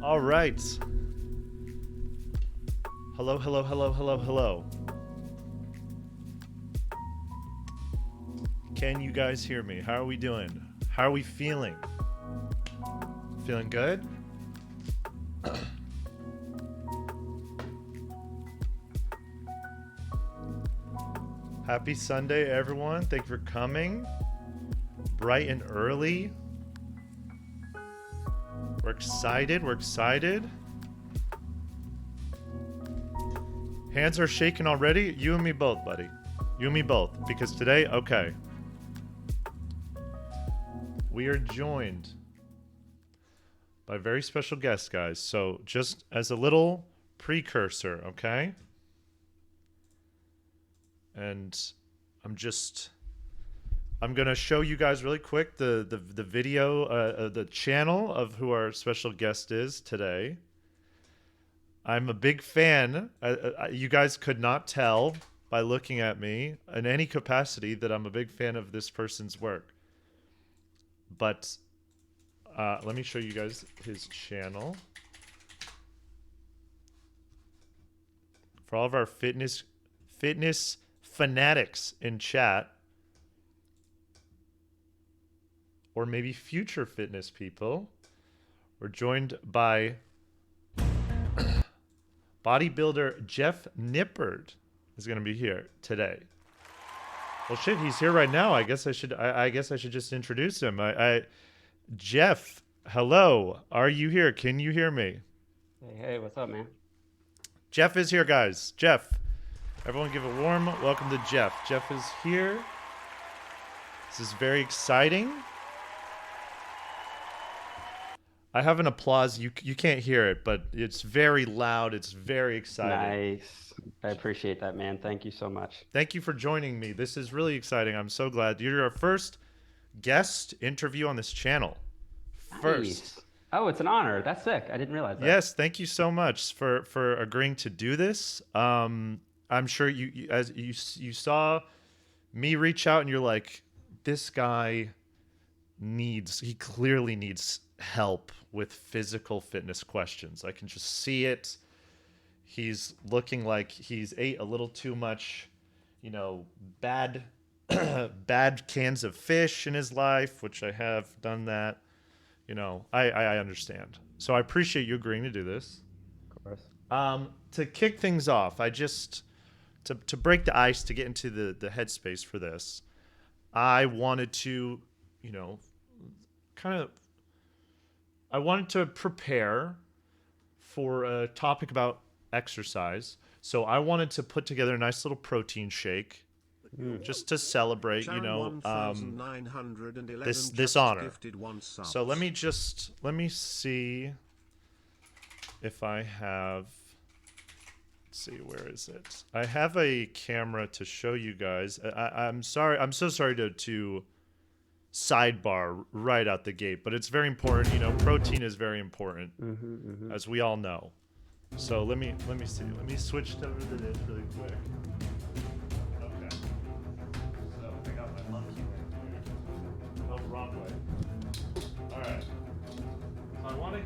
All right. Hello, hello, hello, hello, hello. Can you guys hear me? How are we doing? How are we feeling? Feeling good? Happy Sunday, everyone. Thank you for coming. Bright and early. We're excited. We're excited. Hands are shaking already. You and me both, buddy. You and me both. Because today, okay. We are joined by a very special guest, guys. So just as a little precursor, okay? And I'm going to show you guys really quick the video, the channel of who our special guest is today. I'm a big fan. You guys could not tell by looking at me in any capacity that I'm a big fan of this person's work. But let me show you guys his channel. For all of our fitness fanatics in chat, or maybe future fitness people, we're joined by bodybuilder Jeff Nippard is going to be here today. Well, shit, he's here right now. I guess I should just introduce him. Jeff, hello. Are you here? Can you hear me? Hey, what's up, man? Jeff is here, guys. Jeff, everyone give a warm welcome to Jeff. Jeff is here. This is very exciting. I have an applause. You can't hear it, but it's very loud. It's very exciting. Nice. I appreciate that, man. Thank you so much. Thank you for joining me. This is really exciting. I'm so glad. You're our first guest interview on this channel. First. Nice. Oh, it's an honor. That's sick. I didn't realize that. Yes, thank you so much for agreeing to do this. I'm sure you saw me reach out and you're like, this guy he clearly needs help with physical fitness questions. I can just see it. He's looking like he's ate a little too much, bad cans of fish in his life, which I have done that. I understand. So I appreciate you agreeing to do this. Of course. To kick things off, to break the ice, to get into the headspace for this, I wanted to, I wanted to prepare for a topic about exercise. So I wanted to put together a nice little protein shake just to celebrate, this honor. So let me see if I have, let's see, where is it? I have a camera to show you guys. I'm sorry. I'm so sorry to sidebar right out the gate, but it's very important. Protein is very important, as we all know. So let me see. Let me switch over to this really quick. Okay. So I got my monkey right here. Oh, wrong way. All right. So I want to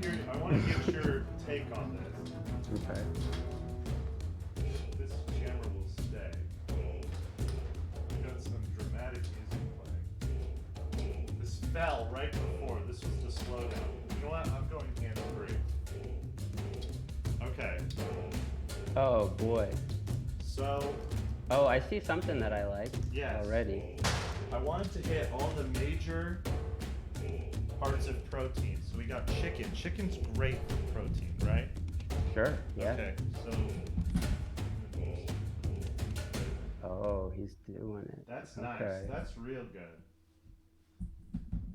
get your take on this. Okay. This camera will stay. We got some dramatic music playing. This fell right before. This was the slowdown. You know what? I'm going hands-free. Okay. Oh, boy. So. Oh, I see something that I like already. I wanted to hit all the major parts of protein. So we got chicken. Chicken's great for protein, right? Sure, yeah. Okay, so. Oh, he's doing it. That's nice. Okay. That's real good.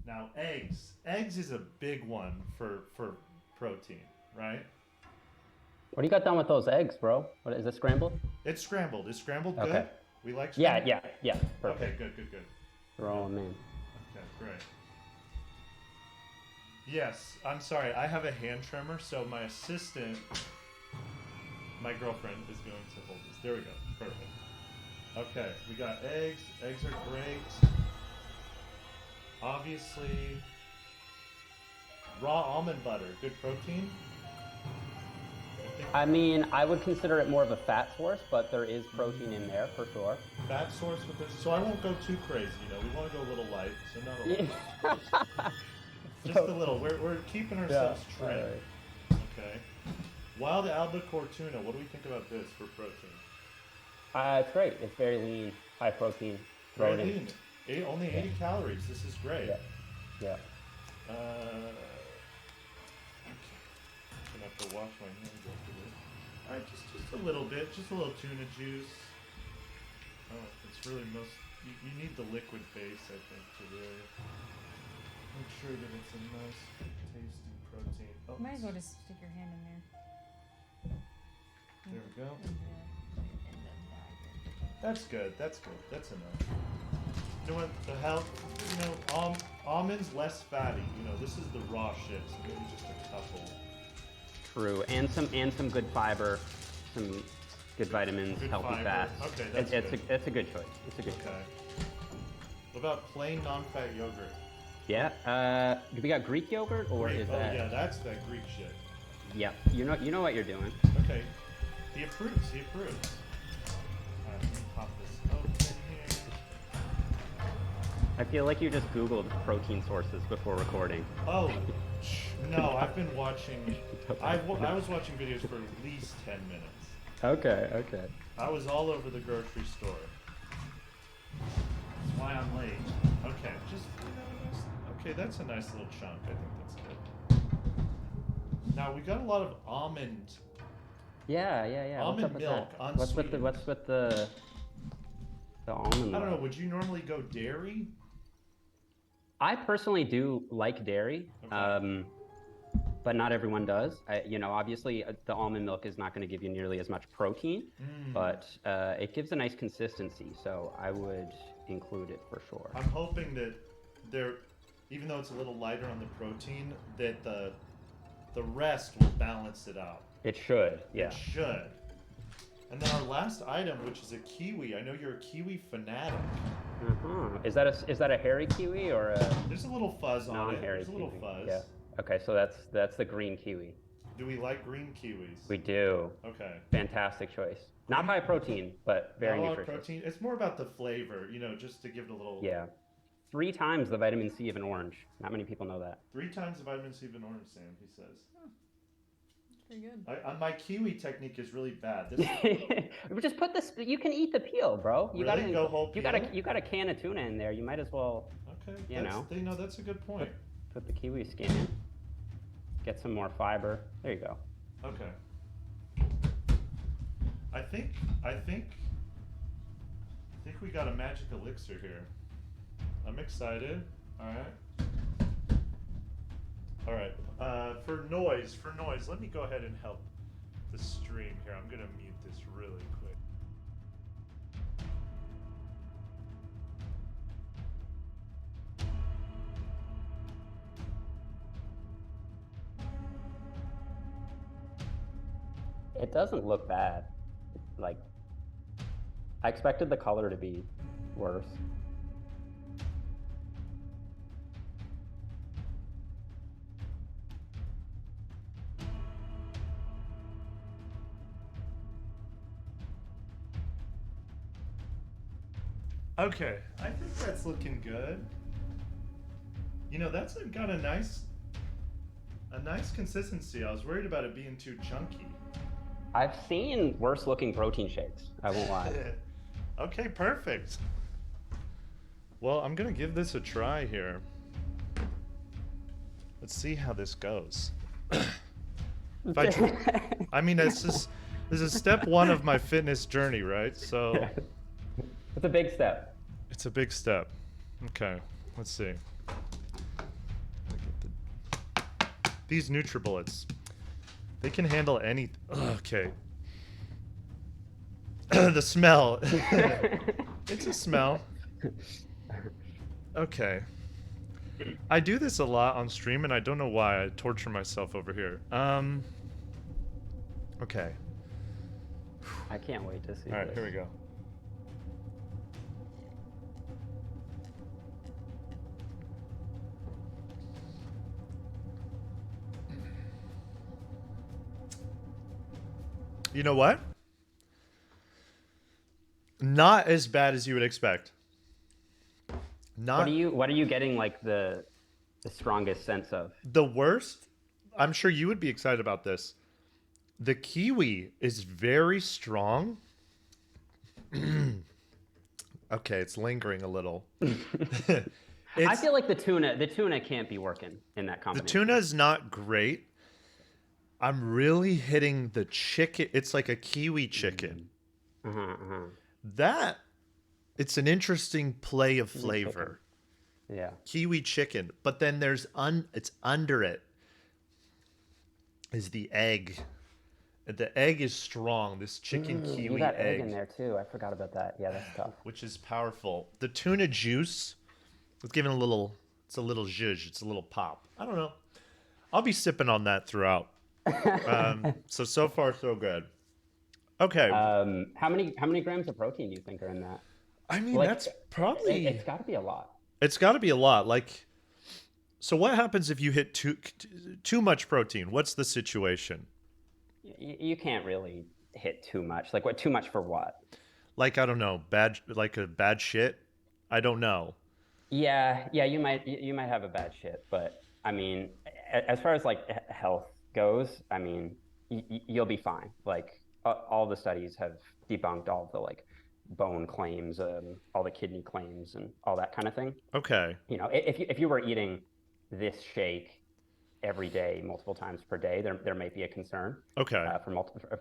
Now, eggs. Eggs is a big one for protein, right? What do you got done with those eggs, bro? What is it, scrambled? It's scrambled. Is scrambled good? Okay. We like scrambled? Yeah. Perfect. Okay, good. Throw them in. Okay, great. Yes, I'm sorry. I have a hand trimmer, so my assistant, my girlfriend, is going to hold this. There we go. Perfect. Okay, we got eggs. Eggs are great. Obviously, raw almond butter, good protein. I mean, I would consider it more of a fat source, but there is protein in there for sure. Fat source with this, so I won't go too crazy. You know, we want to go a little light, so not a lot. Just a little. We're keeping ourselves trim. Right. Okay. Wild albacore tuna. What do we think about this for protein? It's great. It's very lean, high protein. Very lean. Only 80 calories. This is great. Yeah. Okay. I'm gonna have to wash my hands after this. All right, just a little bit, just a little tuna juice. Oh, it's really you need the liquid base, I think, to really make sure that it's a nice, tasty protein. Oh, Might as well just stick your hand in there. There we go. In the bag. That's good. That's good. That's enough. You know what? The health. You know, almonds less fatty. You know, this is the raw shit. So maybe just a couple. True, and some good fiber, some good vitamins, Good healthy fiber. fats. Okay, that's good. It's a good choice. It's a good choice. Okay. What about plain non-fat yogurt? Yeah. Do we got Greek yogurt or Greek. is Oh that? yeah, that's that Greek shit. Yeah. You know what you're doing. Okay. He approves. He approves. All right, let me pop this open here. I feel like you just Googled protein sources before recording. Oh, no, I've been watching. I was watching videos for at least 10 minutes. Okay. I was all over the grocery store. That's why I'm late. Okay, okay, that's a nice little chunk. I think that's good. Now we got a lot of almond. Yeah. Almond milk, unsweetened. What's with the almond milk? I don't know. Would you normally go dairy? I personally do like dairy, Okay. but not everyone does. Obviously, the almond milk is not going to give you nearly as much protein, but it gives a nice consistency. So I would include it for sure. I'm hoping that even though it's a little lighter on the protein, that the rest will balance it out. It should, yeah. It should. And then our last item, which is a kiwi. I know you're a kiwi fanatic. Is that a hairy kiwi or a There's a little fuzz on it. non-hairy There's a little kiwi? fuzz. Yeah. Okay, so that's the green kiwi. Do we like green kiwis? We do. Okay. Fantastic choice. Not high protein, but very Not a lot of nutritious. protein. It's more about the flavor, just to give it a little. Yeah. 3 times the vitamin C of an orange. Not many people know that. 3 times the vitamin C of an orange, Sam. He says. Pretty good. My kiwi technique is really bad. Just put this. You can eat the peel, bro. You Really? Go whole You peel? got a can of tuna in there. You might as well. Okay. That's a good point. Put the kiwi skin in. Get some more fiber. There you go. Okay. I think we got a magic elixir here. I'm excited. All right. For noise, let me go ahead and help the stream here. I'm gonna mute this really quick. It doesn't look bad. Like, I expected the color to be worse. Okay, I think that's looking good. That's got a nice consistency. I was worried about it being too chunky. I've seen worse looking protein shakes. I won't lie. Okay, perfect. Well, I'm gonna give this a try here. Let's see how this goes. I mean, this is step 1 of my fitness journey, right? So It's a big step. it's a big step. Okay, let's see. These NutriBullets, they can handle any. Okay. The smell. It's a smell. Okay. I do this a lot on stream, and I don't know why. I torture myself over here. Okay. I can't wait to see All right, this. here we go. You know what? Not as bad as you would expect. Not What are you getting like the strongest sense of? the worst. I'm sure you would be excited about this. The kiwi is very strong. Okay, it's lingering a little. I feel like the tuna can't be working in that The combination. tuna is not great. I'm really hitting the chicken. It's like a kiwi chicken. That it's an interesting play of flavor. Yeah. Kiwi chicken, but then it's under it is the egg. The egg is strong. This chicken kiwi You got egg egg, in there too. I forgot about that. Yeah, that's tough. which is powerful. The tuna juice, it's giving it's a little zhuzh. It's a little pop. I don't know. I'll be sipping on that throughout. So far so good. Okay. How many grams of protein do you think are in that? I mean, Like, that's probably it's got to be a lot. it's got to be a lot. Like, so what happens if you hit too much protein? What's the situation? You can't really hit too much. Like what? Too much for what? Like, I don't know, like a bad shit. I don't know. Yeah, yeah. You might have a bad shit, but I mean, as far as like health goes, I mean, you'll be fine. Like all the studies have debunked all the like bone claims, all the kidney claims, and all that kind of thing. Okay. You know, if you were eating this shake every day, multiple times per day, there may be a concern. Okay.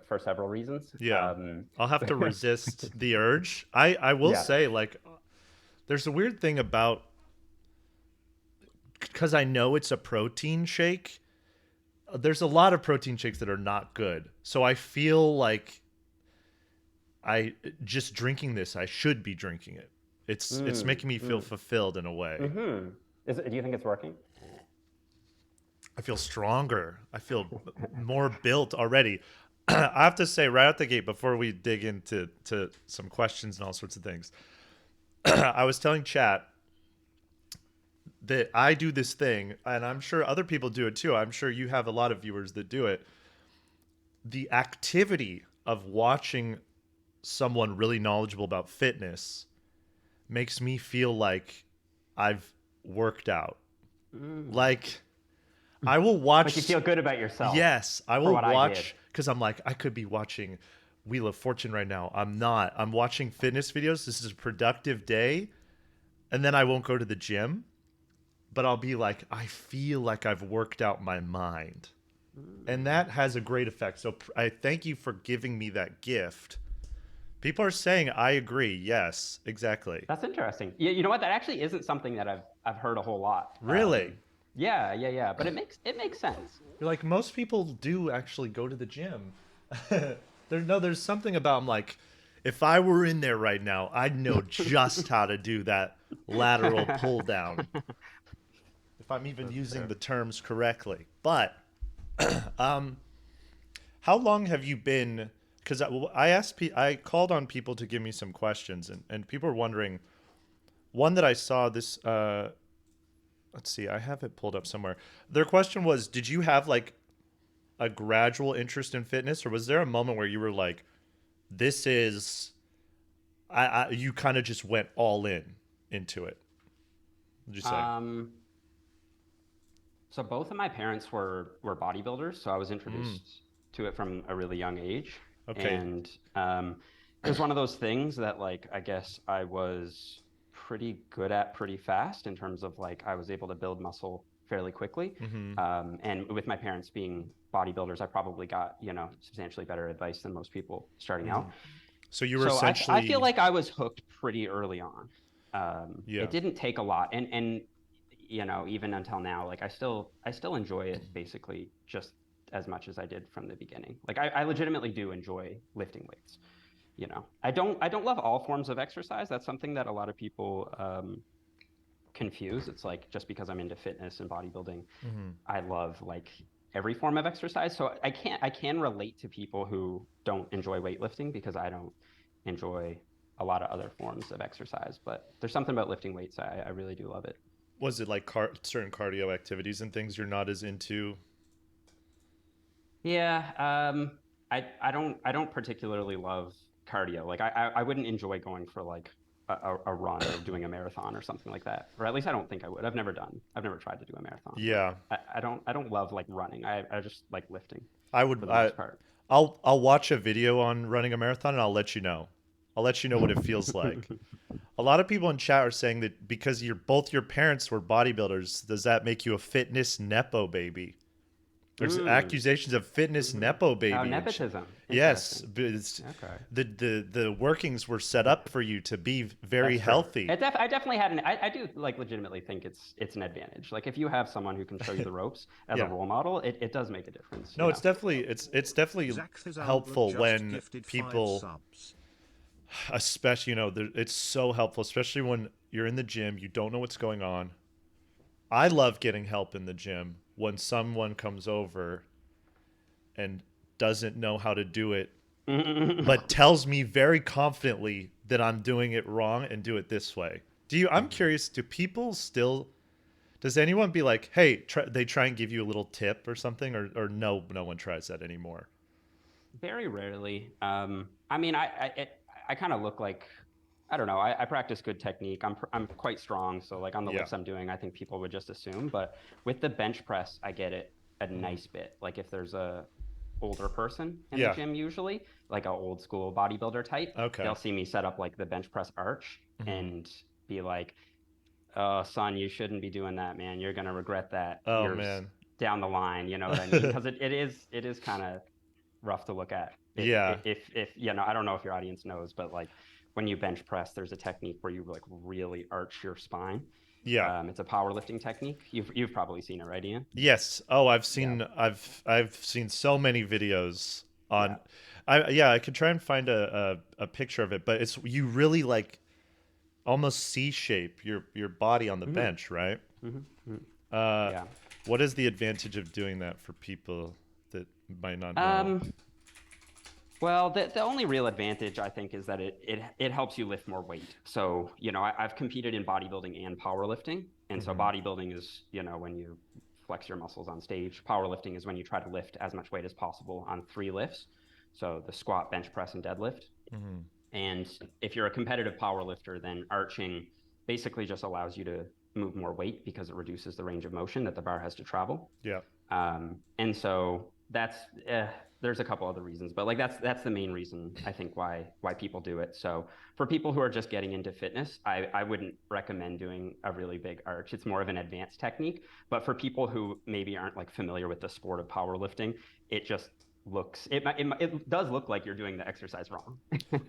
For several reasons. Yeah. I'll have to resist the urge. I will Yeah. say, like, there's a weird thing about, because I know it's a protein shake. There's a lot of protein shakes that are not good. So I feel like I just drinking this, I should be drinking it. It's making me feel fulfilled in a way. Do you think it's working? I feel stronger. I feel more built already. I have to say right out the gate before we dig into some questions and all sorts of things. I was telling chat that I do this thing, and I'm sure other people do it too. I'm sure you have a lot of viewers that do it. The activity of watching someone really knowledgeable about fitness makes me feel like I've worked out. Like, I will watch. Like you feel good about yourself. Yes, I will what I watch did. because I'm like, I could be watching Wheel of Fortune right now. I'm not. I'm watching fitness videos. This is a productive day. And then I won't go to the gym, but I'll be like, I feel like I've worked out my mind. And that has a great effect. So I thank you for giving me that gift. People are saying I agree. Yes, exactly. That's interesting. You know what? That actually isn't something that I've heard a whole lot. Really? Yeah. But it makes sense. You're like, most people do actually go to the gym. There's something about, I'm like, if I were in there right now, I'd know just how to do that lateral pull down. If I'm even using the terms correctly. But how long have you been? Because I called on people to give me some questions, and people were wondering. One that I saw this. Let's see, I have it pulled up somewhere. Their question was, did you have like a gradual interest in fitness, or was there a moment where you were like, this is, you kind of just went all into it? What'd you say? So both of my parents were bodybuilders, so I was introduced to it from a really young age. Okay. And it was one of those things that, like, I guess I was pretty good at pretty fast in terms of, like, I was able to build muscle fairly quickly. And with my parents being bodybuilders, I probably got, substantially better advice than most people starting out. So you were essentially... I feel like I was hooked pretty early on. Yeah. It didn't take a lot. And even until now, like I still enjoy it basically just as much as I did from the beginning. Like I legitimately do enjoy lifting weights. I don't love all forms of exercise. That's something that a lot of people confuse. It's like, just because I'm into fitness and bodybuilding, I love like every form of exercise. So I can relate to people who don't enjoy weightlifting, because I don't enjoy a lot of other forms of exercise. But there's something about lifting weights. I really do love it. Was it like certain cardio activities and things you're not as into? Yeah. I don't particularly love cardio. Like I wouldn't enjoy going for like a run or doing a marathon or something like that. Or at least I don't think I would. I've never tried to do a marathon. Yeah. I don't love like running. I just like lifting I would. for the most part. I'll watch a video on running a marathon and I'll let you know. I'll let you know what it feels like. A lot of people in chat are saying that because both your parents were bodybuilders, does that make you a fitness nepo baby? There's accusations of fitness nepo baby. Oh, nepotism. Yes, but Okay. the workings were set up for you to be very healthy. I definitely had I do like legitimately think it's an advantage. Like if you have someone who can show you the ropes as a role model, it does make a difference. No, it's definitely helpful when people, especially it's so helpful, especially when you're in the gym, you don't know what's going on. I love getting help in the gym when someone comes over and doesn't know how to do it, but tells me very confidently that I'm doing it wrong and do it this way. I'm curious, does anyone be like, hey, they try and give you a little tip or something, or no one tries that anymore? Very rarely. I mean, I kind of look like, I don't know. I practice good technique. I'm quite strong. So like on the lifts I'm doing, I think people would just assume. But with the bench press, I get it a nice bit. Like if there's a older person in the gym, usually like a old school bodybuilder type, they'll see me set up like the bench press arch and be like, "Oh, son, you shouldn't be doing that, man. You're gonna regret that. Oh, man. Down the line." You know what I mean? Because it is kind of rough to look at. If I don't know if your audience knows, but like when you bench press, there's a technique where you like really arch your spine. Yeah. It's a powerlifting technique. You've probably seen it, right, Ian? Yes. Oh, I've seen I've seen so many videos on. I could try and find a picture of it, but it's you really like almost C-shape your body on the bench, right? What is the advantage of doing that for people that might not know? Well, the only real advantage I think is that it helps you lift more weight. So, I've competed in bodybuilding and powerlifting. And so bodybuilding is, when you flex your muscles on stage. Powerlifting is when you try to lift as much weight as possible on 3 lifts. So the squat, bench press, and deadlift. And if you're a competitive powerlifter, then arching basically just allows you to move more weight because it reduces the range of motion that the bar has to travel. Yeah. And so that's there's a couple other reasons, but like that's the main reason I think why people do it. So for people who are just getting into fitness, I wouldn't recommend doing a really big arch. It's more of an advanced technique. But for people who maybe aren't like familiar with the sport of powerlifting, it just looks it does look like you're doing the exercise wrong.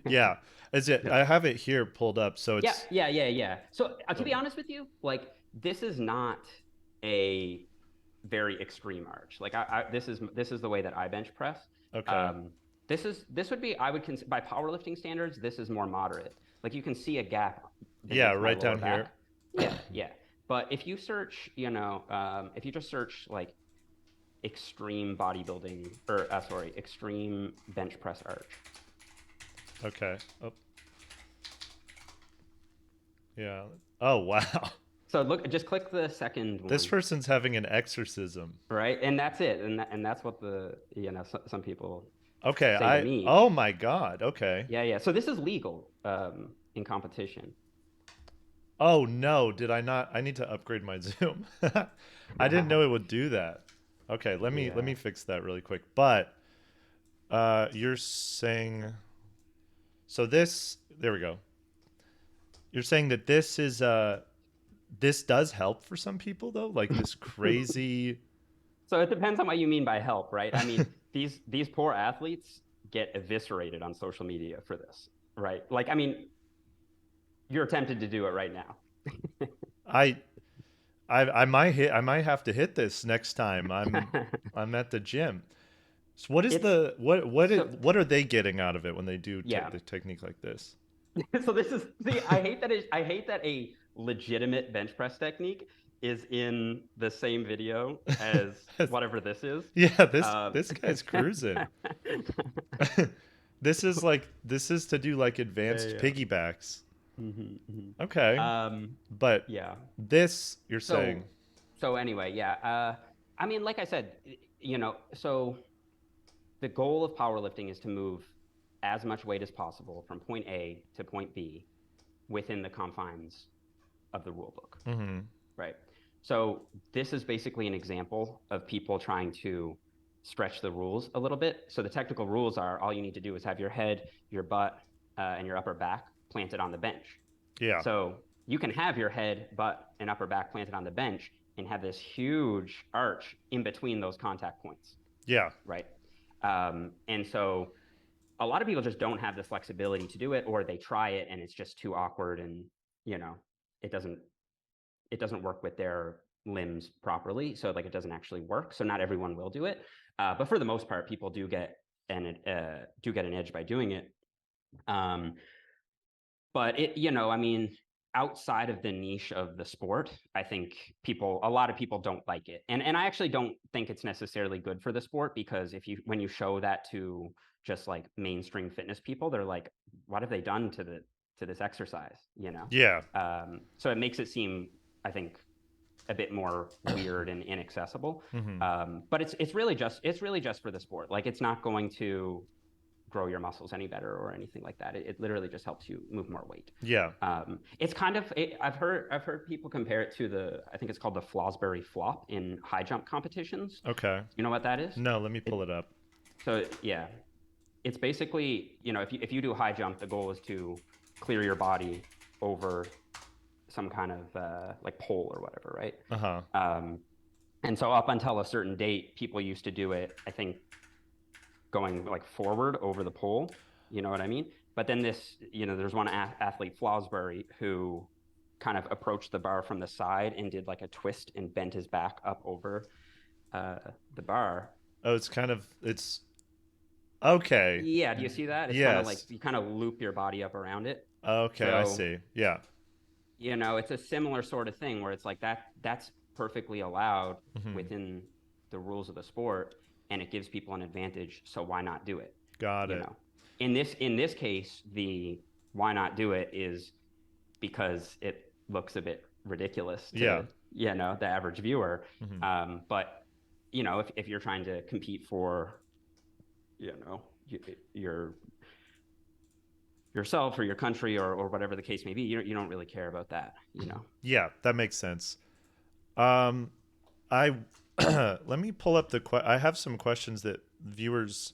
Yeah. I have it here pulled up, so it's yeah. So to be honest with you, like this is not a very extreme arch. Like this is the way that I bench press. Okay. This would be, I would consider, by powerlifting standards, this is more moderate. Like you can see a gap. Yeah, right down here. Yeah. But if you search, if you just search like extreme bodybuilding extreme bench press arch. Okay. Oh. Yeah. Oh, wow. So look, just click the second one. This person's having an exorcism. Right, and that's it, and that's what some people. Okay, say to me. Oh my God. Okay. Yeah. So this is legal in competition. Oh no, did I not? I need to upgrade my Zoom. I didn't know it would do that. Okay, let me fix that really quick. But you're saying, so there we go. You're saying that this is this does help for some people though, like this crazy. So it depends on what you mean by help, right? I mean, these poor athletes get eviscerated on social media for this, right? Like, I mean, you're tempted to do it right now. I might have to hit this next time I'm at the gym. So what is what are they getting out of it when they do the technique like this? So this is I hate that a legitimate bench press technique is in the same video as whatever this is. Yeah, this guy's cruising. This is to do like advanced piggybacks. Okay. But yeah, this you're saying. So anyway, yeah. I mean, like I said, so the goal of powerlifting is to move as much weight as possible from point A to point B within the confines of the rule book, right? So this is basically an example of people trying to stretch the rules a little bit. So the technical rules are all you need to do is have your head, your butt, and your upper back planted on the bench. Yeah. So you can have your head, butt, and upper back planted on the bench and have this huge arch in between those contact points. Yeah. Right. And so a lot of people just don't have the flexibility to do it, or they try it and it's just too awkward, and it doesn't work with their limbs properly. So like it doesn't actually work. So not everyone will do it. But for the most part, people do get an edge by doing it. But I mean, outside of the niche of the sport, I think a lot of people don't like it. And I actually don't think it's necessarily good for the sport, because when you show that to just like mainstream fitness people, they're like, what have they done to this exercise? Yeah. So it makes it seem, I think, a bit more weird and inaccessible. But it's really just for the sport. Like, it's not going to grow your muscles any better or anything like that. It literally just helps you move more weight. Yeah. It's kind of, I've heard people compare it to I think it's called the Fosbury flop in high jump competitions. Okay. You know what that is? No, let me pull it up. So yeah, it's basically, if you do a high jump, the goal is to clear your body over some kind of like pole or whatever, right? And so up until a certain date, people used to do it, I think, going like forward over the pole, you know what I mean? But then there's one athlete, Fosbury, who kind of approached the bar from the side and did like a twist and bent his back up over the bar. Oh, it's okay. Yeah, do you see that? It's kind of like you kind of loop your body up around it. Okay, so, I see. Yeah. It's a similar sort of thing where it's like that's perfectly allowed within the rules of the sport, and it gives people an advantage, so why not do it? Got it. In this case, the why not do it is because it looks a bit ridiculous to the average viewer. But if you're trying to compete for yourself or your country or whatever the case may be, you don't really care about that. Yeah, that makes sense. Let me pull up I have some questions that viewers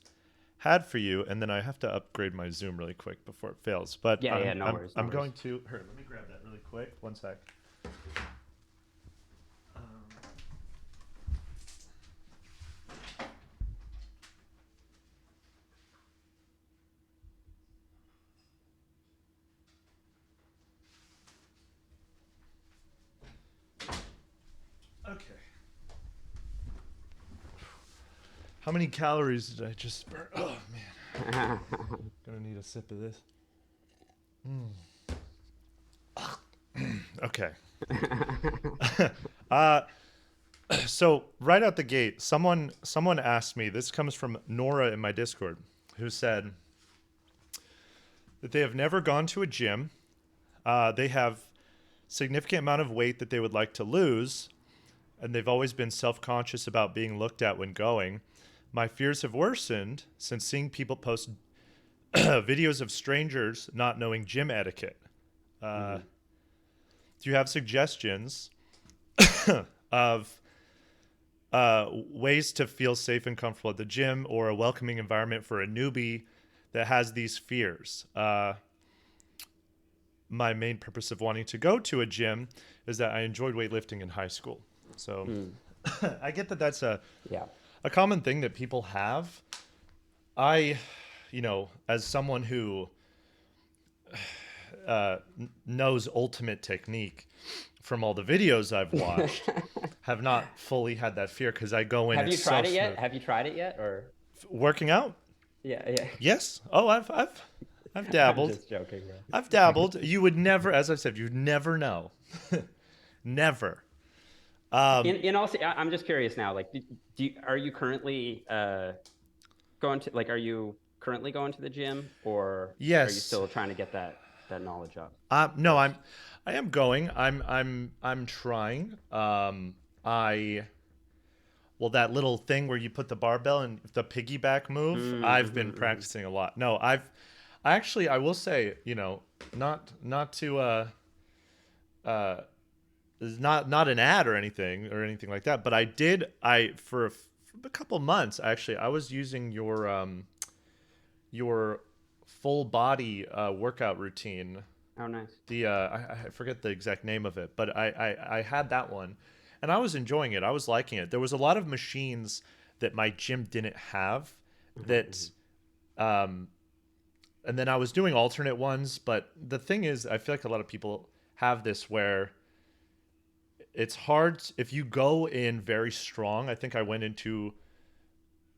had for you, and then I have to upgrade my Zoom really quick before it fails. But no worries. I'm going to let me grab that really quick. One sec. Okay. How many calories did I just burn? Oh, man. Gonna need a sip of this. Okay. So right out the gate, someone asked me, this comes from Nora in my Discord, who said that they have never gone to a gym. They have significant amount of weight that they would like to lose, and they've always been self-conscious about being looked at when going. My fears have worsened since seeing people post videos of strangers not knowing gym etiquette. Do you have suggestions of ways to feel safe and comfortable at the gym, or a welcoming environment for a newbie that has these fears? My main purpose of wanting to go to a gym is that I enjoyed weightlifting in high school. So I get that that's a common thing that people have. I, as someone who knows ultimate technique from all the videos I've watched, have not fully had that fear, because I go in. Have you tried it yet? Have you tried it yet, or working out? Yeah. Yes. Oh, I've dabbled. I'm just joking, bro. I've dabbled. You would never, as I said, you'd never know. Never. I'm just curious now. Like, are you currently going to the gym, or yes, are you still trying to get that knowledge up? No, I am going. I'm trying. Well, well, that little thing where you put the barbell and the piggyback move, I've been practicing a lot. No, I will say, you know, not to not an ad or anything like that, but for a couple months actually, I was using your full body workout routine. Oh, nice. The I forget the exact name of it, but I had that one, and I was enjoying it. I was liking it. There was a lot of machines that my gym didn't have that, and then I was doing alternate ones. But the thing is, I feel like a lot of people have this where it's hard if you go in very strong. I think I went into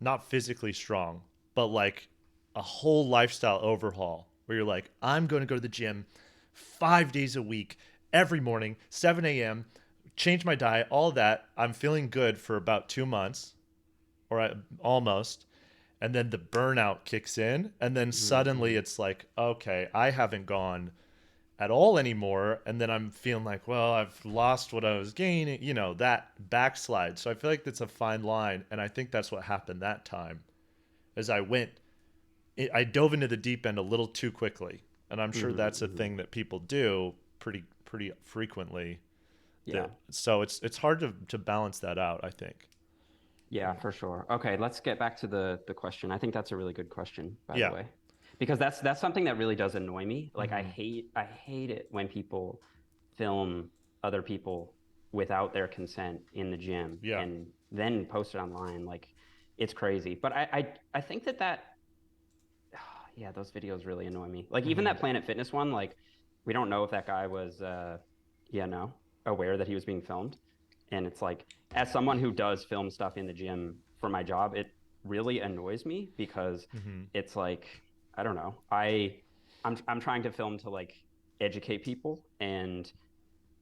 not physically strong, but like a whole lifestyle overhaul where you're like, I'm going to go to the gym 5 days a week, every morning, 7 a.m., change my diet, all that. I'm feeling good for about 2 months, or almost. And then the burnout kicks in. And then suddenly it's like, okay, I haven't gone at all anymore. And then I'm feeling like, well, I've lost what I was gaining, you know, that backslide. So I feel like that's a fine line. And I think that's what happened that time, as I dove into the deep end a little too quickly. And I'm sure that's a thing that people do pretty frequently. Yeah. So it's hard to balance that out, I think. Yeah, for sure. Okay, let's get back to the question. I think that's a really good question, by the way, because that's something that really does annoy me. Like I hate it when people film other people without their consent in the gym and then post it online. Like it's crazy. But I think that yeah, those videos really annoy me. Like even that Planet Fitness one, like we don't know if that guy was, aware that he was being filmed. And it's like, as someone who does film stuff in the gym for my job, it really annoys me because it's like, I don't know, I'm trying to film to like educate people, and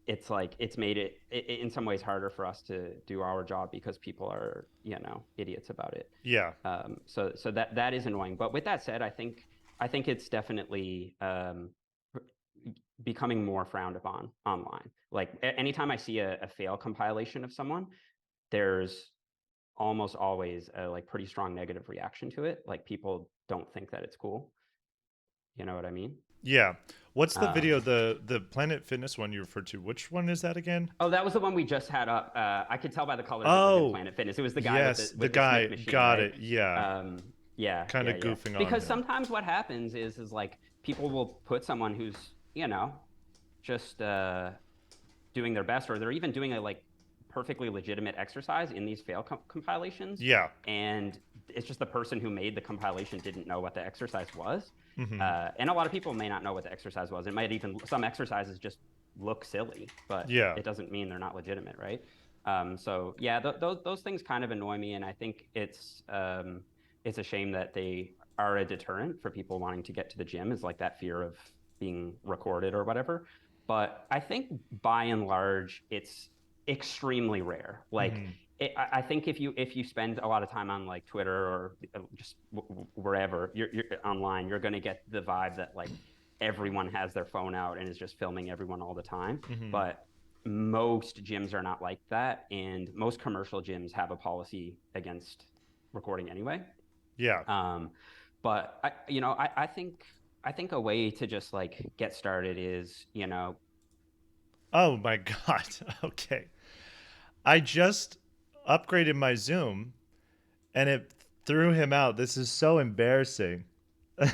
it's like it's made it in some ways harder for us to do our job because people are, you know, idiots about it. Yeah. So that is annoying. But with that said, I think it's definitely becoming more frowned upon online. Like anytime I see a fail compilation of someone, there's almost always a like pretty strong negative reaction to it. Like people don't think that it's cool. You know what I mean? Yeah. What's the video, the Planet Fitness one you referred to? Which one is that again? Oh, that was the one we just had up. I could tell by the colors it was in Planet Fitness. It was the guy with the guy Smith machine, got right? it. Yeah. Yeah. Kind of goofing on because him. sometimes what happens is like people will put someone who's, you know, just doing their best, or they're even doing a like perfectly legitimate exercise in these fail compilations. Yeah. And it's just the person who made the compilation didn't know what the exercise was. And a lot of people may not know what the exercise was. It might even, some exercises just look silly, but it doesn't mean they're not legitimate, right? So yeah, those things kind of annoy me, and I think it's a shame that they are a deterrent for people wanting to get to the gym, is like that fear of being recorded or whatever. But I think by and large, it's extremely rare. Like I think if you spend a lot of time on like Twitter or just wherever you're online, you're going to get the vibe that like everyone has their phone out and is just filming everyone all the time. But most gyms are not like that, and most commercial gyms have a policy against recording anyway. Yeah. But I think a way to just like get started is, you know. Oh my God. Okay. I just upgraded my Zoom and it threw him out. This is so embarrassing.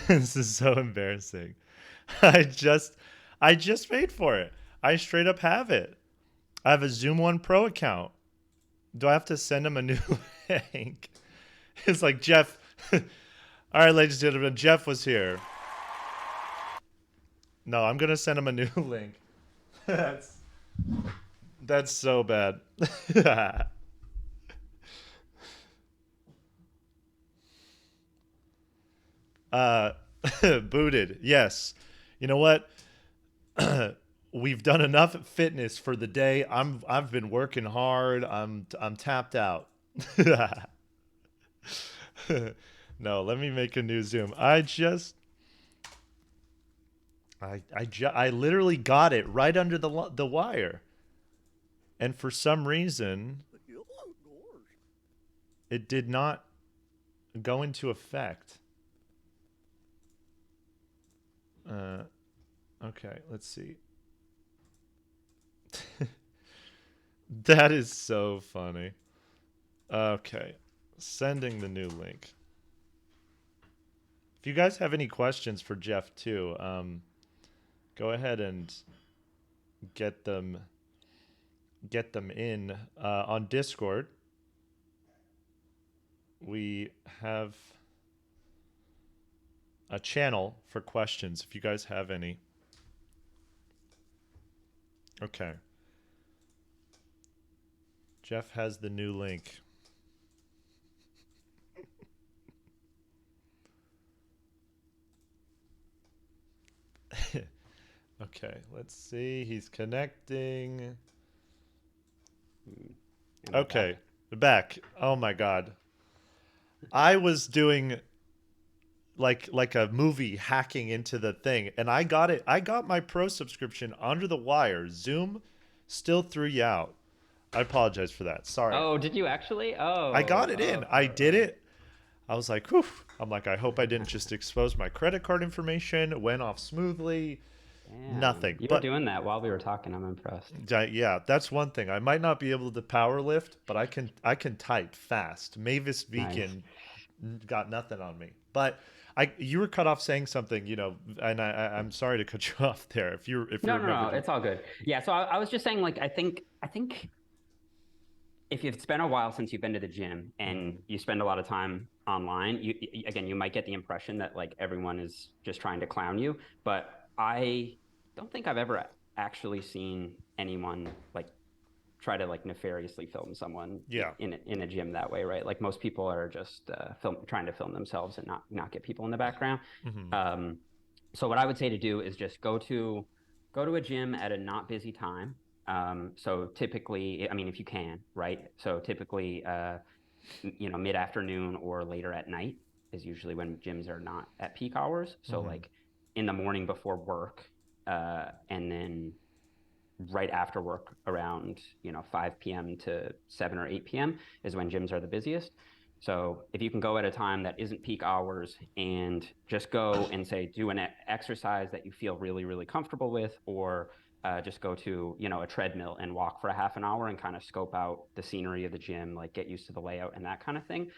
This is so embarrassing. I just paid for it. I straight up have it. I have a Zoom One Pro account. Do I have to send him a new link? It's like, Jeff. All right, ladies and gentlemen, Jeff was here. No, I'm going to send him a new link. That's so bad. Booted. Yes. You know what? We've done enough fitness for the day. I've been working hard. I'm tapped out. No, let me make a new Zoom. I literally got it right under the wire. And for some reason, it did not go into effect. Okay, let's see. That is so funny. Okay, sending the new link. If you guys have any questions for Jeff too, go ahead and get them in on Discord. We have a channel for questions if you guys have any. Okay. Jeff has the new link. Okay, let's see. He's connecting. Okay, back. Oh my god. I was doing like a movie hacking into the thing, and I got it. I got my pro subscription under the wire. Zoom still threw you out. I apologize for that. Sorry. Oh, did you actually? Oh. I got it in. I did it. I was like, whew. I'm like, I hope I didn't just expose my credit card information. It went off smoothly. Damn. Nothing. You were doing that while we were talking. I'm impressed. Yeah, that's one thing. I might not be able to power lift, but I can type fast. Mavis Beacon got nothing on me. But you were cut off saying something, you know, and I'm sorry to cut you off there. If you No, it's all good. Yeah, so I was just saying, like, I think if you've spent a while since you've been to the gym and you spend a lot of time online, you might get the impression that like everyone is just trying to clown you. But I don't think I've ever actually seen anyone like try to like nefariously film someone in a gym that way, right? Like most people are just trying to film themselves and not get people in the background. Mm-hmm. So what I would say to do is just go to a gym at a not busy time. So typically, I mean, if you can, right? So typically, mid-afternoon or later at night is usually when gyms are not at peak hours. So like in the morning before work, and then right after work around 5 p.m. to 7 or 8 p.m. is when gyms are the busiest. So if you can go at a time that isn't peak hours and just go and say do an exercise that you feel really, really comfortable with, or just go to a treadmill and walk for a half an hour and kind of scope out the scenery of the gym, like get used to the layout and that kind of thing,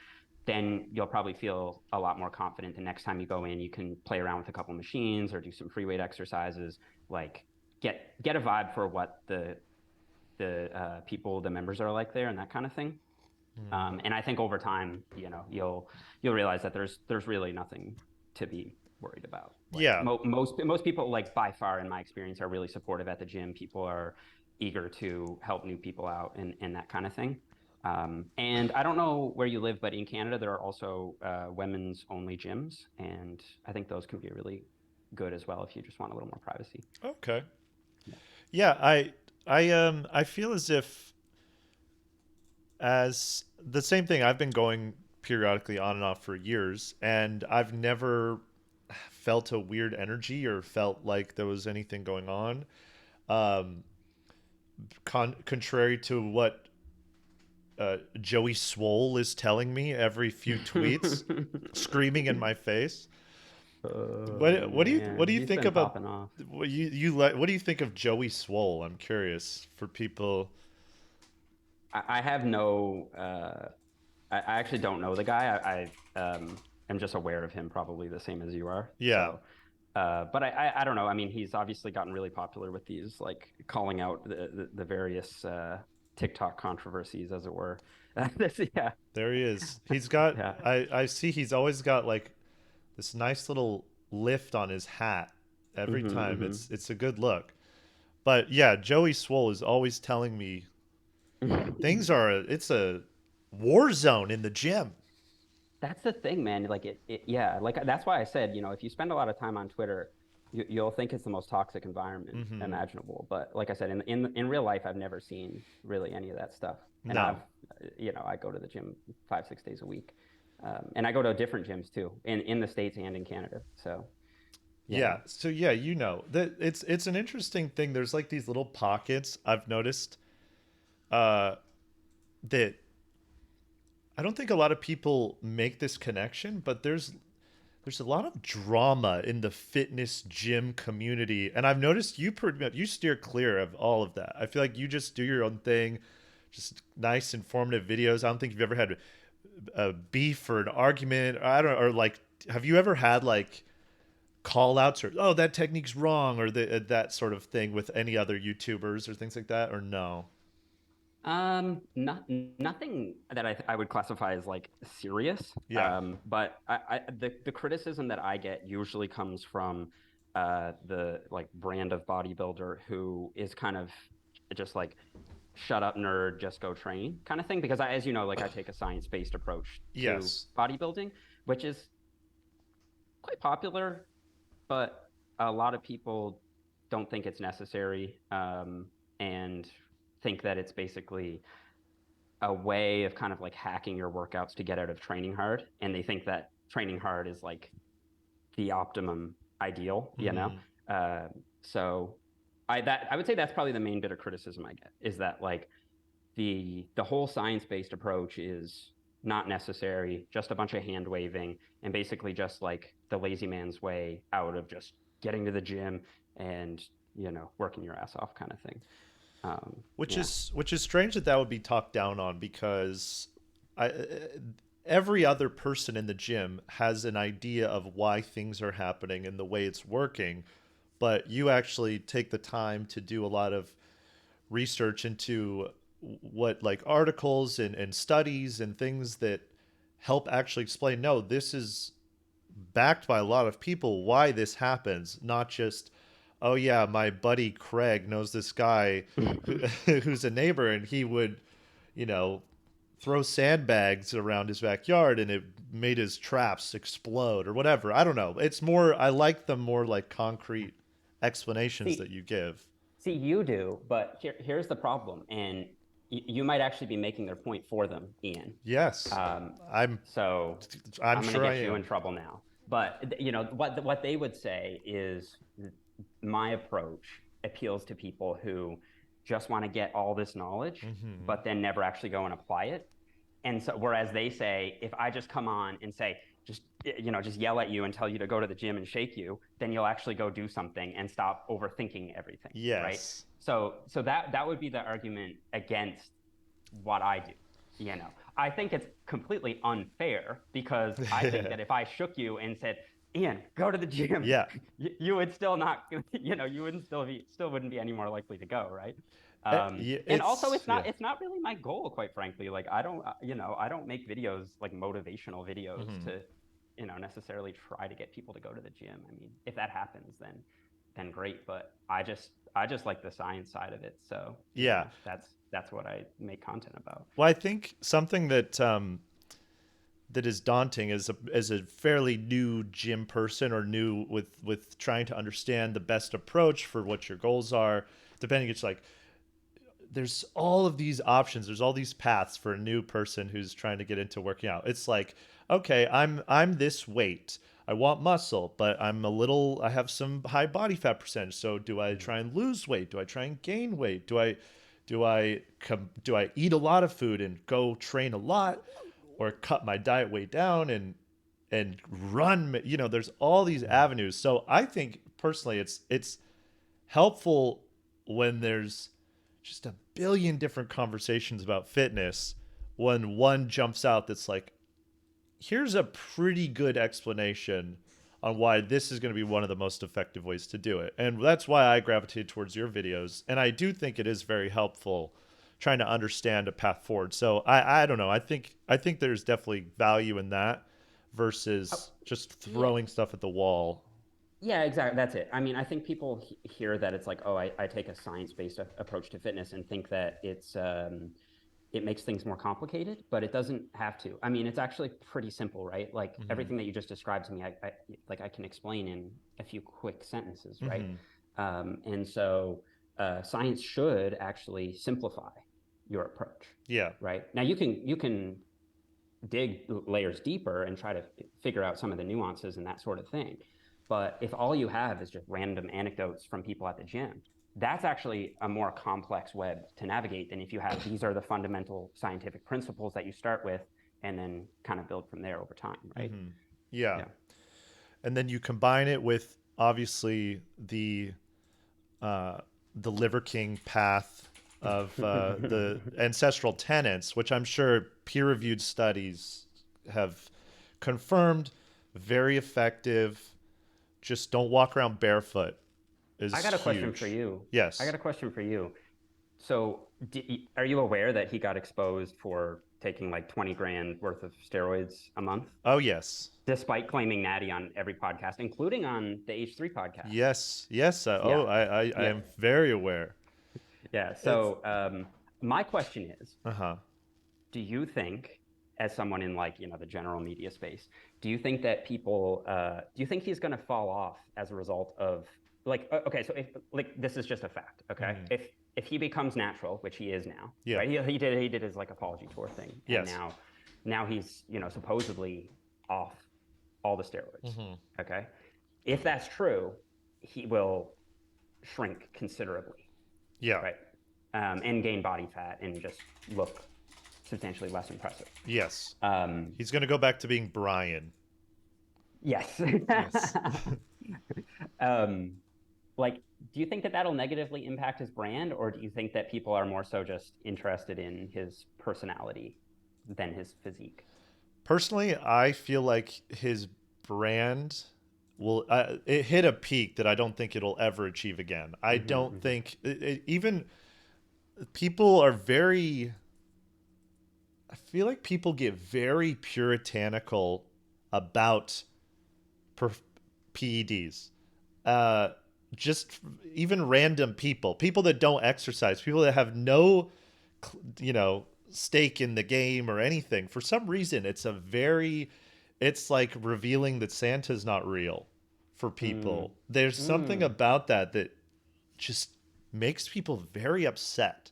then you'll probably feel a lot more confident the next time you go in. You can play around with a couple machines or do some free weight exercises, like get a vibe for what the members are like there and that kind of thing. And I think over time, you'll realize that there's really nothing to be worried about. Like, most people, like by far in my experience, are really supportive at the gym. People are eager to help new people out and that kind of thing. And I don't know where you live, but in Canada there are also women's only gyms, and I think those can be really good as well if you just want a little more privacy. Okay. Yeah, I feel as the same thing. I've been going periodically on and off for years, and I've never felt a weird energy or felt like there was anything going on. Contrary to what Joey Swole is telling me every few tweets, screaming in my face. What do you think about what do you think of Joey Swole? I'm curious for people. I have no. I actually don't know the guy. I am just aware of him, probably the same as you are. Yeah. So, but I don't know. I mean, he's obviously gotten really popular with these, like calling out the various TikTok controversies, as it were. Yeah. There he is. He's got. Yeah. I see. He's always got like this nice little lift on his hat every time. Mm-hmm. It's a good look. But yeah, Joey Swole is always telling me it's a war zone in the gym. That's the thing, man. Like like that's why I said, if you spend a lot of time on Twitter, you'll think it's the most toxic environment imaginable. But like I said, in real life, I've never seen really any of that stuff. And I go to the gym 5-6 days a week. And I go to different gyms too, in the States and in Canada. So, yeah. So yeah, that it's an interesting thing. There's like these little pockets I've noticed, that, I don't think a lot of people make this connection, but there's a lot of drama in the fitness gym community, and I've noticed you pretty much you steer clear of all of that. I feel like you just do your own thing, just nice informative videos. I don't think you've ever had a beef or an argument. I don't, or like, have you ever had like call outs or, oh, that technique's wrong, or that sort of thing with any other YouTubers or things like that, or no? Nothing that I would classify as like serious. Yeah. But the criticism that I get usually comes from the like brand of bodybuilder who is kind of just like shut up nerd, just go train kind of thing. Because as you know, like I take a science-based approach to Yes. bodybuilding, which is quite popular, but a lot of people don't think it's necessary, and think that it's basically a way of kind of like hacking your workouts to get out of training hard. And they think that training hard is like the optimum ideal, you know? Mhm. Uh, so I would say that's probably the main bit of criticism I get, is that like the whole science-based approach is not necessary, just a bunch of hand waving, and basically just like the lazy man's way out of just getting to the gym and, you know, working your ass off kind of thing. Which Yeah. is strange that that would be talked down on, because I every other person in the gym has an idea of why things are happening and the way it's working, but you actually take the time to do a lot of research into what, like, articles and studies and things that help actually explain, no, this is backed by a lot of people why this happens, not just, oh yeah, my buddy Craig knows this guy who's a neighbor, and he would, you know, throw sandbags around his backyard and it made his traps explode or whatever. I don't know. It's more, I like the more like concrete explanations See, that you give. see, you do, but here's the problem, and you might actually be making their point for them, Ian. Yes. Um, I'm so I'm I'm going to sure I get you in am. trouble now. But you know what they would say is my approach appeals to people who just want to get all this knowledge, Hmm. but then never actually go and apply it. And so, whereas they say, if I just come on and say, just, you know, just yell at you and tell you to go to the gym and shake you, then you'll actually go do something and stop overthinking everything, right? Yes. So that would be the argument against what I do. You know, I think it's completely unfair, because I think that if I shook you and said, Ian, go to the gym, Yeah. you would still not, you know, you wouldn't still wouldn't be any more likely to go, right? Yeah, And also, it's yeah. it's not really my goal, quite frankly. Like I don't, you know, I don't make videos like motivational videos Hmm. to, you know, necessarily try to get people to go to the gym. I mean, if that happens, then great. But I just like the science side of it. So, you Yeah. know, that's what I make content about. Well, I think something that that is daunting as a fairly new gym person, or new with trying to understand the best approach for what your goals are, depending, it's like there's all of these options, there's all these paths for a new person who's trying to get into working out. It's like, okay, I'm this weight, I want muscle, but I have some high body fat percentage, so do I try and lose weight, do I try and gain weight, do I eat a lot of food and go train a lot, or cut my diet way down and run, you know, there's all these avenues. So I think personally it's helpful when there's just a billion different conversations about fitness, when one jumps out that's like, here's a pretty good explanation on why this is going to be one of the most effective ways to do it. And that's why I gravitated towards your videos. And I do think it is very helpful trying to understand a path forward. So I don't know. I think there's definitely value in that Oh, versus just yeah, throwing stuff at the wall. yeah, exactly. That's it. I mean, I think people hear that it's like, oh, I take a science-based approach to fitness and think that it makes things more complicated, but it doesn't have to. I mean, it's actually pretty simple, right? Like Hmm. everything that you just described to me, I can explain in a few quick sentences, right? Hmm. And so science should actually simplify your approach, Yeah. right? Now you can dig layers deeper and try to figure out some of the nuances and that sort of thing. But if all you have is just random anecdotes from people at the gym, that's actually a more complex web to navigate than if you have, these are the fundamental scientific principles that you start with, and then kind of build from there over time, right? Yeah. Yeah. And then you combine it with obviously the Liver King path of the ancestral tenets, which I'm sure peer-reviewed studies have confirmed, very effective. Just don't walk around barefoot is I got a question huge. for you. Yes. I got a question for you. So, are you aware that he got exposed for taking like 20 grand worth of steroids a month, Oh, yes. despite claiming natty on every podcast, including on the H3 podcast? Yes. Yes. Yeah. I Yeah. am very aware. Yeah. So, my question is, Uh-huh. do you think, as someone in like, the general media space, do you think that people, do you think he's going to fall off as a result of like, okay, so if like this is just a fact, okay, if he becomes natural, which he is now, Yeah. right? He did his like apology tour thing, and Yes. now he's supposedly off all the steroids, okay. If that's true, he will shrink considerably, Yeah. right, and gain body fat and just look substantially less impressive. Yes. He's going to go back to being Brian. Yes. Yes. Like, do you think that that'll negatively impact his brand, or do you think that people are more so just interested in his personality than his physique? Personally, I feel like his brand will it hit a peak that I don't think it'll ever achieve again. I don't think even people are very. I feel like people get very puritanical about PEDs. Just even random people that don't exercise, people that have no, stake in the game or anything. For some reason, it's like revealing that Santa's not real for people. There's something about that just makes people very upset.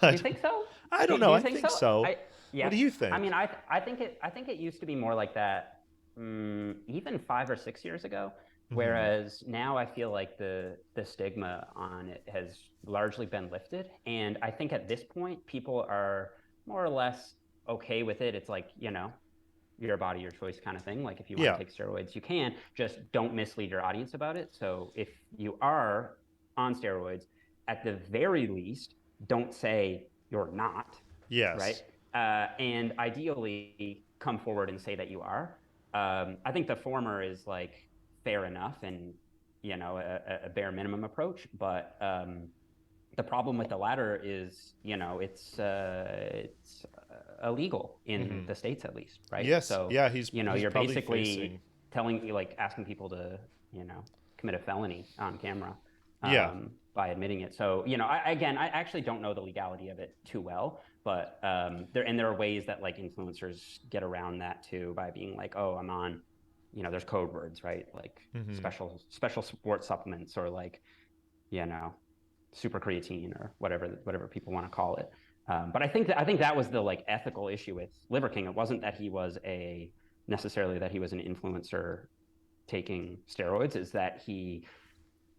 Do you think so? I don't know. I think so. Yeah. What do you think? I mean, I think it used to be more like that, even 5 or 6 years ago. Whereas now I feel like the stigma on it has largely been lifted, and I think at this point people are more or less okay with it. It's like, your body, your choice kind of thing. Like if you want to take steroids, you can. Just don't mislead your audience about it. So if you are on steroids, at the very least, don't say you're not. Yes. Right. And ideally, come forward and say that you are. I think the former is like fair enough and a bare minimum approach, but the problem with the latter is it's illegal in the states, at least, right? Yes. So yeah, he's you're probably basically asking people to commit a felony on camera by admitting it. So I actually don't know the legality of it too well, but there are ways that like influencers get around that too by being like, oh, I'm on, there's code words, right? Like special sports supplements, or like, super creatine, or whatever people want to call it. But I think that was the like ethical issue with Liver King. It wasn't that he was necessarily that he was an influencer taking steroids. Is that he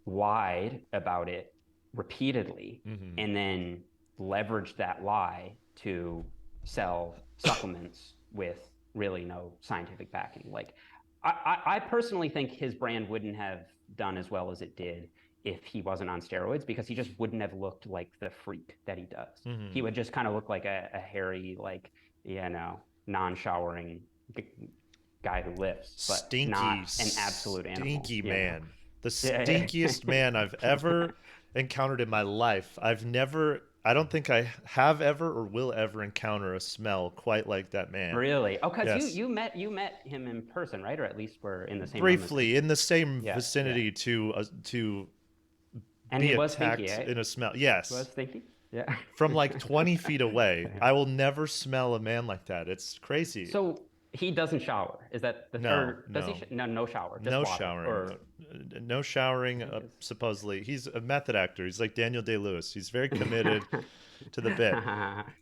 lied about it repeatedly and then leveraged that lie to sell supplements with really no scientific backing. Like, I personally think his brand wouldn't have done as well as it did if he wasn't on steroids, because he just wouldn't have looked like the freak that he does. He would just kind of look like a hairy, like, non-showering guy who lifts, but stinky, not an absolute animal. Stinky man. The stinkiest man I've ever encountered in my life. I don't think I have ever or will ever encounter a smell quite like that man. Really? Oh, because yes. you met him in person, right? Or at least were in the same briefly in the same vicinity to and be he was attacked stinky, right? in a smell. Yes. He was stinky? Yeah. From like 20 feet away. I will never smell a man like that. It's crazy. So he doesn't shower. Is that the third? Does he? No showering. Just no water, showering. No showering. Supposedly, he's a method actor. He's like Daniel Day-Lewis. He's very committed to the bit.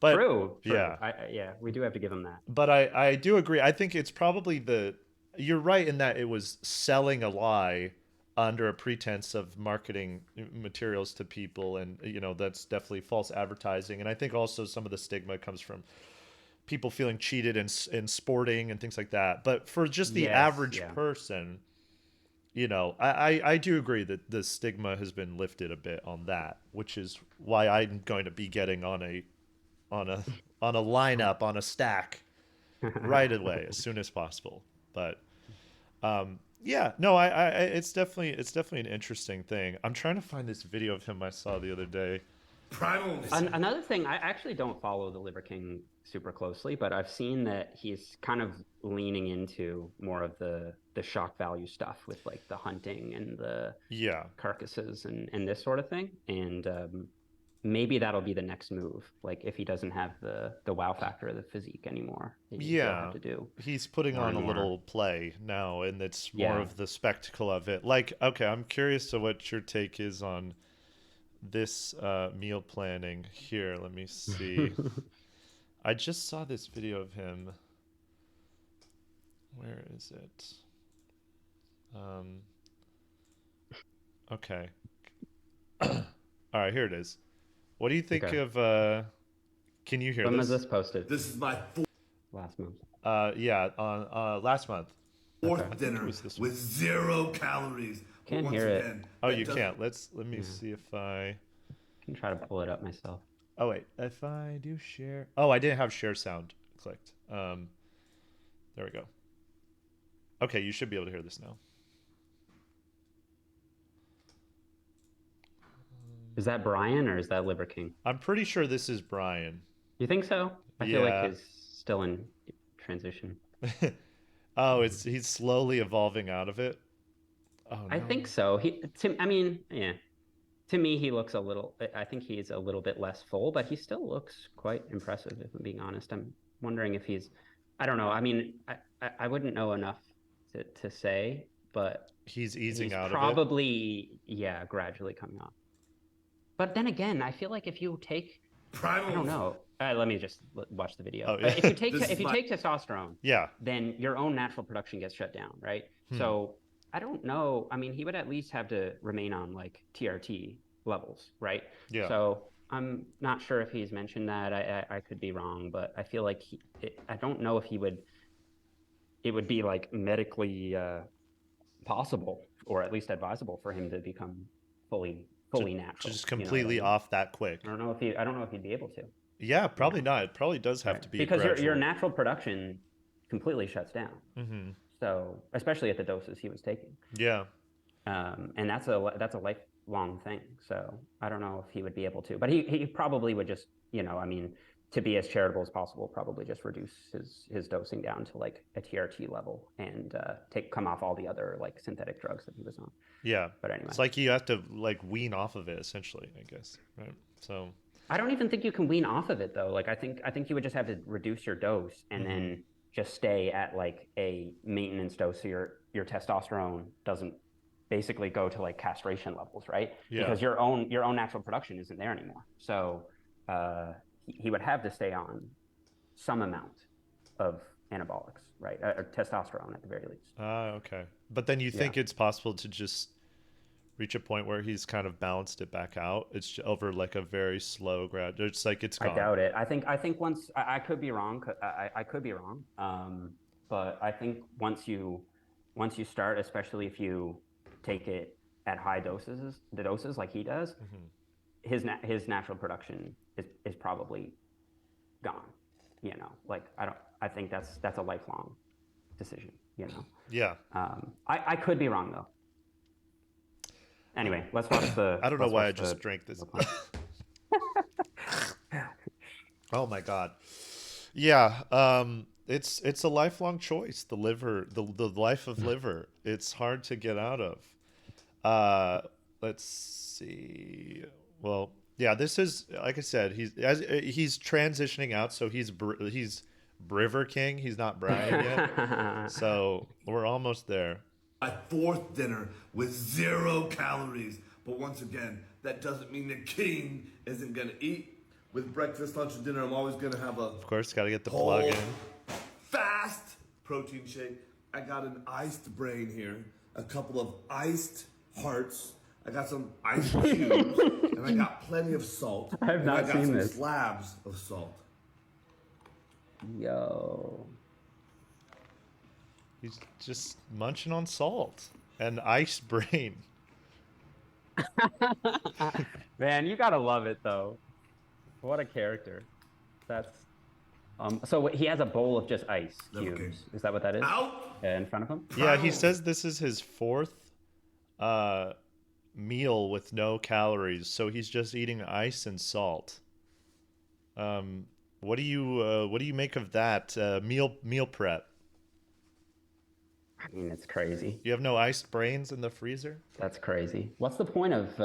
But, true. Yeah. We do have to give him that. But I do agree. I think it's probably you're right in that it was selling a lie under a pretense of marketing materials to people, and that's definitely false advertising. And I think also some of the stigma comes from people feeling cheated in sporting and things like that. But for just the Yes, average yeah. person, you know, I do agree that the stigma has been lifted a bit on that, which is why I'm going to be getting on a lineup, on a stack right away as soon as possible. But yeah, no, I it's definitely an interesting thing. I'm trying to find this video of him I saw the other day. Another thing, I actually don't follow the Liver King super closely, but I've seen that he's kind of leaning into more of the shock value stuff with like the hunting and the Yeah, carcasses and this sort of thing. And maybe that'll be the next move. Like if he doesn't have the wow factor of the physique anymore, maybe he'll yeah. have to do He's putting more on a and more. little play now, and it's more Yeah. of the spectacle of it. Like, okay, I'm curious to what your take is on this meal planning here. Let me see. I just saw this video of him. Where is it? Okay. All right, here it is. What do you think Okay. of can you hear When was this? this posted? This is my Last month. Yeah, on last month. fourth Okay. dinner was this with 0 calories. But Can't once hear it. again, Oh, that you doesn't- can't. Let me see if I. I can try to pull it up myself. Oh wait, if I do share. Oh, I didn't have share sound clicked. There we go. Okay, you should be able to hear this now. Is that Brian or is that Liver King? I'm pretty sure this is Brian. You think so? I feel Yeah. like he's still in transition. Oh, he's slowly evolving out of it. Oh, I no. think so. Yeah. To me, he looks a little. I think he's a little bit less full, but he still looks quite impressive. If I'm being honest, I'm wondering if he's. I don't know. I mean, I wouldn't know enough to say, but He's easing he's out of probably gradually coming off. But then again, I feel like if you take, I don't know. Let me just watch the video. Oh, yeah. If you take This is if you my- take testosterone, it. Yeah. then your own natural production gets shut down, right? Hmm. So I don't know. I mean, he would at least have to remain on like TRT levels, right? Yeah. So I'm not sure if he's mentioned that. I could be wrong, but I feel like I don't know if he would. It would be like medically possible, or at least advisable, for him to become fully natural. Just you know what I completely mean? off that quick. I don't know if he'd be able to. Yeah, probably not. It probably does have Right. to be because your gradual. natural production completely shuts down. Mm-hmm. So especially at the doses he was taking, Yeah. and that's a lifelong thing. So I don't know if he would be able to, but he probably would just, I mean, to be as charitable as possible, probably just reduce his dosing down to like a TRT level and come off all the other like synthetic drugs that he was on. Yeah. But anyway, It's like you have to like wean off of it essentially, I guess. Right. So I don't even think you can wean off of it though. Like I think you would just have to reduce your dose and then just stay at like a maintenance dose so your testosterone doesn't basically go to like castration levels, right? Yeah. Because your own natural production isn't there anymore. So he would have to stay on some amount of anabolics, right? Or testosterone at the very least. okay. But then you think it's possible to just reach a point where he's kind of balanced it back out? It's over like a very slow grad. It's like it's gone. I doubt it. I think once I could be wrong. I could be wrong. But I think once you start, especially if you take it at high doses, the doses like he does, his natural production is probably gone. Like I think that's a lifelong decision. Yeah. I could be wrong though. Anyway, let's watch the. I don't know let's why I watch just the- drank this. Oh my god. Yeah, it's a lifelong choice. The liver, the life of liver. It's hard to get out of. Let's see. Well, yeah, this is like I said. He's transitioning out, so he's Briver King. He's not Brian yet. So we're almost there. My fourth dinner with 0 calories. But once again, that doesn't mean the king isn't going to eat. With breakfast, lunch, and dinner, I'm always going to have a Of course, got to get the whole, plug in. fast protein shake. I got an iced brain here, a couple of iced hearts. I got some ice cubes, and I got plenty of salt. I have not and I got seen some this. slabs of salt. Yo. He's just munching on salt and ice brain. Man, you gotta love it though. What a character. That's so he has a bowl of just ice cubes. Is that what that is? Out. In front of him? Yeah, he says this is his fourth meal with no calories, so he's just eating ice and salt. What do you make of that meal prep? I mean, it's crazy. You have no iced brains in the freezer? That's crazy. What's the point of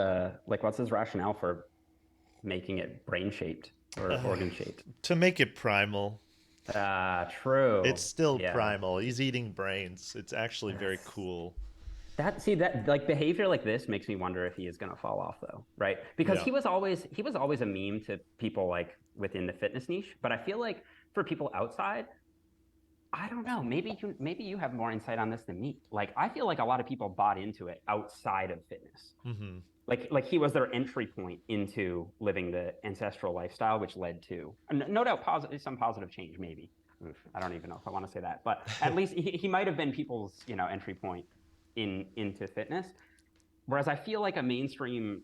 like what's his rationale for making it brain shaped or organ shaped? To make it primal. True. It's still primal. He's eating brains. It's actually very cool. That like behavior like this makes me wonder if he is gonna fall off though, right? Because he was always a meme to people like within the fitness niche, but I feel like for people outside, I don't know. Maybe you have more insight on this than me. Like I feel like a lot of people bought into it outside of fitness. Mm-hmm. Like he was their entry point into living the ancestral lifestyle, which led to no doubt some positive change. Maybe I don't even know if I want to say that, but at least he might have been people's entry point into fitness. Whereas I feel like a mainstream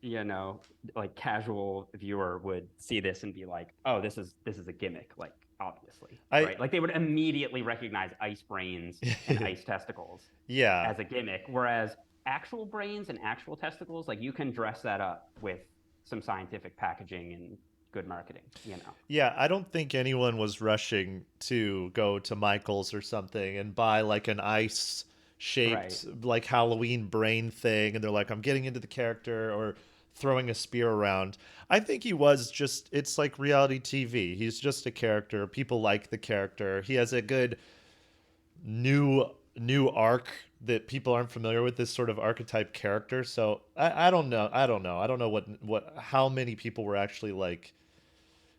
like casual viewer would see this and be like, oh, this is a gimmick, like obviously, right? Like they would immediately recognize ice brains and ice testicles as a gimmick. Whereas actual brains and actual testicles, like you can dress that up with some scientific packaging and good marketing, Yeah, I don't think anyone was rushing to go to Michael's or something and buy like an ice shaped like Halloween brain thing, and they're like, I'm getting into the character, or throwing a spear around. I think he was just, it's like reality TV. He's just a character. People like the character. He has a good new arc that people aren't familiar with, this sort of archetype character. So I don't know. I don't know how many people were actually like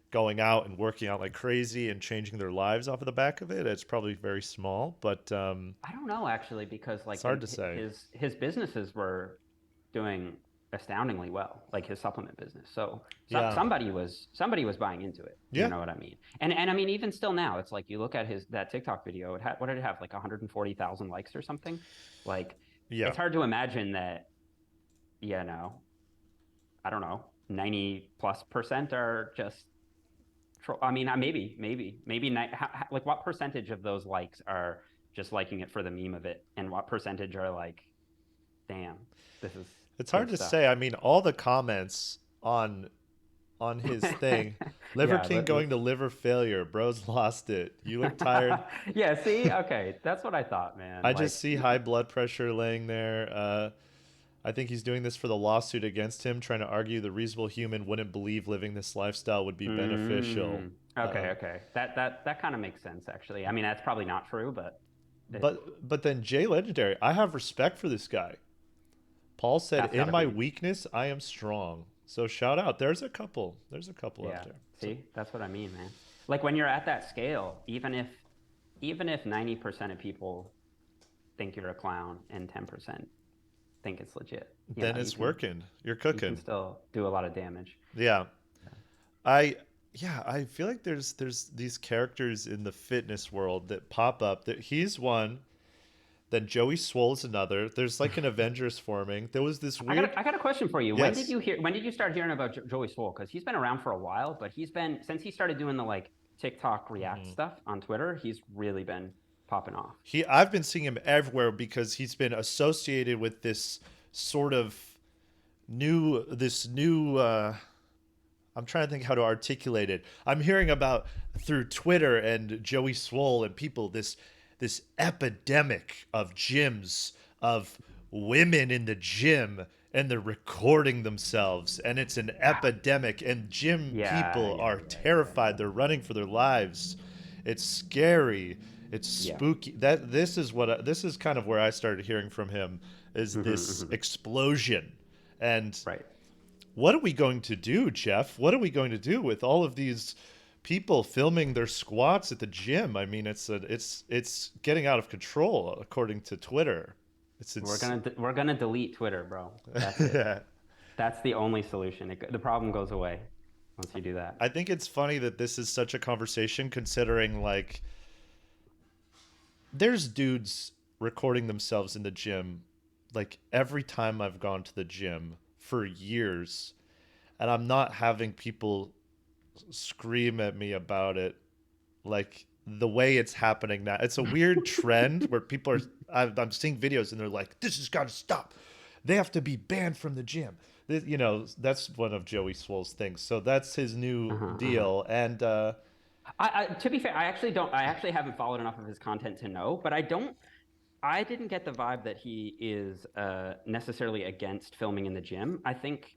going out and working out like crazy and changing their lives off of the back of it. It's probably very small, but I don't know actually, because like it's hard to say. His businesses were doing astoundingly well, like his supplement business. So somebody was buying into it. You know what I mean? And I mean, even still now, it's like you look at that TikTok video. It had, what did it have? Like 140,000 likes or something. Like it's hard to imagine that. I don't know. 90+% are just. I mean, maybe like what percentage of those likes are just liking it for the meme of it, and what percentage are like, damn, this is. It's hard to say. I mean, all the comments on his thing, Liver King going to liver failure, bro's lost it. You look tired. Yeah, see, okay, that's what I thought, man. I just see high blood pressure laying there. I think he's doing this for the lawsuit against him, trying to argue the reasonable human wouldn't believe living this lifestyle would be beneficial. Okay. That kind of makes sense, actually. I mean, that's probably not true, but then Jay Legendary, I have respect for this guy. Paul said, "In my weakness, I am strong." So shout out. There's a couple out there. See, that's what I mean, man. Like when you're at that scale, even if 90% of people think you're a clown and 10% think it's legit, then it's working. You're cooking. You can still do a lot of damage. Yeah. I feel like there's these characters in the fitness world that pop up. That he's one. Then Joey Swole is another. There's like an Avengers forming. There was this weird. I got a question for you. Yes. When did you start hearing about Joey Swole? Because he's been around for a while, but since he started doing the like TikTok React stuff on Twitter, he's really been popping off. I've been seeing him everywhere because he's been associated with this sort of new. I'm trying to think how to articulate it. I'm hearing about through Twitter and Joey Swole and people this epidemic of gyms, of women in the gym, and they're recording themselves, and it's an epidemic, and gym people are terrified. They're running for their lives. It's scary. It's spooky. This is kind of where I started hearing from him, is this explosion. And what are we going to do, Jeff? What are we going to do with all of these people filming their squats at the gym? I mean, it's getting out of control, according to Twitter. We're gonna delete Twitter, bro. That's it. That's the only solution. The problem goes away once you do that. I think it's funny that this is such a conversation, considering like there's dudes recording themselves in the gym like every time I've gone to the gym for years, and I'm not having people scream at me about it like the way it's happening now. It's a weird trend where people are I'm seeing videos and they're like, this has got to stop, they have to be banned from the gym. You know, that's one of Joey Swole's things, so that's his new deal. And To be fair, I actually haven't followed enough of his content to know, but I didn't get the vibe that he is necessarily against filming in the gym. I think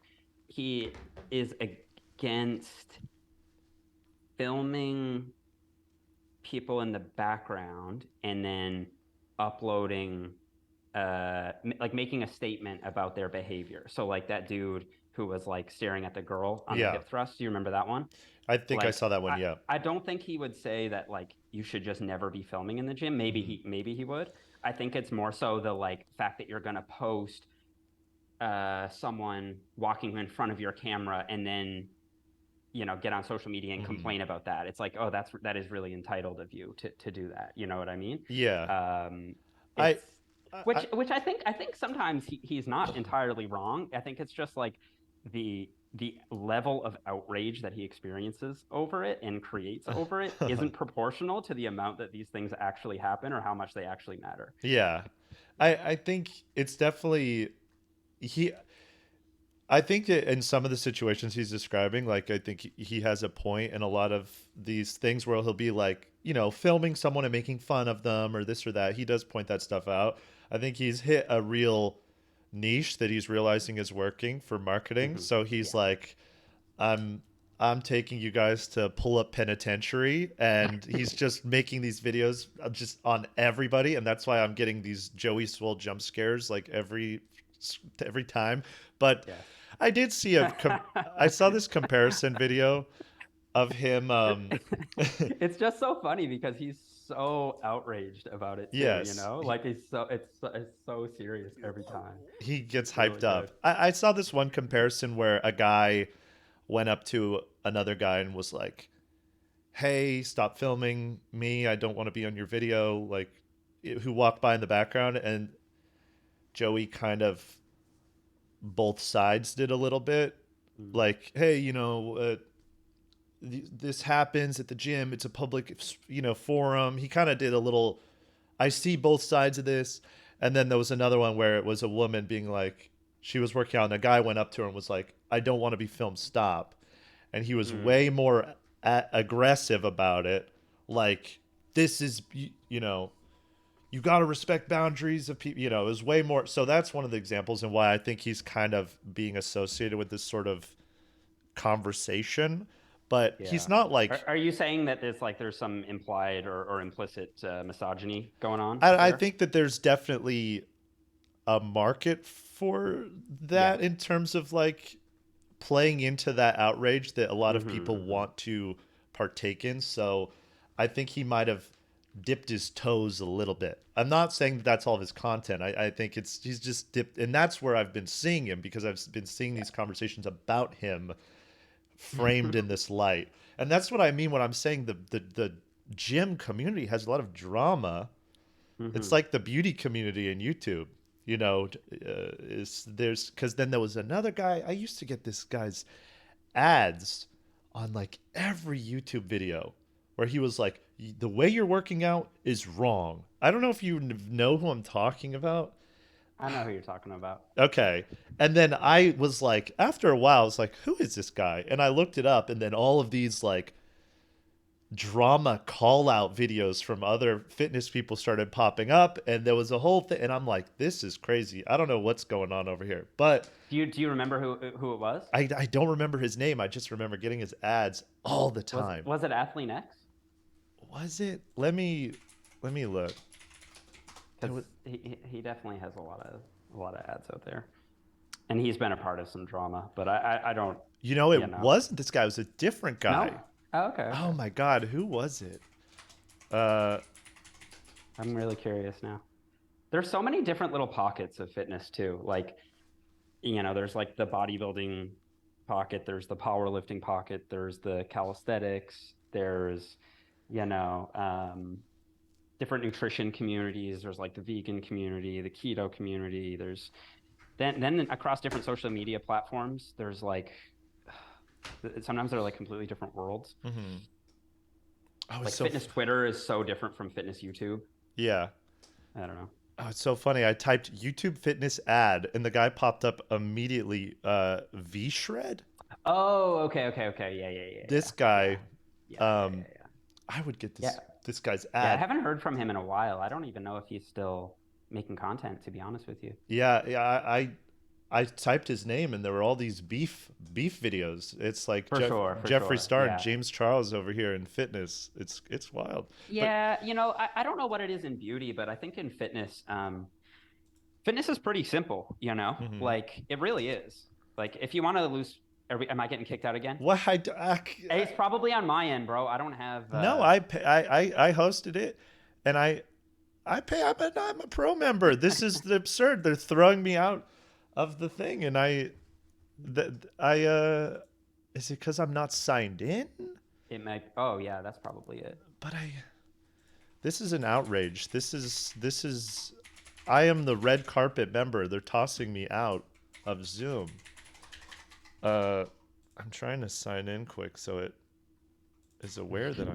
he is against filming people in the background and then uploading, like making a statement about their behavior. So like that dude who was like staring at the girl on the hip thrust. Do you remember that one? I think like, I saw that one. I don't think he would say that like you should just never be filming in the gym. Maybe he would. I think it's more so the like fact that you're gonna post someone walking in front of your camera and then get on social media and complain about that. It's like, oh, that is really entitled of you to do that. You know what I mean? Yeah. Which I think sometimes he's not entirely wrong. I think it's just like the level of outrage that he experiences over it and creates over it isn't proportional to the amount that these things actually happen or how much they actually matter. Yeah. I think it's definitely I think that in some of the situations he's describing, like I think he has a point in a lot of these things where he'll be like, filming someone and making fun of them or this or that. He does point that stuff out. I think he's hit a real niche that he's realizing is working for marketing. So he's like, I'm taking you guys to Pull Up Penitentiary, and he's just making these videos just on everybody, and that's why I'm getting these Joey Swole jump scares like every time. But I did see I saw this comparison video of him. It's just so funny because he's so outraged about it too, yes. Like it's so serious every time. He gets hyped up. I saw this one comparison where a guy went up to another guy and was like, hey, stop filming me, I don't want to be on your video, like, who walked by in the background. And Joey kind of both sides did a little bit, like, hey, this happens at the gym, it's a public forum. He kind of did a little, I see both sides of this. And then there was another one where it was a woman being like, she was working out and a guy went up to her and was like, I don't want to be filmed, stop. And he was way more aggressive about it, like, this is you got to respect boundaries of people. It was way more. So that's one of the examples and why I think he's kind of being associated with this sort of conversation. But he's not like. Are you saying that there's some implied or implicit misogyny going on? I think that there's definitely a market for that in terms of like playing into that outrage that a lot of people want to partake in. So I think he might have dipped his toes a little bit. I'm not saying that that's all of his content. I think he's just dipped, and that's where I've been seeing him, because I've been seeing these conversations about him framed in this light. And that's what I mean when I'm saying the gym community has a lot of drama. It's like the beauty community in YouTube, because then there was another guy, I used to get this guy's ads on like every YouTube video where he was like, the way you're working out is wrong. I don't know if you know who I'm talking about. I know who you're talking about. Okay. And then I was like, after a while, I was like, who is this guy? And I looked it up, and then all of these like drama call out videos from other fitness people started popping up, and there was a whole thing, and I'm like, this is crazy. I don't know what's going on over here. But do you remember who it was? I don't remember his name. I just remember getting his ads all the time. Was it Athlete X? Was it? Let me look. He definitely has a lot of ads out there, and he's been a part of some drama. But I don't. Wasn't this guy? It was a different guy. No? Oh, okay. Oh my God, who was it? I'm really curious now. There's so many different little pockets of fitness too. Like, there's like the bodybuilding pocket, there's the powerlifting pocket, there's the calisthenics, there's, you know, different nutrition communities. There's like the vegan community, the keto community. There's then across different social media platforms, there's like sometimes they're like completely different worlds. Mm-hmm. Oh, like fitness Twitter is so different from fitness YouTube. Yeah. I don't know. Oh, it's so funny. I typed YouTube fitness ad, and the guy popped up immediately. V-Shred. Oh, okay. Yeah. This guy. Yeah. I would get this guy's ad. Yeah, I haven't heard from him in a while. I don't even know if he's still making content, to be honest with you. Yeah. I typed his name, and there were all these beef videos. It's like Jeffree Star and James Charles over here in fitness. It's wild. Yeah, I don't know what it is in beauty, but I think in fitness, fitness is pretty simple. Mm-hmm. Like it really is. Like if you want to lose, am I getting kicked out again? What? It's probably on my end, bro. I don't have. No, I hosted it, and I pay. I'm a pro member. This is absurd. They're throwing me out of the thing, and is it because I'm not signed in? It might. Oh yeah, that's probably it. But this is an outrage. This is I am the red carpet member. They're tossing me out of Zoom. I'm trying to sign in quick so it is aware that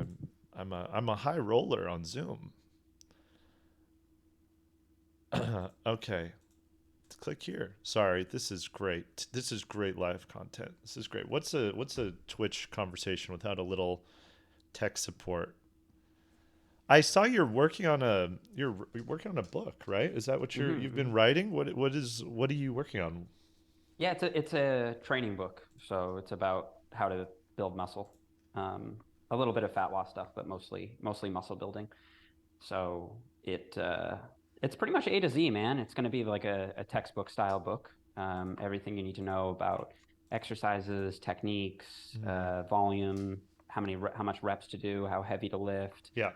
I'm a high roller on Zoom. Okay. Click here. Sorry, this is great. This is great live content. This is great. What's a Twitch conversation without a little tech support? I saw you're working on a book, right? Is that what you've been writing? What are you working on? Yeah, it's a training book. So it's about how to build muscle. A little bit of fat loss stuff, but mostly muscle building. So it's pretty much A to Z, man. It's going to be like a textbook style book. Everything you need to know about exercises, techniques, volume, how much reps to do, how heavy to lift. Yeah.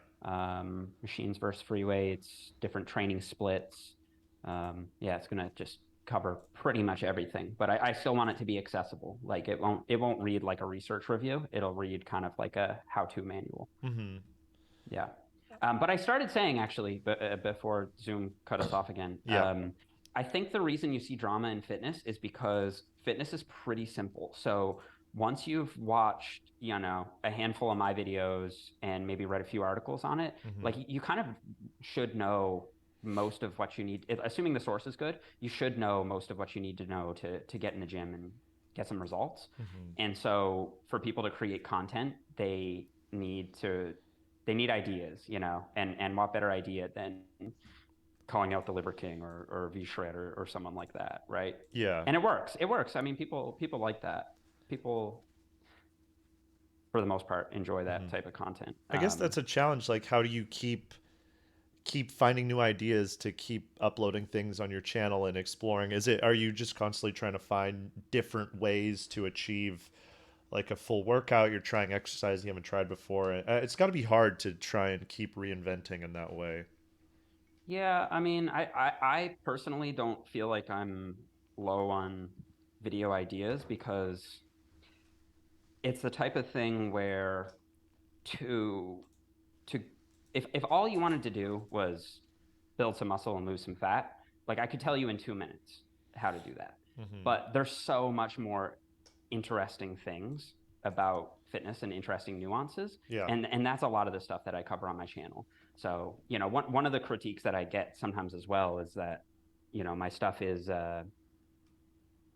Machines versus free weights, different training splits. It's going to just cover pretty much everything. But I still want it to be accessible. Like it won't read like a research review. It'll read kind of like a how-to manual. Mm-hmm. Yeah. But I started saying, actually, before Zoom cut us off again, I think the reason you see drama in fitness is because fitness is pretty simple. So once you've watched, a handful of my videos and maybe read a few articles on it, like you kind of should know most of what you need. Assuming the source is good, you should know most of what you need to know to get in the gym and get some results. And so for people to create content, they need ideas, and what better idea than calling out the Liver King or V-Shred or someone like that, right? Yeah. And it works. I mean, people like that. People, for the most part, enjoy that type of content. I guess that's a challenge. Like, how do you keep finding new ideas to keep uploading things on your channel and exploring? Are you just constantly trying to find different ways to achieve like a full workout? You're trying exercise you haven't tried before. It's got to be hard to try and keep reinventing in that way. Yeah, I mean, I personally don't feel like I'm low on video ideas because it's the type of thing where if all you wanted to do was build some muscle and lose some fat, like I could tell you in 2 minutes how to do that. But there's so much more interesting things about fitness and interesting nuances. Yeah. And that's a lot of the stuff that I cover on my channel. So, one of the critiques that I get sometimes as well is that, my stuff is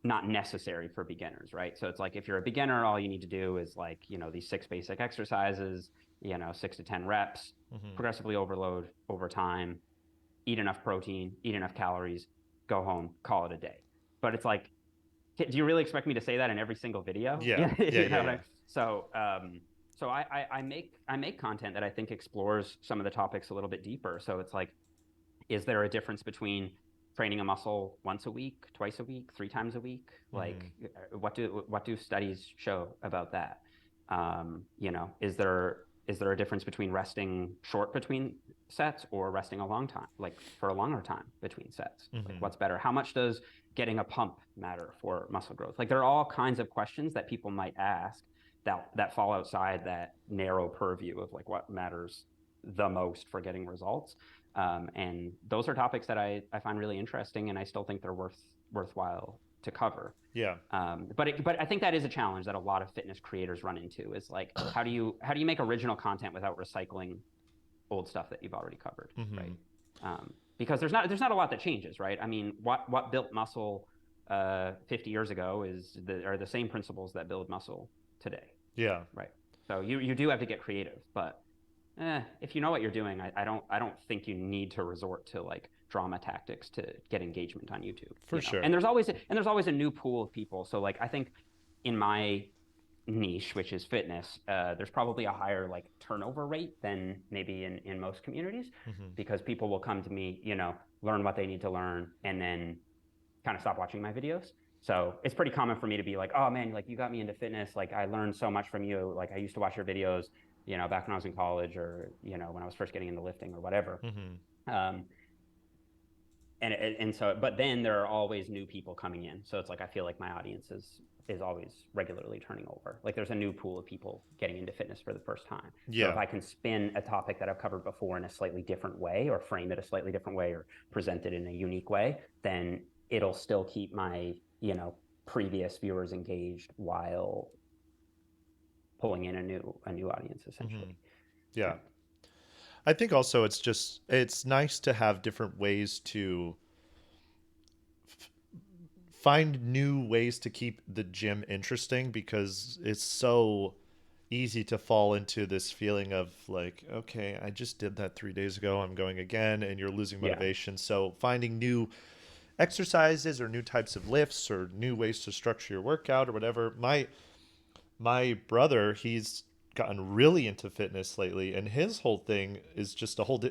not necessary for beginners, right? So it's like, if you're a beginner, all you need to do is like, these 6 basic exercises, 6 to 10 reps, progressively overload over time, eat enough protein, eat enough calories, go home, call it a day. But it's like, do you really expect me to say that in every single video? Yeah. So I make content that I think explores some of the topics a little bit deeper. So it's like, is there a difference between training a muscle once a week, twice a week, 3 times a week? Like, what do studies show about that? Is is there a difference between resting short between sets or resting a long time, like for a longer time between sets? Like what's better? How much does getting a pump matter for muscle growth? Like there are all kinds of questions that people might ask that fall outside that narrow purview of like what matters the most for getting results. And those are topics that I find really interesting, and I still think they're worthwhile to cover. Yeah. But I think that is a challenge that a lot of fitness creators run into, is like, how do you make original content without recycling old stuff that you've already covered, right? Because there's not a lot that changes, right? I mean, what built muscle 50 years ago are the same principles that build muscle today. Yeah. Right. So you do have to get creative, but if you know what you're doing, I don't think you need to resort to like drama tactics to get engagement on YouTube. For sure. And there's always a new pool of people. So like I think in my niche, which is fitness, there's probably a higher like turnover rate than maybe in most communities, because people will come to me, learn what they need to learn, and then kind of stop watching my videos. So it's pretty common for me to be like, oh man, like you got me into fitness. Like I learned so much from you. Like I used to watch your videos, back when I was in college, or, when I was first getting into lifting or whatever. And so, but then there are always new people coming in. So it's like, I feel like my audience is always regularly turning over. Like there's a new pool of people getting into fitness for the first time. Yeah. So if I can spin a topic that I've covered before in a slightly different way, or frame it a slightly different way, or present it in a unique way, then it'll still keep my, previous viewers engaged while pulling in a new audience, essentially. Yeah. I think also it's nice to have different ways to find new ways to keep the gym interesting, because it's so easy to fall into this feeling of like, okay, I just did that 3 days ago, I'm going again, and you're losing motivation. Yeah. So finding new exercises or new types of lifts or new ways to structure your workout or whatever. My brother, he's gotten really into fitness lately, and his whole thing is just but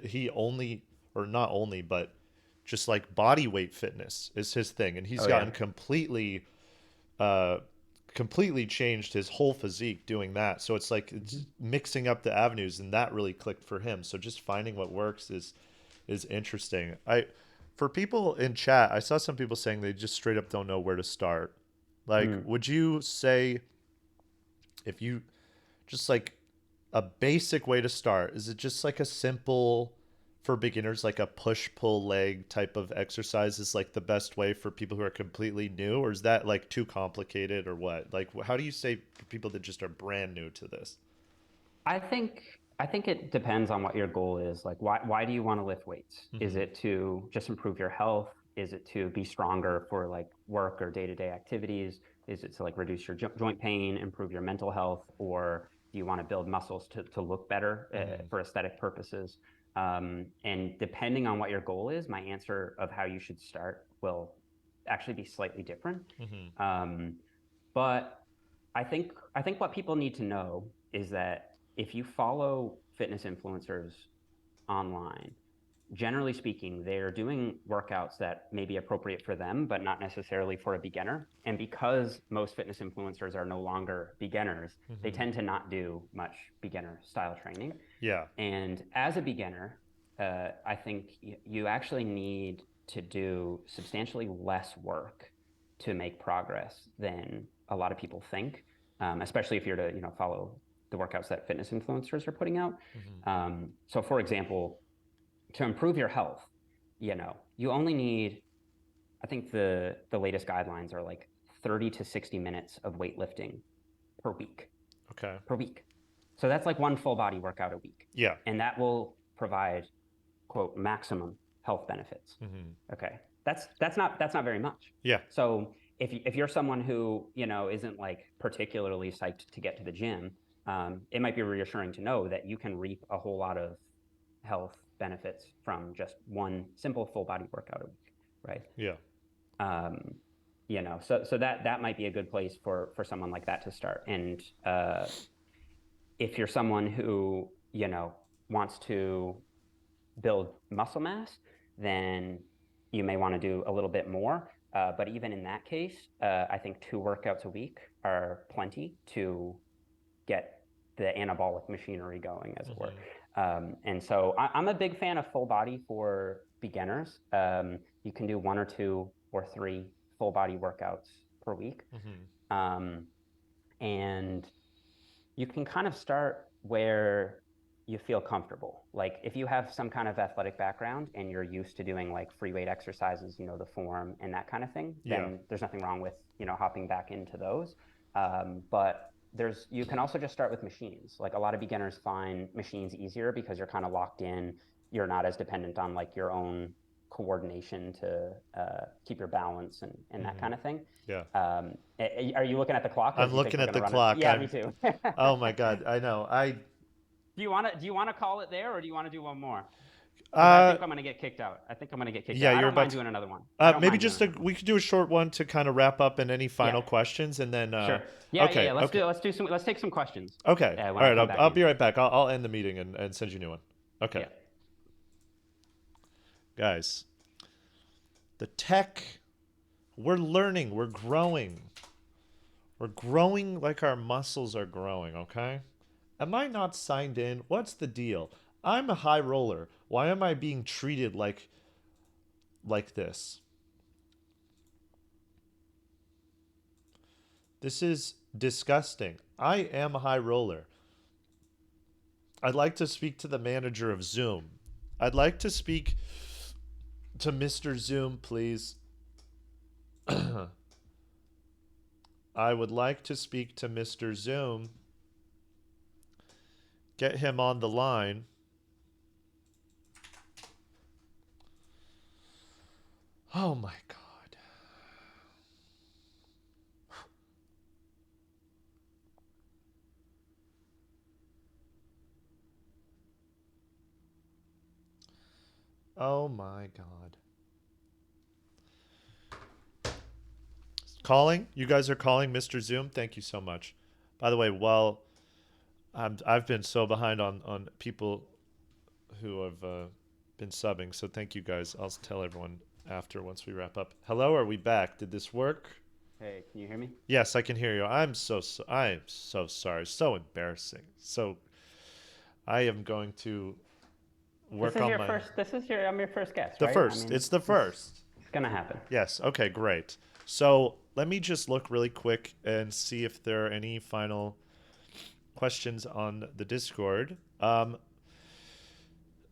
just like body weight fitness is his thing, and he's gotten completely changed his whole physique doing that. So it's like it's mixing up the avenues, and that really clicked for him. So just finding what works is interesting. For people in chat, I saw some people saying they just straight up don't know where to start. Like, would you say, if you just like a basic way to start, is it just like a simple, for beginners, like a push pull leg type of exercise is like the best way for people who are completely new, or is that like too complicated, or what? Like, how do you say for people that just are brand new to this? I think it depends on what your goal is. Like, why do you want to lift weights? Is it to just improve your health? Is it to be stronger for like work or day-to-day activities? Is it to like reduce your joint pain, improve your mental health? Or do you want to build muscles to look better for aesthetic purposes? And depending on what your goal is, my answer of how you should start will actually be slightly different. But I think what people need to know is that if you follow fitness influencers online, generally speaking, they're doing workouts that may be appropriate for them, but not necessarily for a beginner. And because most fitness influencers are no longer beginners, they tend to not do much beginner style training. Yeah. And as a beginner, I think you actually need to do substantially less work to make progress than a lot of people think, especially if you're to follow the workouts that fitness influencers are putting out. So for example, to improve your health, you only need, I think the latest guidelines are like 30 to 60 minutes of weightlifting per week. Okay. Per week. So that's like one full body workout a week. Yeah. And that will provide, quote, maximum health benefits. Okay. That's not very much. Yeah. So if you're someone who, isn't like particularly psyched to get to the gym, it might be reassuring to know that you can reap a whole lot of health benefits from just one simple full body workout a week, right? Yeah. So that might be a good place for someone like that to start. And if you're someone who, wants to build muscle mass, then you may want to do a little bit more. But even in that case, I think 2 workouts a week are plenty to get the anabolic machinery going, as it were. And so I'm a big fan of full body for beginners. You can do 1 or 2 or 3 full body workouts per week. And you can kind of start where you feel comfortable. Like if you have some kind of athletic background and you're used to doing like free weight exercises, you know, the form and that kind of thing, then there's nothing wrong with, you know, hopping back into those. But you can also just start with machines. Like a lot of beginners find machines easier because you're kind of locked in. You're not as dependent on like your own coordination to keep your balance and that kind of thing. Yeah. Are you looking at the clock? I'm looking at the clock. Yeah, me too. Oh my God, I know. Do you want to call it there, or do you want to do one more? I think I'm going to get kicked out. I don't mind doing another one. Maybe we could do a short one to kind of wrap up, and any final questions, and then sure. Yeah. Let's take some questions. Okay. All right. I'll be right back. I'll end the meeting and send you a new one. Okay. Yeah. Guys, the tech, we're learning, we're growing. We're growing like our muscles are growing, okay? Am I not signed in? What's the deal? I'm a high roller. Why am I being treated like this? This is disgusting. I am a high roller. I'd like to speak to the manager of Zoom. I'd like to speak to Mr. Zoom, please. I would like to speak to Mr. Zoom. Get him on the line. Oh my God. Oh my God. Calling? You guys are calling Mr. Zoom? Thank you so much. By the way, while I've been so behind on people who have been subbing, so thank you guys. I'll tell everyone after once we wrap up. Hello, are we back? Did this work? Hey, can you hear me? Yes, I can hear you. I'm so sorry. So embarrassing. So I am going to work on my... I'm your first guest, The right? first. It's the first. It's going to happen. Yes. Okay, great. So let me just look really quick and see if there are any final questions on the Discord. Oh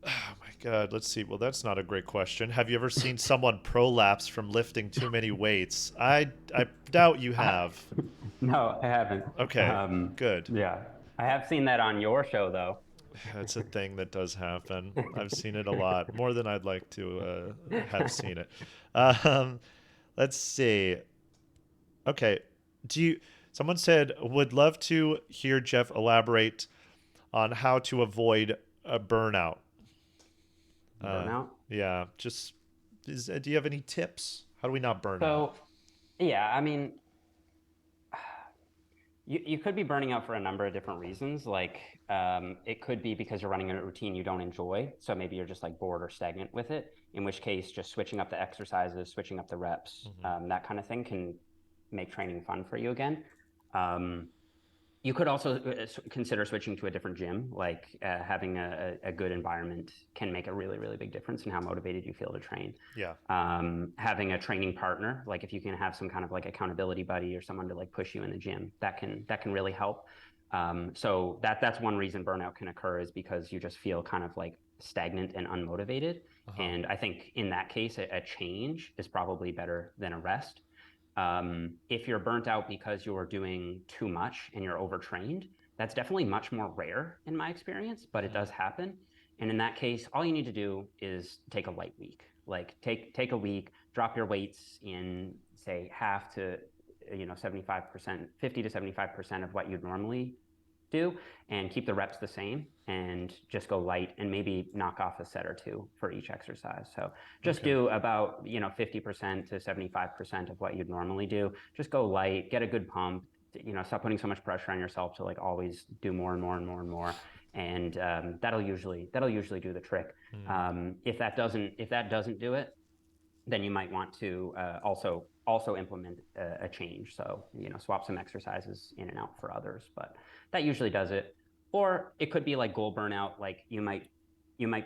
my God, let's see. Well, that's not a great question. Have you ever seen someone prolapse from lifting too many weights? I doubt you have. No, I haven't. Okay, good. Yeah. I have seen that on your show, though. That's a thing that does happen. I've seen it a lot, more than I'd like to have seen it. Let's see. Okay. Someone said, would love to hear Jeff elaborate on how to avoid a burnout. Burnout? Yeah. Do you have any tips? How do we not burn out? Yeah, I mean, you could be burning out for a number of different reasons. Like, it could be because you're running a routine you don't enjoy. So maybe you're just like bored or stagnant with it, in which case just switching up the exercises, switching up the reps, that kind of thing can make training fun for you again. You could also consider switching to a different gym. Like having a good environment can make a really, really big difference in how motivated you feel to train. Yeah. Having a training partner, like if you can have some kind of like accountability buddy or someone to like push you in the gym, that can really help. So that's one reason burnout can occur, is because you just feel kind of like stagnant and unmotivated. And I think in that case, a change is probably better than a rest. If you're burnt out because you're doing too much and you're overtrained, that's definitely much more rare in my experience, but it does happen. And in that case, all you need to do is take a light week. Like take a week, drop your weights in, say, half to 75%, 50 to 75% of what you'd normally do, and keep the reps the same, and just go light, and maybe knock off a set or two for each exercise. So just do about 50% to 75% of what you'd normally do. Just go light, get a good pump. Stop putting so much pressure on yourself to like always do more and more and more and more. And that'll usually do the trick. If that doesn't do it, then you might want to also implement a change. So swap some exercises in and out for others, but that usually does it. Or it could be like goal burnout. Like you might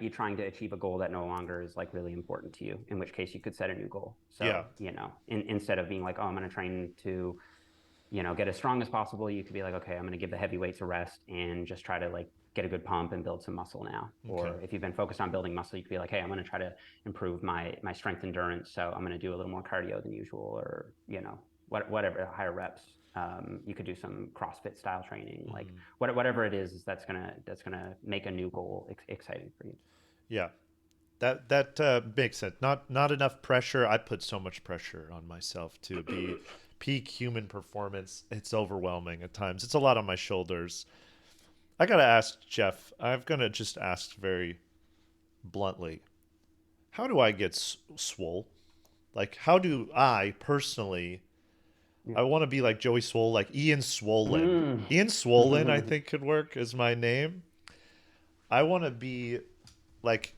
be trying to achieve a goal that no longer is like really important to you, in which case you could set a new goal. So, Yeah. you know, instead of being like, oh, I'm going to train to, you know, get as strong as possible, you could be like, okay, I'm going to give the heavy weights a rest and just try to like get a good pump and build some muscle now. Okay. Or if you've been focused on building muscle, you could be like, hey, I'm going to try to improve my strength endurance. So I'm going to do a little more cardio than usual, or, you know, whatever, higher reps. You could do some CrossFit style training, like whatever it is that's gonna make a new goal exciting for you. Yeah, that makes sense. Not enough pressure. I put so much pressure on myself to be peak human performance. It's overwhelming at times. It's a lot on my shoulders. I gotta ask Jeff. I'm gonna just ask very bluntly. How do I get swole? Like, how do I personally? I want to be like Joey Swole, like Ian Swollen. Ian Swollen, I think, could work as my name. I want to be like,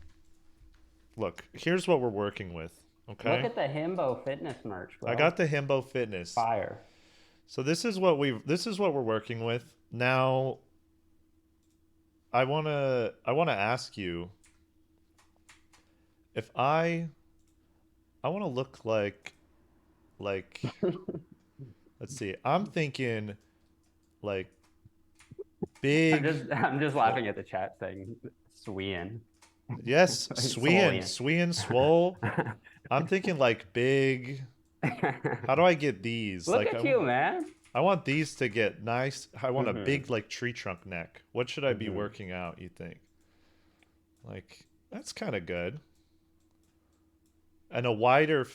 look, here's what we're working with. Okay. Look at the Himbo Fitness merch, bro. I got the Himbo Fitness. Fire. So this is what we're working with. Now I want to ask you if I want to look like let's see. I'm thinking like big. I'm just laughing at the chat saying Swean. Yes, Swean Swole. I'm thinking like big. How do I get these? Look like at you, man. I want these to get nice. I want a big like tree trunk neck. What should I be working out, you think? Like that's kind of good. And a wider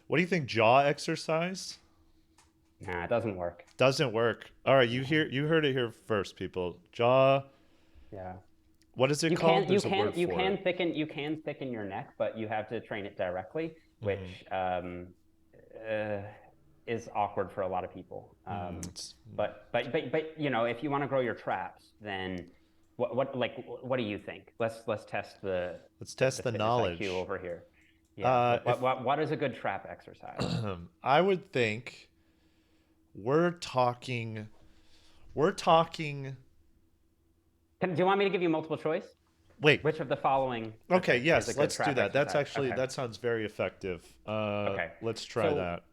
what do you think, jaw exercise? Nah, it doesn't work. Doesn't work. All right, you heard it here first, people. Jaw. Yeah. What is it called? You can thicken your neck, but you have to train it directly, which is awkward for a lot of people. But you know, if you want to grow your traps, then what do you think? Let's test the knowledge IQ over here. Yeah. What is a good trap exercise? I would think we're talking. Do you want me to give you multiple choice? Wait. Which of the following? Okay, yes, let's do that. Exercise? That's actually okay. That sounds very effective. Okay. Let's try that.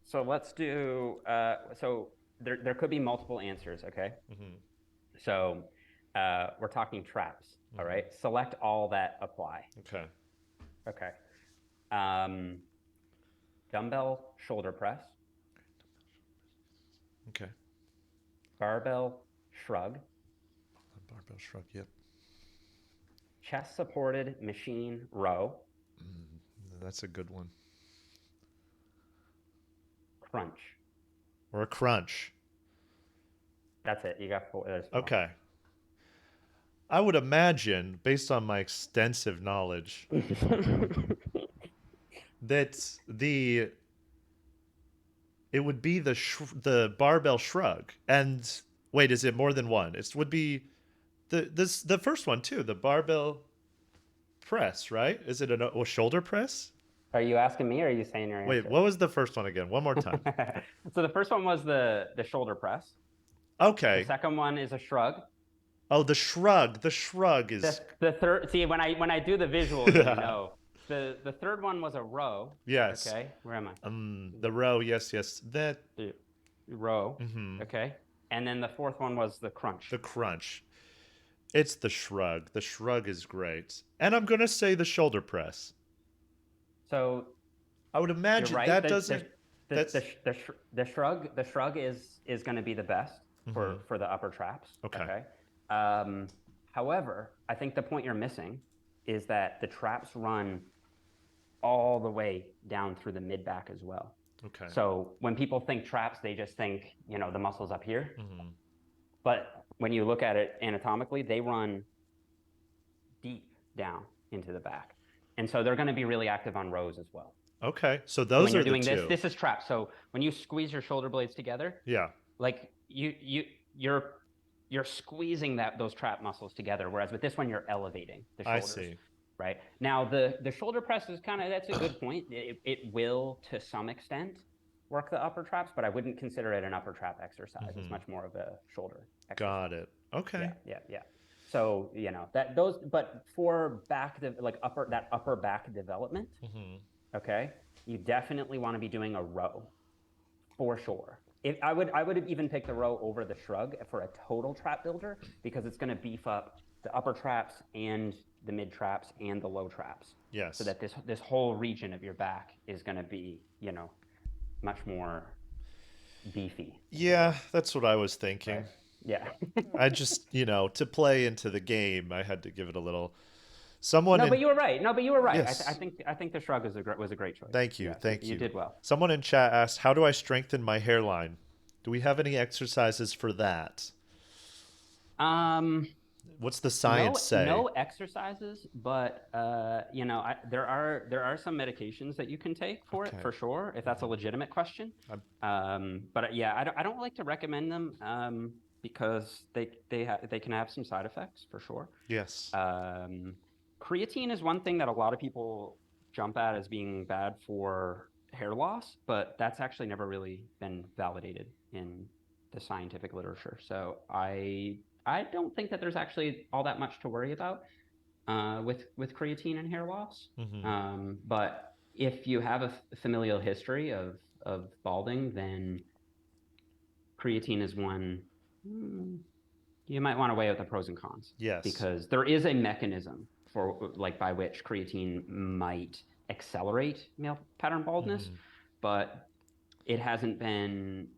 So let's do. So there could be multiple answers. Okay. So we're talking traps. All right. Select all that apply. Okay. Okay. Dumbbell shoulder press. Okay. Barbell shrug. Barbell shrug, yep. Chest supported machine row. That's a good one. Crunch. Or a crunch. That's it. You got 4. There's 4. Okay. I would imagine, based on my extensive knowledge, that it would be the barbell shrug. And wait, is it more than one? It would be the first one too, the barbell press, right? Is it a shoulder press? Are you asking me or are you saying your answer? Wait, what was the first one again? One more time. So the first one was the shoulder press. Okay. The second one is a shrug. Oh, the shrug. The shrug is the third. See, when I do the visuals, you know. The third one was a row. Yes. Okay. Where am I? The row. Yes. That the row. Okay. And then the fourth one was the crunch. The crunch. It's the shrug. The shrug is great. And I'm gonna say the shoulder press. So I would imagine right. that doesn't. The shrug is going to be the best for the upper traps. Okay. However, I think the point you're missing is that the traps run all the way down through the mid back as well. Okay. So when people think traps, they just think, you know, the muscles up here. But when you look at it anatomically, they run deep down into the back. And so they're going to be really active on rows as well. Okay. So those are doing the two. This is trap. So when you squeeze your shoulder blades together, yeah, like you're squeezing those trap muscles together. Whereas with this one, you're elevating the shoulders. I see. Right now, the shoulder press is that's a good point. It will to some extent, work the upper traps, but I wouldn't consider it an upper trap exercise. It's much more of a shoulder exercise. Got it. Okay. Yeah. So, but for upper back development, okay, you definitely want to be doing a row for sure. I would even pick the row over the shrug for a total trap builder, because it's going to beef up the upper traps and the mid traps and the low traps. Yes. So that this whole region of your back is going to be, much more beefy. Yeah, that's what I was thinking. Right. Yeah. I just, to play into the game, I had to give it a little. But you were right. Yes. I think the shrug was a great choice. Thank you. Yeah, Thank you. You did well. Someone in chat asked, "How do I strengthen my hairline? Do we have any exercises for that?" What's the science say? No exercises, but there are some medications that you can take for it for sure, if that's a legitimate question. But yeah, I don't like to recommend them because they can have some side effects for sure. Yes. Creatine is one thing that a lot of people jump at as being bad for hair loss, but that's actually never really been validated in the scientific literature. So I don't think that there's actually all that much to worry about with creatine and hair loss. But if you have a familial history of balding, then creatine is one you might want to weigh out the pros and cons. Yes. Because there is a mechanism by which creatine might accelerate male pattern baldness, but it hasn't been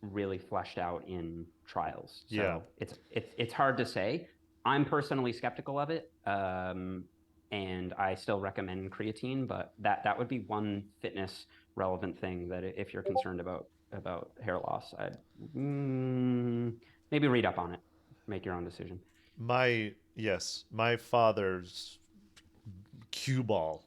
really fleshed out in trials. So it's hard to say. I'm personally skeptical of it, and I still recommend creatine, but that would be one fitness relevant thing that if you're concerned about hair loss, I'd maybe read up on it, make your own decision. My father's cue ball,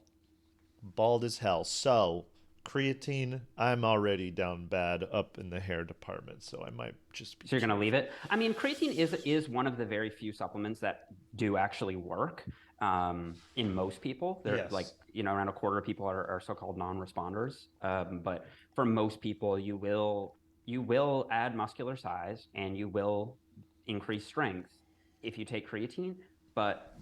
bald as hell. So creatine, I'm already down bad up in the hair department, so I might just be. So you're gonna leave it? I mean, creatine is one of the very few supplements that do actually work in most people. They're around a quarter of people are so-called non-responders. But for most people, you will add muscular size and you will increase strength if you take creatine, but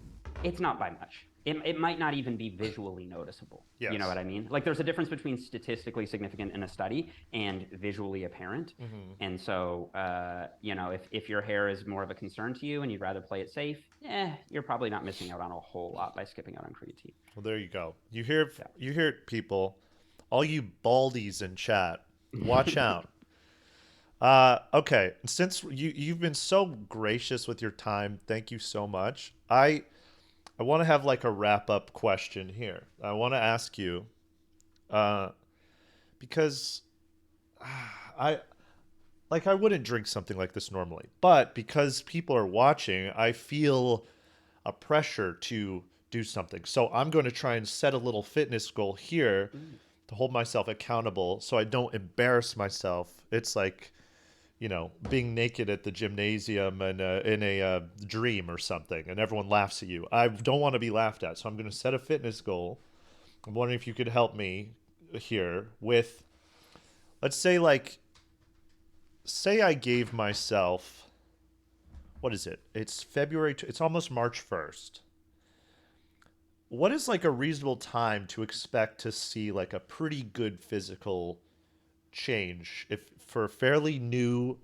it's not by much. It might not even be visually noticeable. Yes. You know what I mean? Like there's a difference between statistically significant in a study and visually apparent. And so, if your hair is more of a concern to you and you'd rather play it safe, you're probably not missing out on a whole lot by skipping out on creatine. Well, there you go. You hear it, people. All you baldies in chat, watch out. Okay, since you've been so gracious with your time, thank you so much. I want to have like a wrap-up question here. I want to ask you, because I wouldn't drink something like this normally, but because people are watching, I feel a pressure to do something. So I'm going to try and set a little fitness goal here to hold myself accountable so I don't embarrass myself. It's like, being naked at the gymnasium and in a dream or something, and everyone laughs at you. I don't want to be laughed at, so I'm going to set a fitness goal. I'm wondering if you could help me here with, let's say, say I gave myself, what is it? It's February, it's almost March 1st. What is like a reasonable time to expect to see like a pretty good physical change if for a fairly new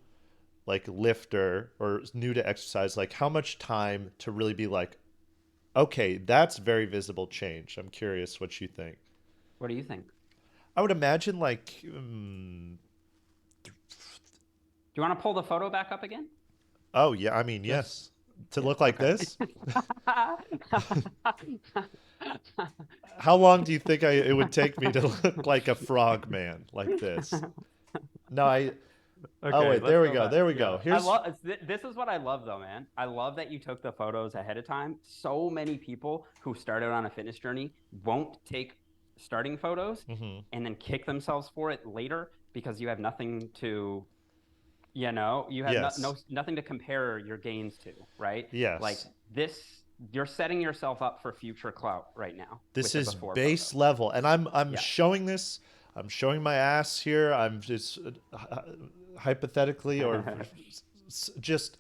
like lifter or new to exercise? Like how much time to really be like, okay, that's very visible change? I'm curious what you think. What do you think? I would imagine like do you want to pull the photo back up again? Oh yeah, I mean, yes. To look like this. How long do you think it would take me to look like a frog man like this? No, Okay, oh wait, there we go. There we go. Here's. This is what I love though, man. I love that you took the photos ahead of time. So many people who started on a fitness journey won't take starting photos and then kick themselves for it later because you have nothing to, you have nothing to compare your gains to, right? Yes. Like this, you're setting yourself up for future clout right now. This is base level, and I'm showing this. I'm showing my ass here. I'm just hypothetically or just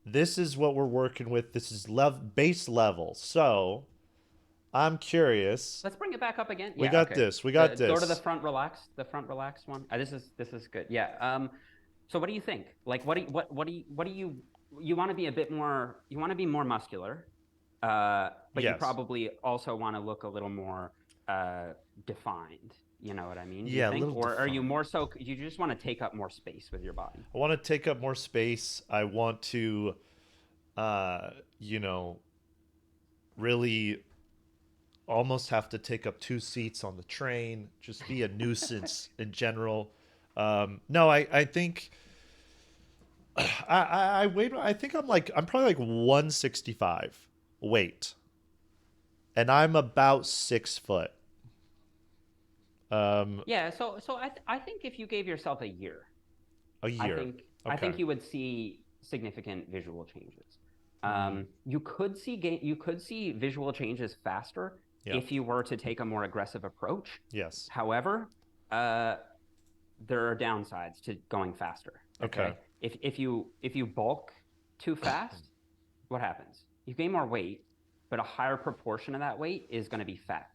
this is what we're working with. This is base level. So I'm curious. Let's bring it back up again. We Yeah, got okay. this. We got this. Go to the front relaxed. The front relaxed one. This is good. Yeah. So what do you think? Like, what do you want to be a bit more? You want to be more muscular, but you Yes. probably also want to look a little more defined. You know what I mean? Do Yeah, you think? a little Or are you defined. more so? You just want to take up more space with your body? I want to take up more space. I want to, you know, really almost have to take up 2 seats on the train, just be a nuisance in general. No, I think I wait. I think I'm probably like 165 weight, and I'm about 6 foot. Yeah. So I think if you gave yourself a year, A year. I think you would see significant visual changes. You could see visual changes faster if you were to take a more aggressive approach. Yes. However, there are downsides to going faster. Okay. If you bulk too fast, what happens? You gain more weight, but a higher proportion of that weight is going to be fat.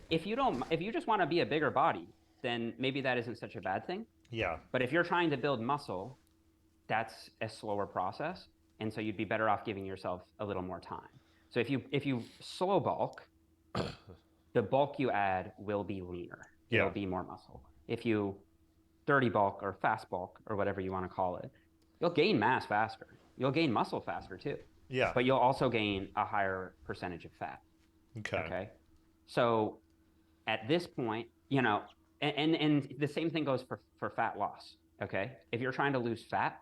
If you just want to be a bigger body, then maybe that isn't such a bad thing. Yeah. But if you're trying to build muscle, that's a slower process, and so you'd be better off giving yourself a little more time. So if you slow bulk, the bulk you add will be leaner. Yeah. It'll be more muscle. If you dirty bulk or fast bulk or whatever you want to call it, you'll gain mass faster. You'll gain muscle faster too. Yeah. But you'll also gain a higher percentage of fat. Okay. So at this point, you know, and the same thing goes for fat loss. Okay. If you're trying to lose fat,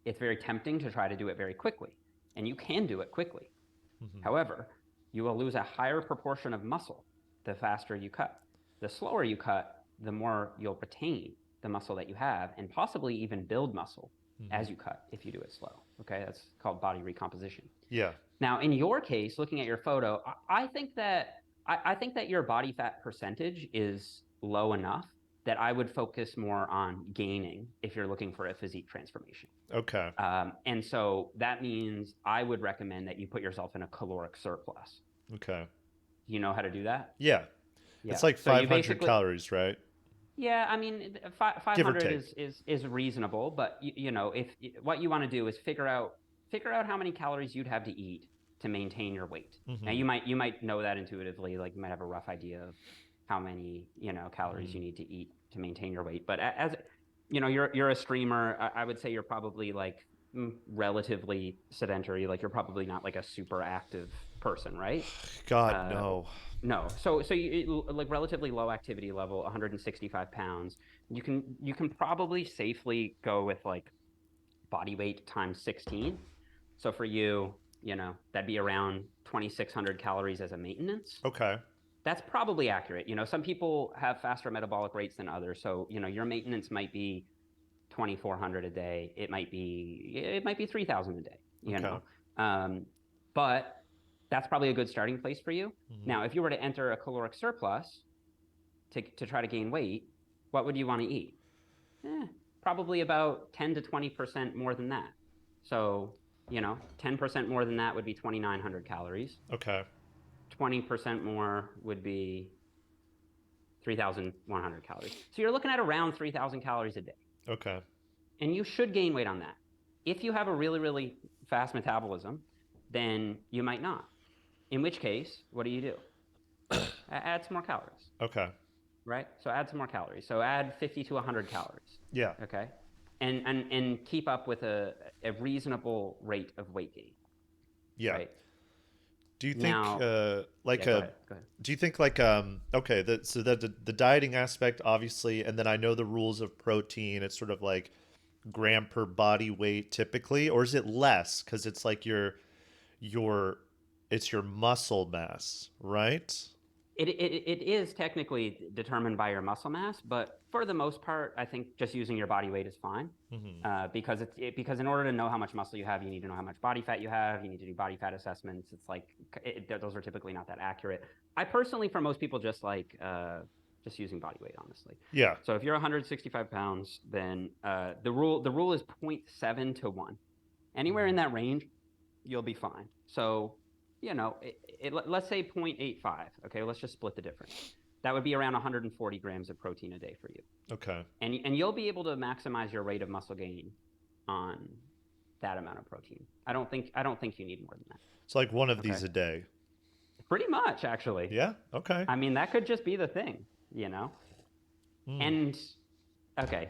it's very tempting to try to do it very quickly, and you can do it quickly. However, you will lose a higher proportion of muscle the faster you cut. The slower you cut, the more you'll retain the muscle that you have and possibly even build muscle as you cut if you do it slow. Okay, that's called body recomposition. Yeah. Now, in your case, looking at your photo, I think that your body fat percentage is low enough that I would focus more on gaining if you're looking for a physique transformation. Okay. And so that means I would recommend that you put yourself in a caloric surplus. Okay. You know how to do that? Yeah. It's like So you 500 calories, right? Yeah, I mean, 500 is reasonable, but you know, if what you want to do is figure out how many calories you'd have to eat to maintain your weight. Now you might know that intuitively, like you might have a rough idea of how many, you know, calories you need to eat to maintain your weight. But as you know, you're a streamer. I would say you're probably like relatively sedentary. Like you're probably not like a super active person, right? God, no. No. So you like relatively low activity level, 165 pounds. You can probably safely go with like body weight times 16. So for you, you know, that'd be around 2,600 calories as a maintenance. Okay. That's probably accurate. You know, some people have faster metabolic rates than others. So, you know, your maintenance might be 2,400 a day. It might be 3,000 a day, you know. But that's probably a good starting place for you. Now, if you were to enter a caloric surplus to try to gain weight, what would you want to eat? Probably about 10 to 20% more than that. So, you know, 10% more than that would be 2,900 calories. Okay. 20% more would be 3,100 calories. So you're looking at around 3,000 calories a day. Okay. And you should gain weight on that. If you have a really, really fast metabolism, then you might not. In which case, what do? Add some more calories. Okay. Right? So add some more calories. So add 50 to 100 calories. Yeah. Okay? And keep up with a reasonable rate of weight gain. Yeah. Right? Do you think Now, go ahead. Do you think okay, the dieting aspect obviously, and then I know the rules of protein, it's sort of like gram per body weight typically, or is it less cuz it's like it's your muscle mass, right? It is technically determined by your muscle mass, but for the most part, I think just using your body weight is fine. Because in order to know how much muscle you have, you need to know how much body fat you have. You need to do body fat assessments. It's like those are typically not that accurate. I personally, for most people, just like just using body weight, honestly. Yeah. So if you're 165 pounds, then the rule is 0.7 to 1. Anywhere in that range, you'll be fine. So let's say 0.85. Okay, let's just split the difference. That would be around 140 grams of protein a day for you. Okay. And you'll be able to maximize your rate of muscle gain on that amount of protein. I don't think you need more than that. It's like one of these a day. Pretty much, actually. Yeah. Okay. I mean, that could just be the thing, And okay,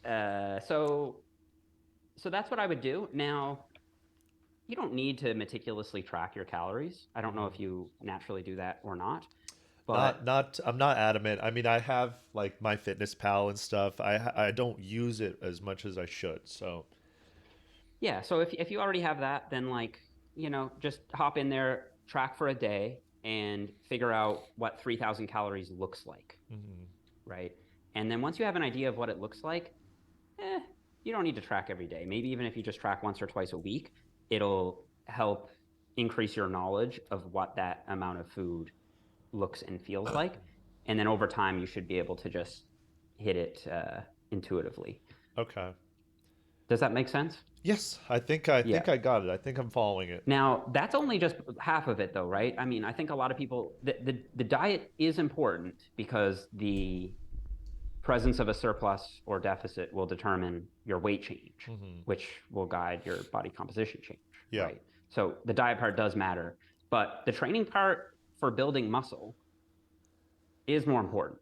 so that's what I would do. Now, you don't need to meticulously track your calories. I don't know if you naturally do that or not. But I'm not adamant. I mean, I have like my Fitness Pal and stuff. I don't use it as much as I should. So yeah, so if you already have that, then just hop in there, track for a day, and figure out what 3,000 calories looks like, right? And then once you have an idea of what it looks like, you don't need to track every day. Maybe even if you just track once or twice a week, it'll help increase your knowledge of what that amount of food looks and feels like. And then over time, you should be able to just hit it intuitively. Okay. Does that make sense? Yes, I think I got it. I think I'm following it. Now, that's only just half of it, though, right? I mean, I think a lot of people, the diet is important because the presence of a surplus or deficit will determine your weight change, which will guide your body composition change. Yeah. Right? So the diet part does matter, but the training part for building muscle is more important.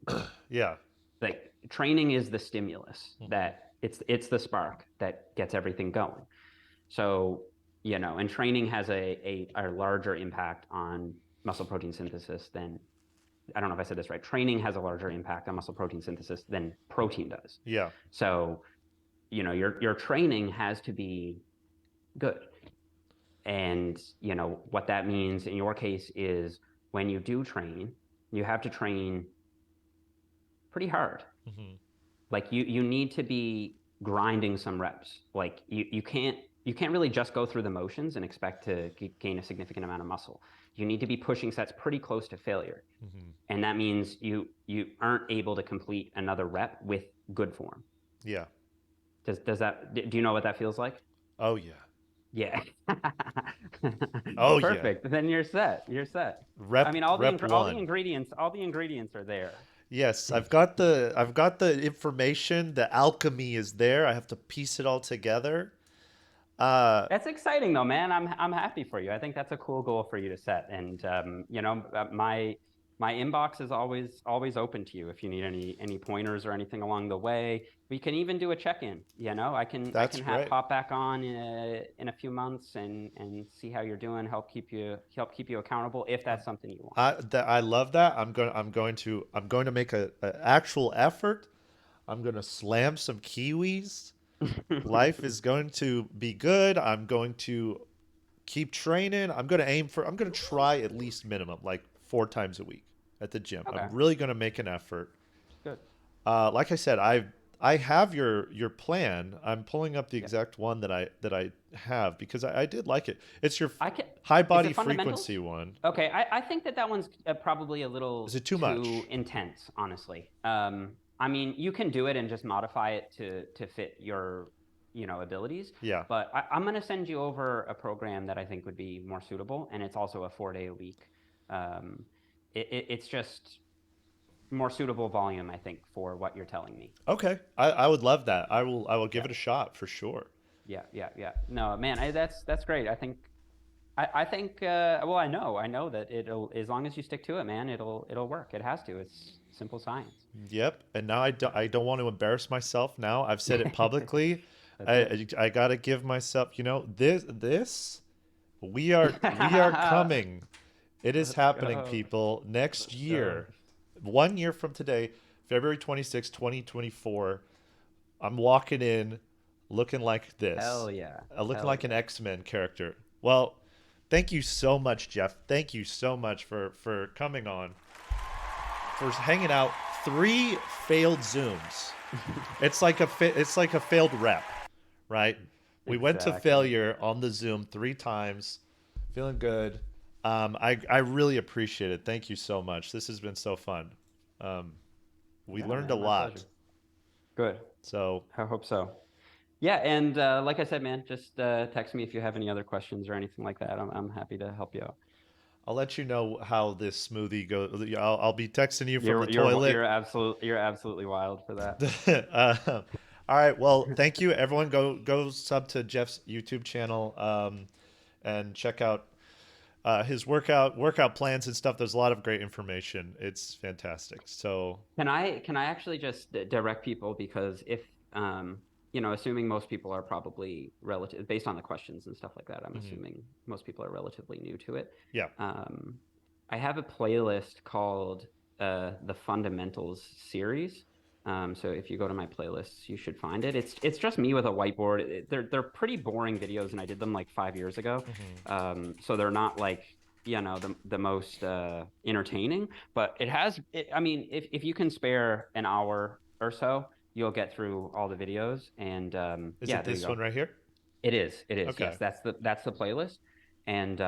Yeah. Like training is the stimulus that it's the spark that gets everything going. So, and training has a larger impact on muscle protein synthesis than, I don't know if I said this right. Training has a larger impact on muscle protein synthesis than protein does. Yeah. So, your training has to be good. And, what that means in your case is when you do train, you have to train pretty hard. Like you need to be grinding some reps. Like you can't really just go through the motions and expect to gain a significant amount of muscle. You need to be pushing sets pretty close to failure. And that means you aren't able to complete another rep with good form. Yeah. Does that, do you know what that feels like? Oh yeah. Yeah. Oh, perfect. yeah. Then you're set. Rep, I mean, all the one. ingredients are there. Yes, I've got the information. The alchemy is there. I have to piece it all together. That's exciting though, man. I'm happy for you. I think that's a cool goal for you to set. And my inbox is always open to you if you need any pointers or anything along the way. We can even do a check-in. I can pop back on in a few months and see how you're doing. Help keep you accountable if that's something you want. I love that. I'm going to make an actual effort. I'm going to slam some kiwis. Life is going to be good. I'm going to keep training. I'm going to try at least minimum like 4 times a week at the gym. Okay. I'm really going to make an effort. Good. Like I said, I have your plan. I'm pulling up the exact one that I have because I did like it. It's your high body frequency one. Okay, I think that one's probably a little Is it too much? Intense, honestly. I mean, you can do it and just modify it to fit your abilities. Yeah. But I'm going to send you over a program that I think would be more suitable, and it's also a 4-day-a-week. It's just more suitable volume, I think, for what you're telling me. Okay, I would love that. I will give it a shot for sure. Yeah. No, man, that's great. I think. Well, I know that it'll, as long as you stick to it, man, it'll work. It has to. It's simple science. Yep. And now I don't want to embarrass myself. Now I've said it publicly. I gotta give myself. This. We are coming. It is happening, people. Next year. 1 year from today, February 26, 2024, I'm walking in looking like this. Hell yeah. Looking like an X-Men character. Well, thank you so much, Jeff. Thank you so much for coming on. for hanging out. 3 failed Zooms. It's like a failed rep, right? We went to Exactly. failure on the Zoom 3 times. Feeling good. I really appreciate it. Thank you so much. This has been so fun. We learned a My lot. pleasure. Good. So I hope so. Yeah, and like I said, man, just text me if you have any other questions or anything like that. I'm happy to help you out. I'll let you know how this smoothie goes. I'll be texting you from the toilet. You're absolutely wild for that. All right. Well, thank you, everyone. Go sub to Jeff's YouTube channel and check out his workout plans and stuff. There's a lot of great information. It's fantastic. So Can I actually just direct people, because if assuming most people are probably relative based on the questions and stuff like that, I'm assuming most people are relatively new to it. yeah. I have a playlist called the Fundamentals series. So if you go to my playlists, you should find it. It's just me with a whiteboard. They're pretty boring videos, and I did them like 5 years ago. So they're not like the most entertaining, but I mean, if you can spare an hour or so, you'll get through all the videos. And Is it this one right here? It is. Okay. Yes, that's the playlist, and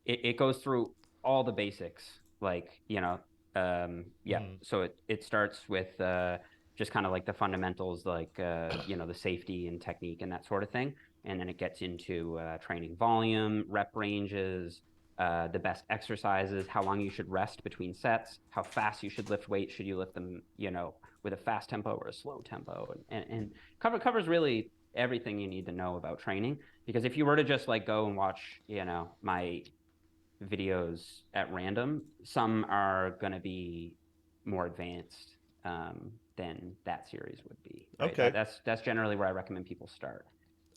it goes through all the basics, like So it starts with just kind of like the fundamentals, like the safety and technique and that sort of thing, and then it gets into training volume, rep ranges, the best exercises, how long you should rest between sets, how fast you should lift weights, should you lift them with a fast tempo or a slow tempo, and covers really everything you need to know about training. Because if you were to just like go and watch my videos at random, some are going to be more advanced than that series would be, right? Okay. That's generally where I recommend people start.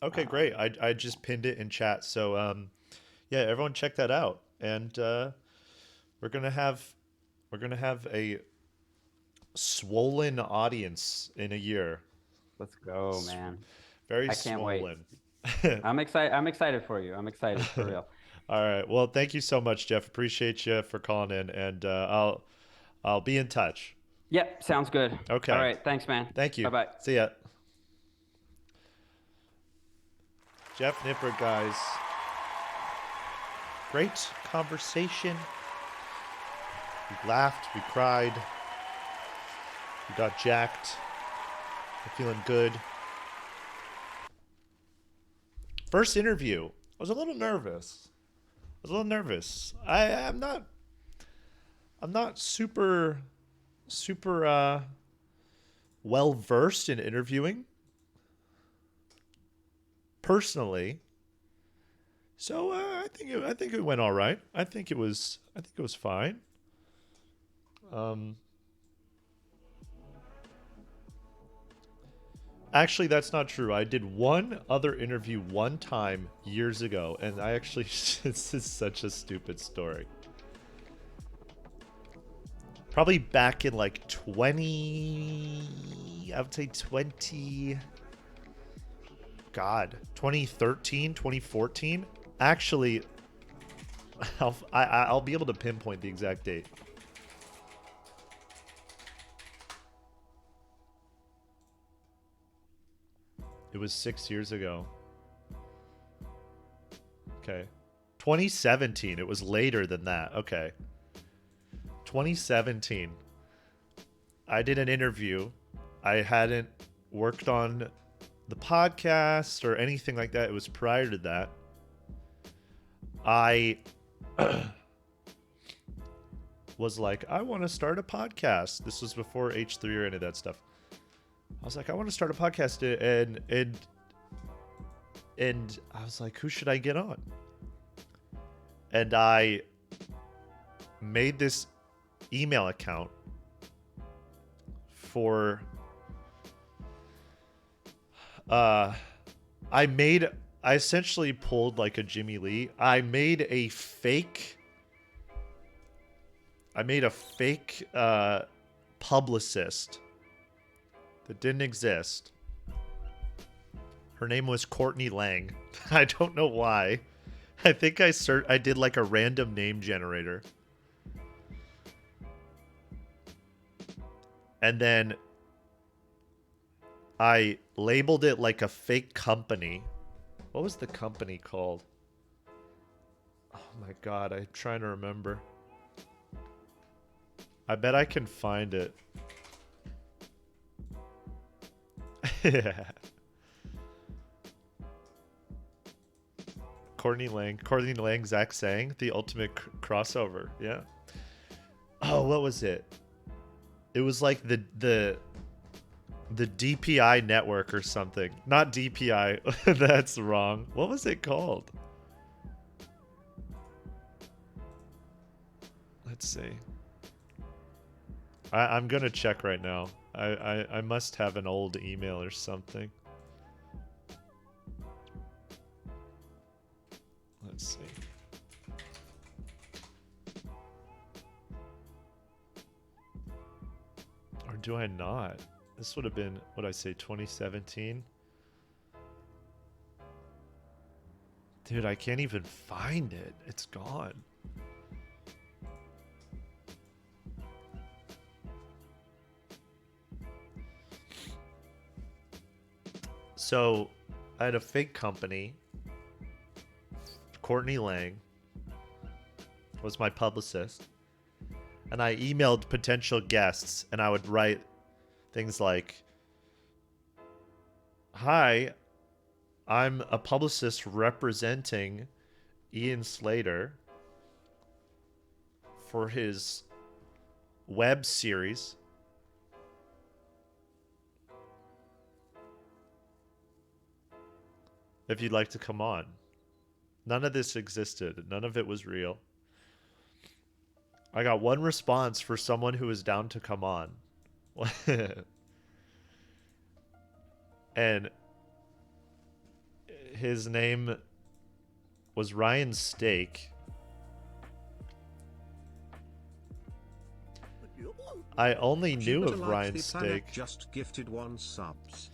Okay, great. I just pinned it in chat. So yeah, everyone check that out. And we're gonna have a swollen audience in a year. Let's go, man. Very I can't swollen. wait. I'm excited for you. I'm excited for real. All right. Well, thank you so much, Jeff. Appreciate you for calling in, and I'll be in touch. Yep, sounds good. Okay. All right. Thanks, man. Thank you. Bye-bye. See ya. Jeff Nippard, guys. Great conversation. We laughed. We cried. We got jacked. I'm feeling good. First interview. I was a little nervous. I'm not super well versed in interviewing personally. So I think it went all right. I think it was fine. Actually, that's not true. I did one other interview one time years ago, and I actually this is such a stupid story. Probably back in like 2013, 2014. Actually, I'll be able to pinpoint the exact date. It was 6 years ago. Okay. 2017. It was later than that. Okay. 2017. I did an interview. I hadn't worked on the podcast or anything like that. It was prior to that. I was like, I want to start a podcast. This was before H3 or any of that stuff. I was like, I want to start a podcast, and I was like, who should I get on? And I made this email account for I essentially pulled like a Jimmy Lee. I made a fake publicist that didn't exist. Her name was Courtney Lang. I don't know why. I think I did like a random name generator. And then I labeled it like a fake company. What was the company called? Oh my god, I'm trying to remember. I bet I can find it. Yeah. Courtney Lang, Zach Sang, the ultimate crossover. Yeah. Oh, what was it? It was like the DPI network or something. Not DPI. That's wrong. What was it called? Let's see. I'm gonna check right now. I must have an old email or something. Let's see. Or do I not? This would have been, what I say, 2017? Dude, I can't even find it. It's gone. So, I had a fake company. Courtney Lang was my publicist. And I emailed potential guests, and I would write things like, "Hi, I'm a publicist representing Ian Slater for his web series. If you'd like to come on." None of this existed. None of it was real. I got one response for someone who was down to come on. And his name was Ryan Steak. I only knew of Ryan Steak. Just gifted 1 subs.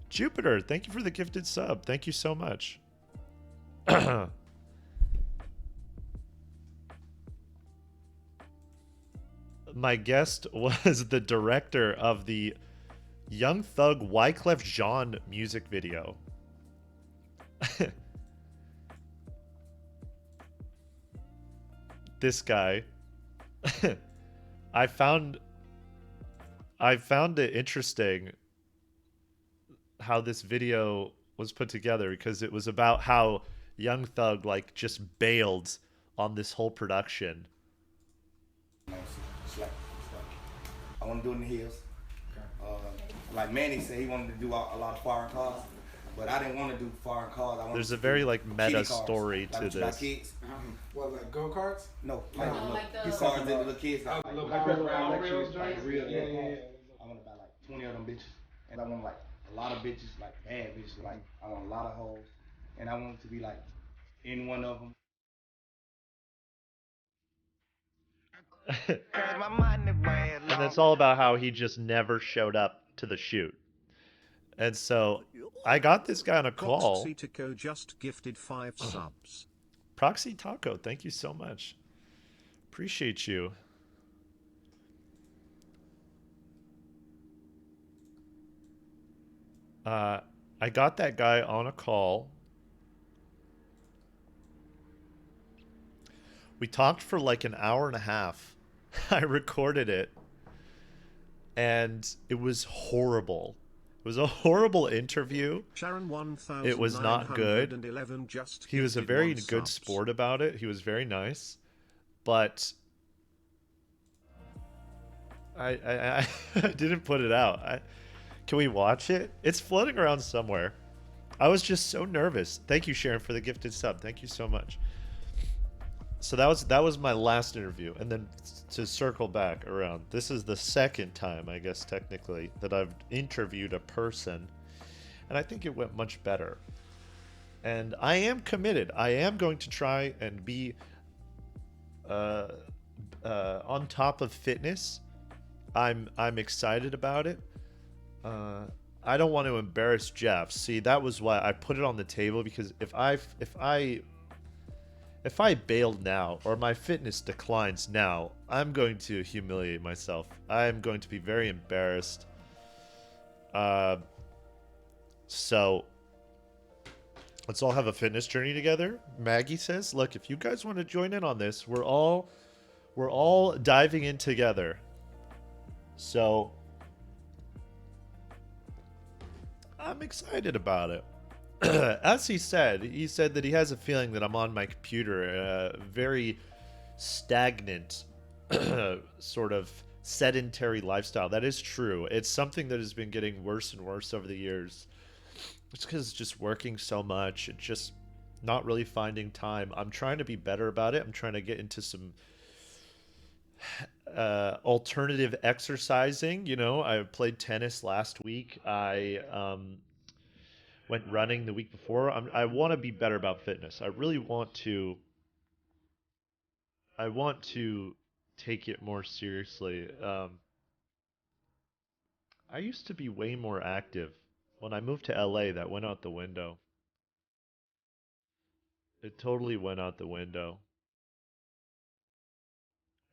Jupiter, thank you for the gifted sub. Thank you so much. My guest was the director of the Young Thug Wyclef Jean music video. This guy. I found it interesting how this video was put together, because it was about how Young Thug like just bailed on this whole production. I want to do it in the hills. Like Manny said, he wanted to do a lot of foreign cars, but I didn't want to do foreign cars. There's a very like meta story to this. Kids. What, like go-karts? No, like those cars that the little kids got. Little power rails, like real, yeah. I want to buy like 20 of them bitches, and I want like a lot of bitches, like bad bitches. Like I want a lot of hoes, and I want it to be like in one of them. And it's all about how he just never showed up to the shoot. And so I got this guy on a call. Proxy Taco just gifted 5 subs. Proxy Taco, thank you so much. Appreciate you. I got that guy on a call. We talked for like an hour and a half. I recorded it. And it was horrible. It was a horrible interview. Sharon 1,911 It was not good. Just he was a very good sport about it. He was very nice. But I didn't put it out. Can we watch it? It's floating around somewhere. I was just so nervous. Thank you, Sharon, for the gifted sub. Thank you so much. So that was my last interview. And then to circle back around, this is the second time, I guess, technically, that I've interviewed a person. And I think it went much better. And I am committed. I am going to try and be on top of fitness. I'm excited about it. I don't want to embarrass Jeff. See, that was why I put it on the table, because if if I bail now or my fitness declines now, I'm going to humiliate myself. I'm going to be very embarrassed. So let's all have a fitness journey together. Maggie says, look, if you guys want to join in on this, we're all diving in together. So I'm excited about it. As he said that he has a feeling that I'm on my computer, very stagnant, sort of sedentary lifestyle. That is true. It's something that has been getting worse and worse over the years. It's because it's just working so much and just not really finding time. I'm trying to be better about it. I'm trying to get into some alternative exercising. You know, I played tennis last week. I went running the week before. I want to be better about fitness. I really want to. I want to take it more seriously. I used to be way more active. When I moved to LA, that went out the window. It totally went out the window.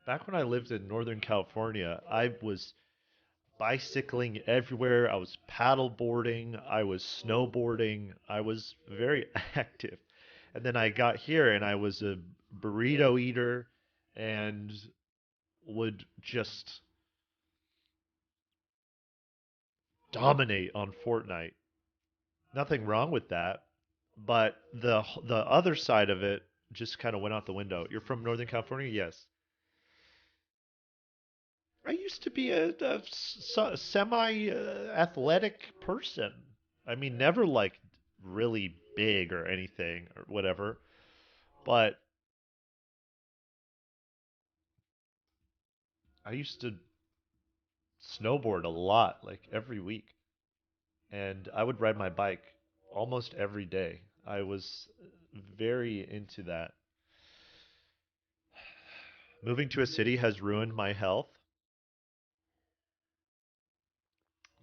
Back when I lived in Northern California, I was bicycling everywhere. I was paddle boarding. I was snowboarding. I was very active. And then I got here and I was a burrito eater and would just dominate on Fortnite. Nothing wrong with that, but the other side of it just kind of went out the window. You're from Northern California? Yes. I used to be a semi-athletic person. I mean, never like really big or anything or whatever, but I used to snowboard a lot, like every week, and I would ride my bike almost every day. I was very into that. Moving to a city has ruined my health.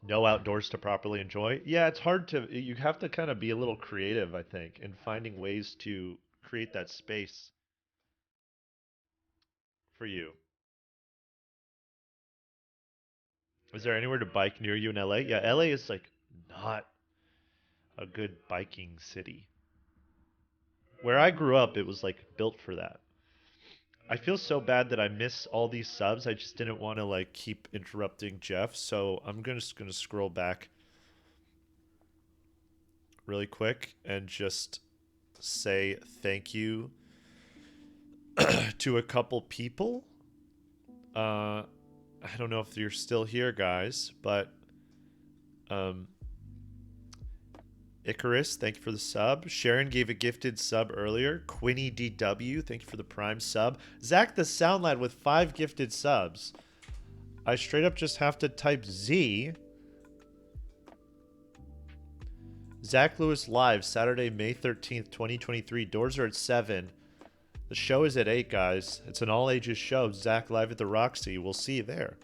No outdoors to properly enjoy. Yeah, it's hard to, you have to kind of be a little creative, I think, in finding ways to create that space for you. Is there anywhere to bike near you in LA? Yeah, LA is like not a good biking city. Where I grew up, it was like built for that. I feel so bad that I miss all these subs. I just didn't want to like keep interrupting Jeff, so I'm just gonna scroll back really quick and just say thank you to a couple people. I don't know if you're still here, guys, but Icarus, thank you for the sub. Sharon gave a gifted sub earlier. Quinny DW, thank you for the prime sub. Zach the Sound Lad with 5 gifted subs. I straight up just have to type Z. Zach Lewis live, Saturday, May 13th, 2023. Doors are at 7. The show is at 8, guys. It's an all ages show. Zach live at the Roxy. We'll see you there.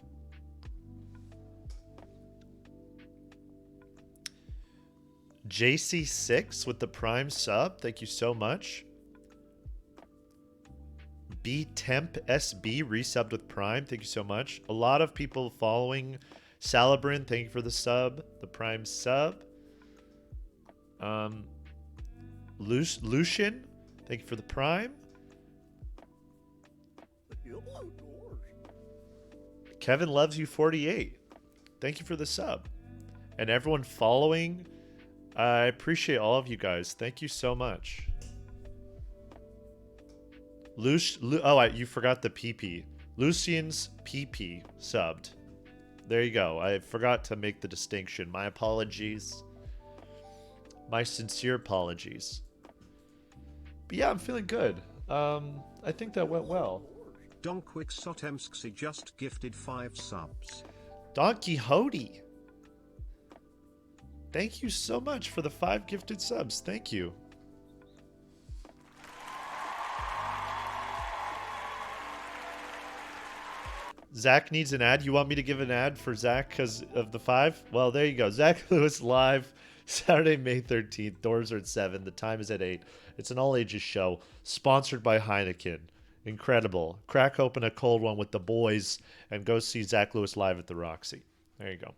JC6 with the prime sub. Thank you so much. B Temp SB resubbed with prime. Thank you so much. A lot of people following Salabrin. Thank you for the sub. The prime sub. Lucian. Thank you for the prime. Kevin loves you 48. Thank you for the sub. And everyone following. I appreciate all of you guys. Thank you so much. You forgot the PP. Lucian's PP subbed. There you go. I forgot to make the distinction. My apologies. My sincere apologies. But yeah, I'm feeling good. I think that went well. Don Quixotemsky just gifted 5 subs. Don Quixote. Thank you so much for the 5 gifted subs. Thank you. Zach needs an ad. You want me to give an ad for Zach because of the 5? Well, there you go. Zach Lewis live, Saturday, May 13th. Doors are at 7. The time is at 8. It's an all ages show sponsored by Heineken. Incredible. Crack open a cold one with the boys and go see Zach Lewis live at the Roxy. There you go.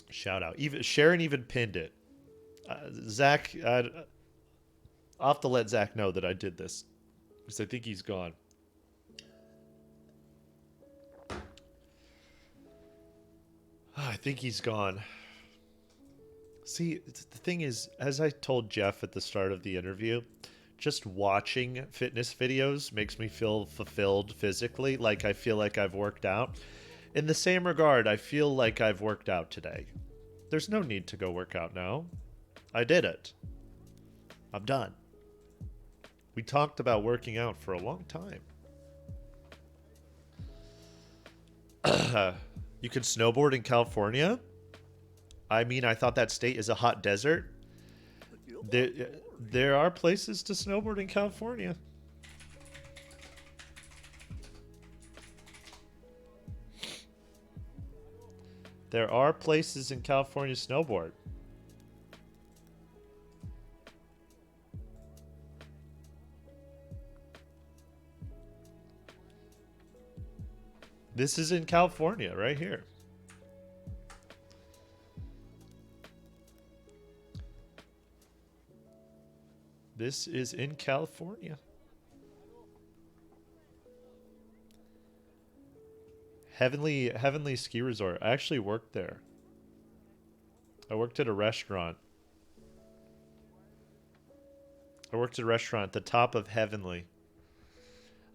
Shout out. Even Sharon even pinned it. Zach, I'll have to let Zach know that I did this because I think he's gone. I think he's gone. See, the thing is, as I told Jeff at the start of the interview, just watching fitness videos makes me feel fulfilled physically, like I feel like I've worked out. In the same regard, I feel like I've worked out today. There's no need to go work out now. I did it. I'm done. We talked about working out for a long time. You can snowboard in California? I mean, I thought that state is a hot desert. There are places to snowboard in California. There are places in California to snowboard. This is in California, right here. This is in California. Heavenly Ski Resort. I actually worked there. I worked at a restaurant. I worked at a restaurant at the top of Heavenly.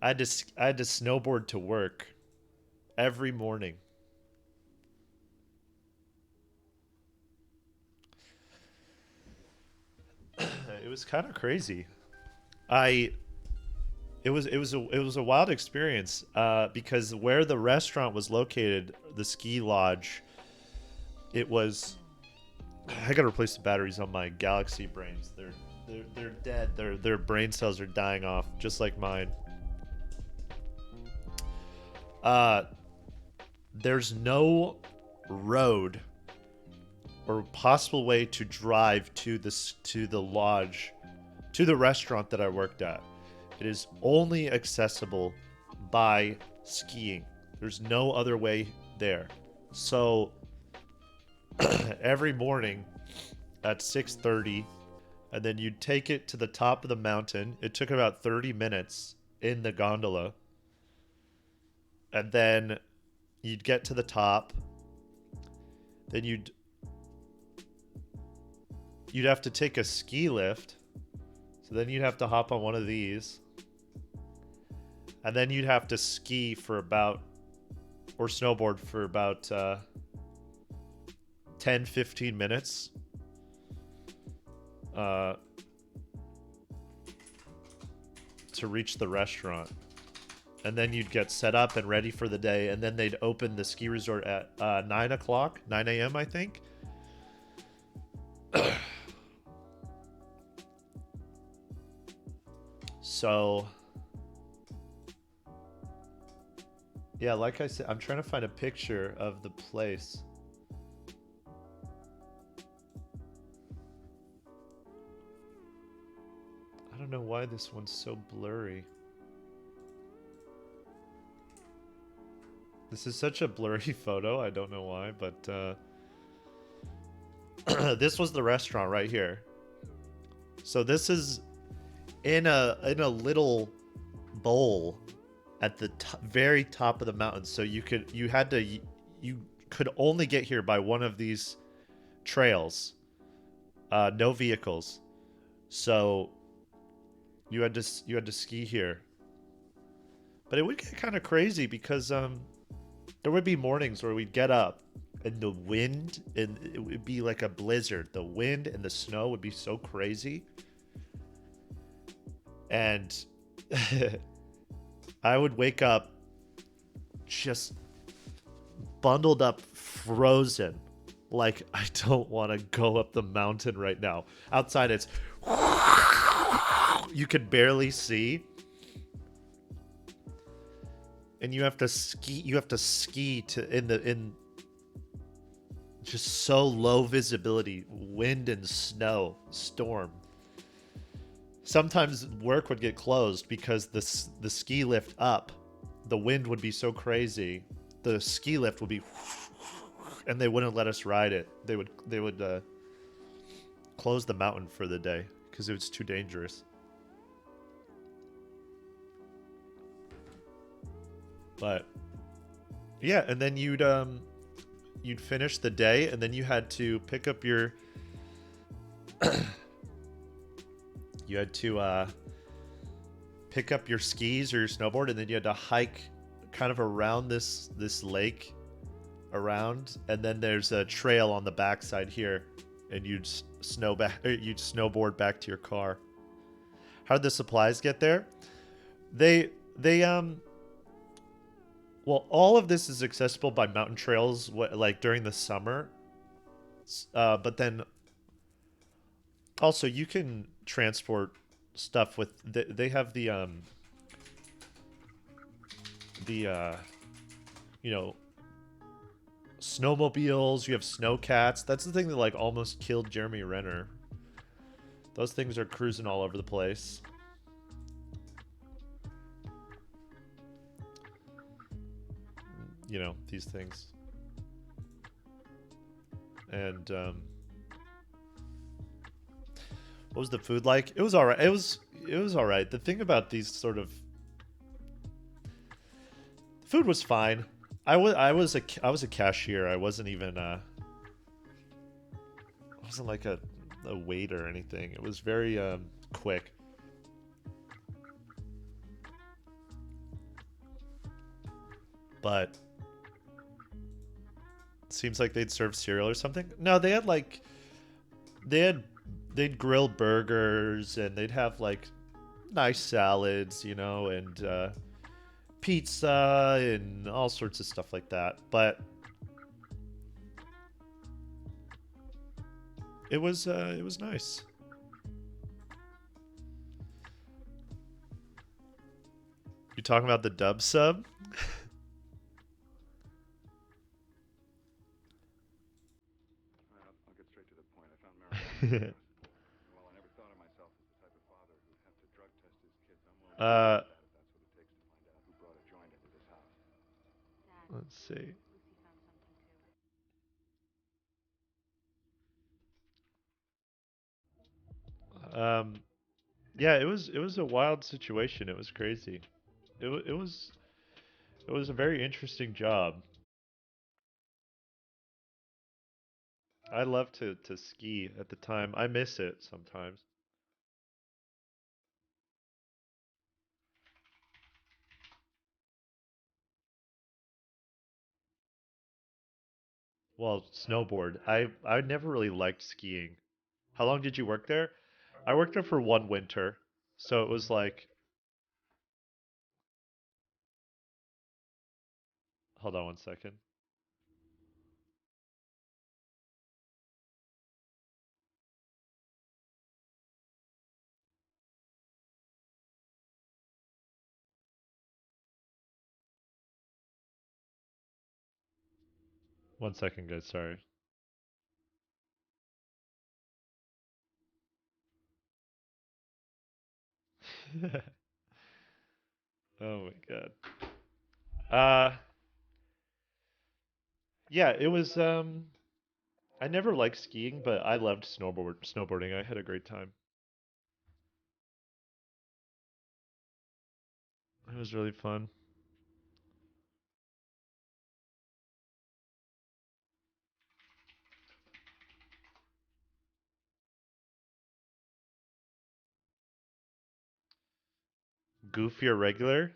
I had to snowboard to work every morning. It was kind of crazy. It was a wild experience because where the restaurant was located, the ski lodge, it was. I gotta replace the batteries on my Galaxy brains. They're dead. Their brain cells are dying off, just like mine. There's no road or possible way to drive to the lodge, to the restaurant that I worked at. It is only accessible by skiing. There's no other way there. So every morning at 6:30, and then you'd take it to the top of the mountain. It took about 30 minutes in the gondola. And then you'd get to the top. Then you'd have to take a ski lift. So then you'd have to hop on one of these. And then you'd have to ski for about, or snowboard for about 10, 15 minutes. To reach the restaurant. And then you'd get set up and ready for the day. And then they'd open the ski resort at 9 o'clock, 9 a.m., I think. So, yeah, like I said, I'm trying to find a picture of the place. I don't know why this one's so blurry. This is such a blurry photo. I don't know why, but this was the restaurant right here. So this is in a little bowl at the very top of the mountain. So you could only get here by one of these trails. No vehicles. So you had to ski here. But it would get kind of crazy because there would be mornings where we'd get up and the wind, and it would be like a blizzard. The wind and the snow would be so crazy. And I would wake up just bundled up, frozen. Like, I don't want to go up the mountain right now. Outside, it's... You could barely see. and you have to ski to in just so low visibility, wind and snow, storm. Sometimes work would get closed because the ski lift up, the wind would be so crazy, the ski lift would be, and they wouldn't let us ride it. They would close the mountain for the day because it was too dangerous. But yeah, and then you'd finish the day, and then you had to pick up your you had to pick up your skis or your snowboard, and then you had to hike kind of around this lake around, and then there's a trail on the backside here, and you'd snowboard back to your car. How'd the supplies get there? Well, all of this is accessible by mountain trails, like during the summer. But then also you can transport stuff with. They have the you know, snowmobiles. You have snowcats. That's the thing that like almost killed Jeremy Renner. Those things are cruising all over the place. You know, these things. And what was the food like? It was all right. It was all right. The thing about these sort of food was fine. I was a cashier. I wasn't even I wasn't like a waiter or anything. It was very quick. But seems like they'd serve cereal or something. No, they had like they'd grill burgers, and they'd have like nice salads, you know, and pizza and all sorts of stuff like that. But it was nice. You talking about the dub sub? I'll get straight to the point. I found marijuana. Well, I never thought of myself as the type of father who'd have to drug test his kids. I'm willing to do that if that's what it takes to find out who brought a joint into this house. Let's see. Yeah, it was a wild situation. It was crazy. It was a very interesting job. I love to ski at the time. I miss it sometimes. Well, snowboard. I never really liked skiing. How long did you work there? I worked there for one winter. So it was like, hold on one second. One second, guys, sorry. Oh my god. Yeah, it was I never liked skiing, but I loved snowboarding. I had a great time. It was really fun. Goofy or regular?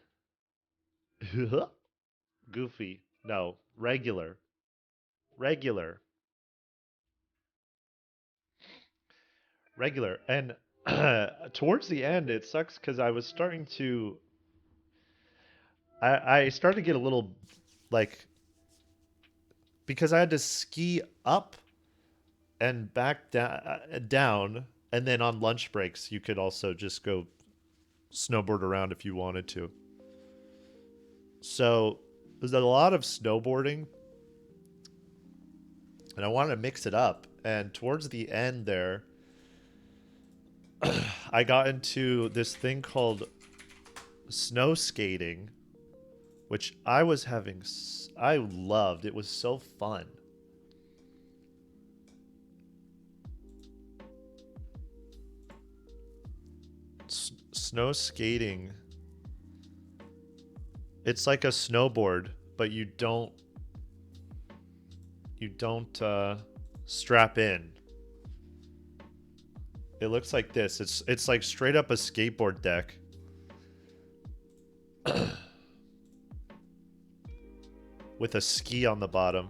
Goofy. No, regular. Regular. Regular. And towards the end, it sucks because I was starting to. I started to get a little like because I had to ski up and back down, and then on lunch breaks you could also just go snowboard around if you wanted to. So there's a lot of snowboarding, and I wanted to mix it up. And towards the end there, I got into this thing called snow skating, which I was having, I loved. It was so fun. Snow skating. It's like a snowboard, but you don't strap in. It looks like this. It's like straight up a skateboard deck. With a ski on the bottom.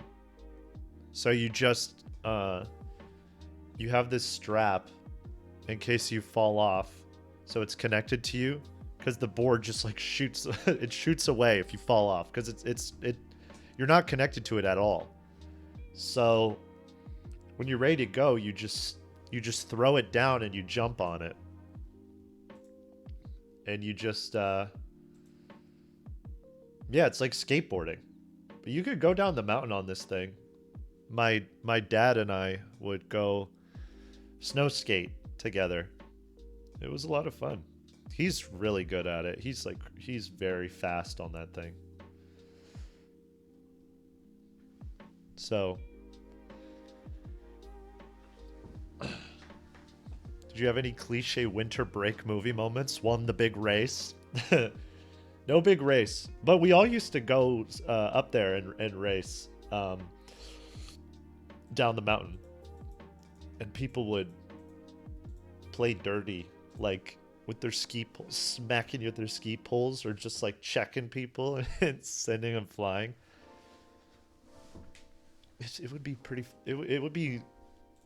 So you just you have this strap in case you fall off. So it's connected to you, because the board just like shoots it shoots away if you fall off, because you're not connected to it at all. So when you're ready to go, you just throw it down and you jump on it. And you just yeah, it's like skateboarding. But you could go down the mountain on this thing. My dad and I would go snow skate together. It was a lot of fun. He's really good at it. He's very fast on that thing. So, did you have any cliche winter break movie moments? Won the big race? No big race, but we all used to go up there and race down the mountain, and people would play dirty, like with their ski poles, smacking you with their ski poles, or just like checking people and sending them flying. It would be pretty. It would be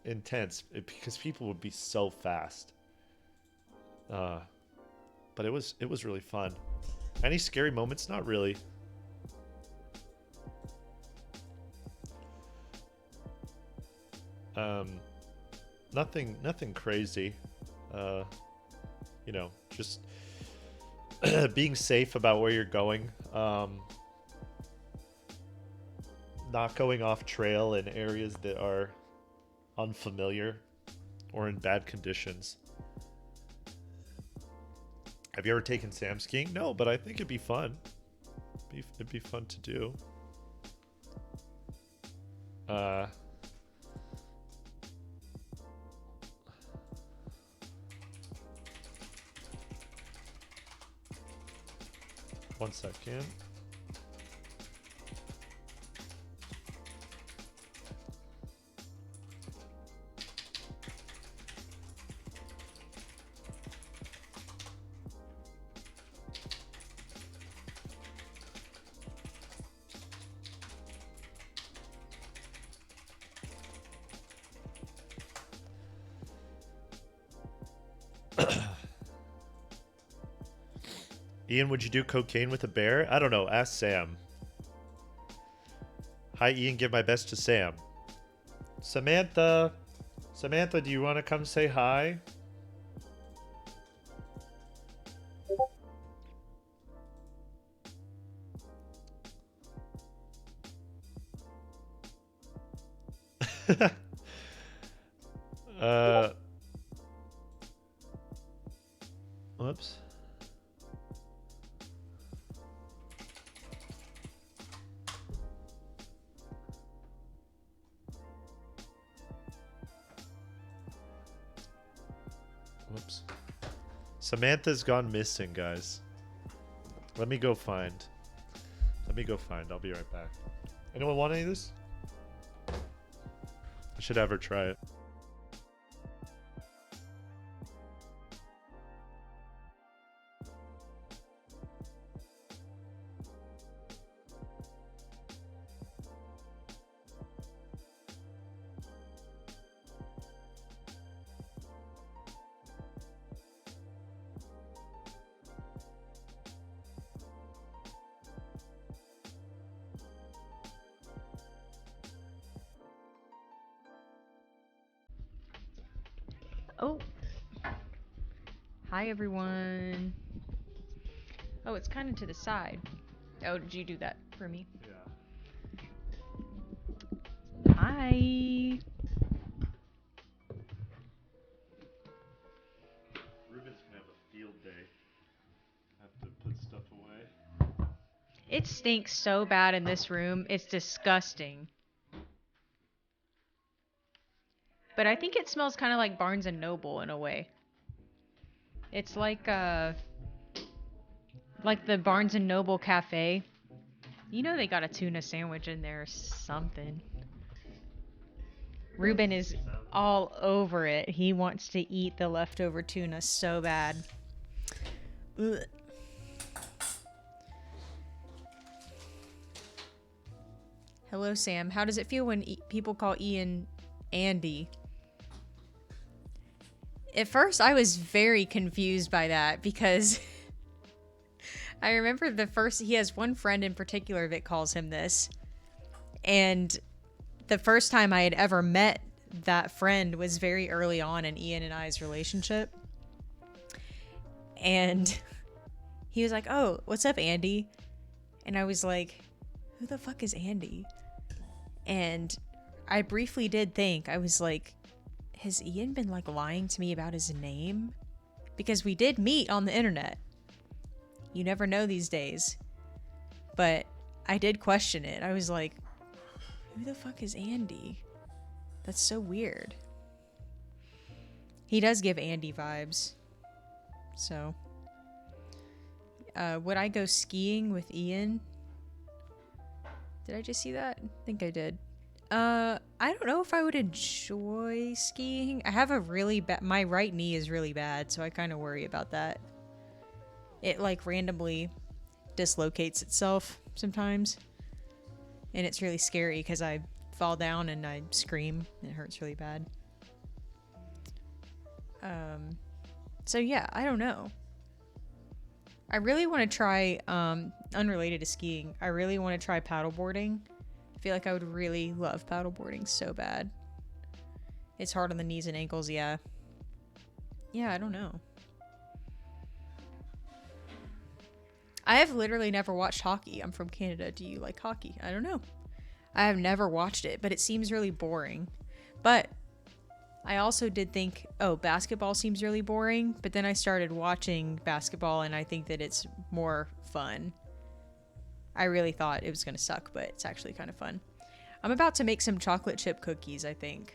intense because people would be so fast. But it was really fun. Any scary moments? Not really. Nothing crazy. You know, just being safe about where you're going. Not going off trail in areas that are unfamiliar or in bad conditions. Have you ever taken Sam skiing? No, but I think it'd be fun. It'd be fun to do. One second. Ian, would you do cocaine with a bear? I don't know. Ask Sam. Hi, Ian. Give my best to Sam. Samantha. Samantha, do you want to come say hi? Whoops. Whoops. Samantha's gone missing, guys. Let me go find. I'll be right back. Anyone want any of this? I should have her try it. Oh. Hi, everyone. Oh, it's kind of to the side. Oh, did you do that for me? Yeah. Hi. Ruben's gonna have a field day. Have to put stuff away. It stinks so bad in this room. It's disgusting. But I think it smells kind of like Barnes and Noble in a way. It's like the Barnes and Noble cafe. You know they got a tuna sandwich in there or something. Ruben is all over it. He wants to eat the leftover tuna so bad. Ugh. Hello, Sam. How does it feel when people call Ian Andy? At first, I was very confused by that because I remember he has one friend in particular that calls him this. And the first time I had ever met that friend was very early on in Ian and I's relationship. And he was like, "Oh, what's up, Andy?" And I was like, "Who the fuck is Andy?" And I briefly did think, I was like, has Ian been like lying to me about his name? Because we did meet on the internet. You never know these days. But I did question it. I was like, who the fuck is Andy? That's so weird. He does give Andy vibes. So, would I go skiing with Ian? Did I just see that? I think I did. I don't know if I would enjoy skiing. I have a really bad... My right knee is really bad, so I kind of worry about that. It, like, randomly dislocates itself sometimes. And it's really scary because I fall down and I scream. And it hurts really bad. So, yeah, I don't know. I really want to try, unrelated to skiing, I really want to try paddleboarding. I feel like I would really love paddleboarding so bad. It's hard on the knees and ankles, yeah. Yeah, I don't know. I have literally never watched hockey. I'm from Canada. Do you like hockey? I don't know. I have never watched it, but it seems really boring. But I also did think, oh, basketball seems really boring, but then I started watching basketball and I think that it's more fun. I really thought it was going to suck, but it's actually kind of fun. I'm about to make some chocolate chip cookies, I think.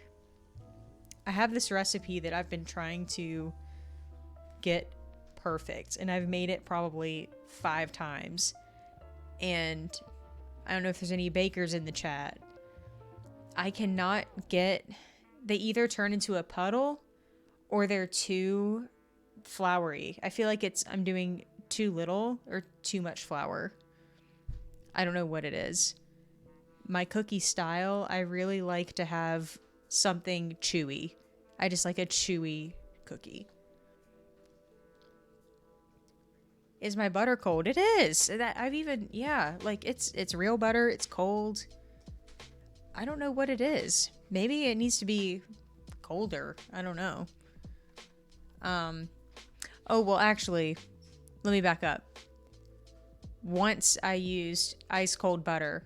I have this recipe that I've been trying to get perfect, and I've made it probably 5 times. And I don't know if there's any bakers in the chat. I cannot get... They either turn into a puddle or they're too floury. I feel like I'm doing too little or too much flour. I don't know what it is. My cookie style, I really like to have something chewy. I just like a chewy cookie. Is my butter cold? It is. Yeah, like it's real butter. It's cold. I don't know what it is. Maybe it needs to be colder. I don't know. Oh, well, actually, let me back up. Once I used ice cold butter.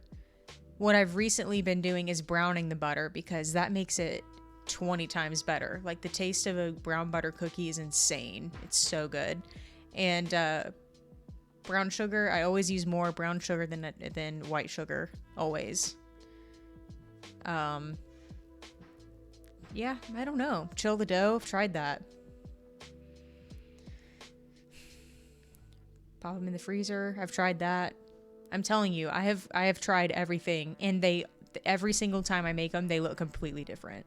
What I've recently been doing is browning the butter because that makes it 20 times better. Like, the taste of a brown butter cookie is insane. It's so good. And brown sugar, I always use more brown sugar than white sugar. Always. Yeah, I don't know. Chill the dough. I've tried that. Pop them in the freezer. I've tried that. I'm telling you, I have tried everything, and every single time I make them, they look completely different.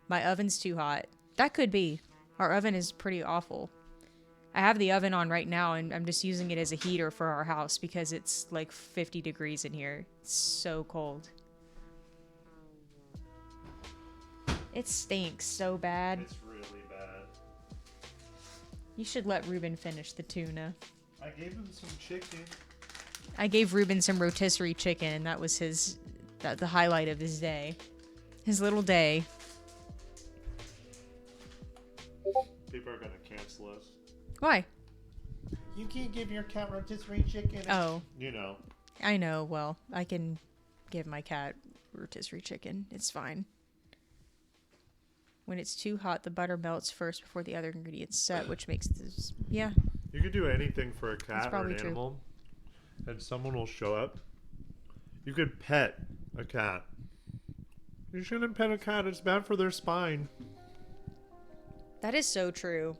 My oven's too hot. That could be. Our oven is pretty awful. I have the oven on right now, and I'm just using it as a heater for our house because it's like 50 degrees in here. It's so cold. It stinks so bad. It's really bad. You should let Ruben finish the tuna. I gave him some chicken. I gave Ruben some rotisserie chicken, and that was the highlight of his day. His little day. People are gonna cancel us. Why? You can't give your cat rotisserie chicken. Oh. You know. I know. Well, I can give my cat rotisserie chicken. It's fine. When it's too hot, the butter melts first before the other ingredients set, which makes this... Yeah. You could do anything for a cat or probably an true. animal, and someone will show up. You could pet a cat. You shouldn't pet a cat. It's bad for their spine. That is so true.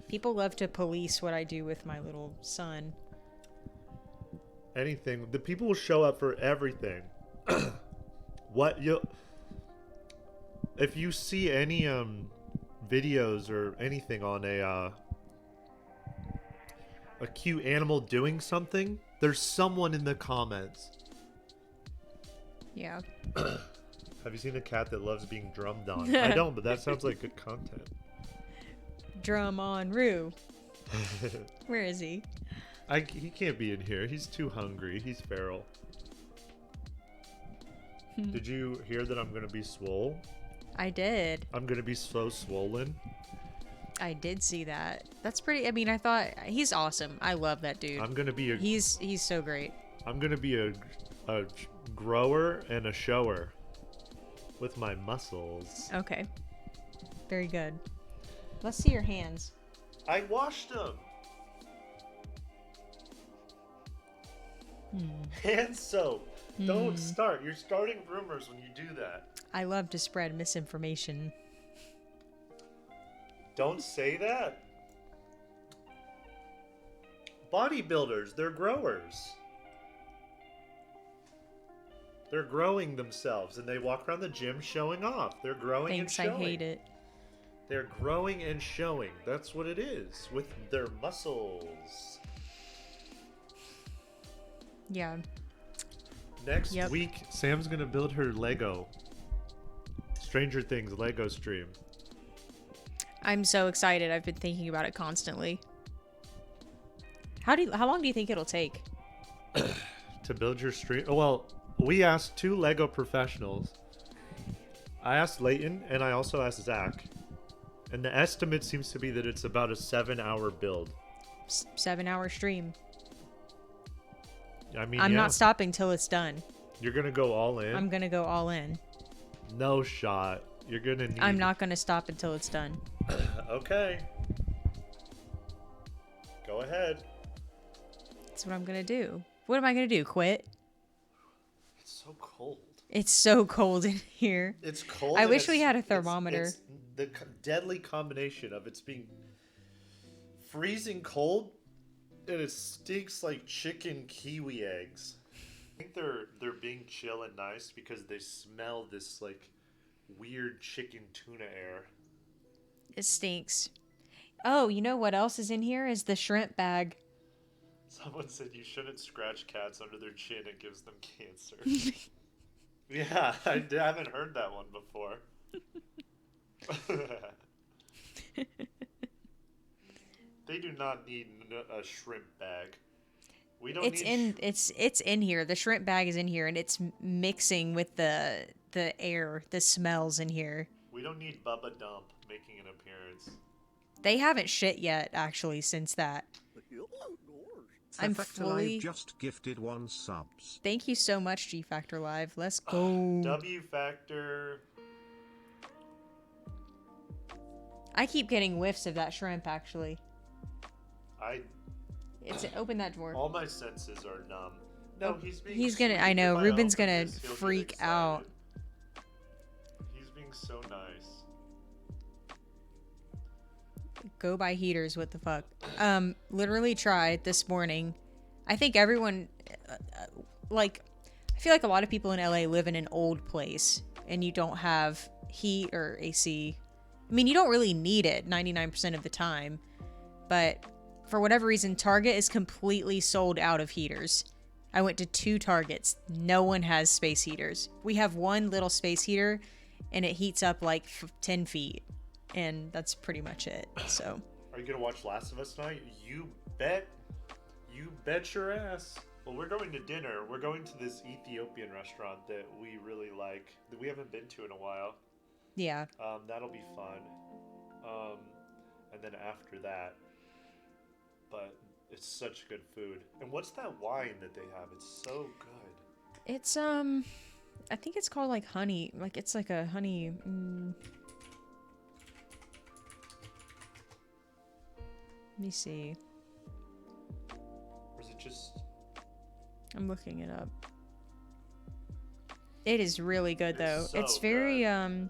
People love to police what I do with my little son. Anything. The people will show up for everything. If you see any videos or anything on a cute animal doing something, there's someone in the comments. Yeah. Have you seen a cat that loves being drummed on? I don't, but that sounds like good content. Drum on Roo. Where is he? He can't be in here. He's too hungry. He's feral. Did you hear that I'm going to be swole? I did. I'm going to be so swollen. I did see that. That's pretty... I mean, I thought... He's awesome. I love that dude. I'm going to be a... He's so great. I'm going to be a grower and a shower with my muscles. Okay. Very good. Let's see your hands. I washed them. Hand soap. Don't start. You're starting rumors when you do that. I love to spread misinformation. Don't say that. Bodybuilders, they're growers. They're growing themselves, and they walk around the gym showing off. They're growing Thanks, and showing. I hate it. They're growing and showing. That's what it is with their muscles. Yeah. Next week, Sam's gonna build her Lego Stranger Things Lego stream. I'm so excited. I've been thinking about it constantly. How long do you think it'll take? To build your stream? Well, we asked 2 Lego professionals. I asked Leighton, and I also asked Zach. And the estimate seems to be that it's about a 7-hour build. 7-hour stream. I mean, I'm not stopping till it's done. You're gonna go all in? I'm gonna go all in. No shot. You're gonna need... I'm not gonna stop until it's done. Okay. Go ahead. That's what I'm gonna do. What am I gonna do? Quit? It's so cold. It's so cold in here. It's cold. I and wish we it's- had a thermometer. It's the deadly combination of it's being freezing cold and it stinks like chicken kiwi eggs. I think they're being chill and nice because they smell this like weird chicken tuna air. It stinks. Oh, you know what else is in here? Is the shrimp bag. Someone said you shouldn't scratch cats under their chin, it gives them cancer. Yeah, I haven't heard that one before. They do not need a shrimp bag. We don't need it's in here. The shrimp bag is in here, and it's mixing with the air, the smells in here. We don't need Bubba Dump making an appearance. They haven't shit yet, actually, since that. I'm fully... just gifted 1 subs. Thank you so much, G Factor Live. Let's go. W Factor. I keep getting whiffs of that shrimp, actually. Open that drawer. All my senses are numb. No, he's being... He's gonna... sweet. I know. If Ruben's open gonna this, he'll get freak excited. out. He's being so nice. Go buy heaters. What the fuck? Literally tried this morning. I think everyone... I feel like a lot of people in LA live in an old place, and you don't have heat or AC. I mean, you don't really need it 99% of the time, but for whatever reason, Target is completely sold out of heaters. I went to 2 Targets. No one has space heaters. We have 1 little space heater, and it heats up like 10 feet, and that's pretty much it. So, Are you gonna watch Last of Us tonight? You bet. You bet your ass. Well, we're going to dinner. We're going to this Ethiopian restaurant that we really like, that we haven't been to in a while. yeah. That'll be fun. And then after that, but It's such good food. And what's that wine that they have? It's so good. It's I think it's called like honey. Like it's like a honey. Let me see. Or is it just? I'm looking it up. It is really good though. So It's very good.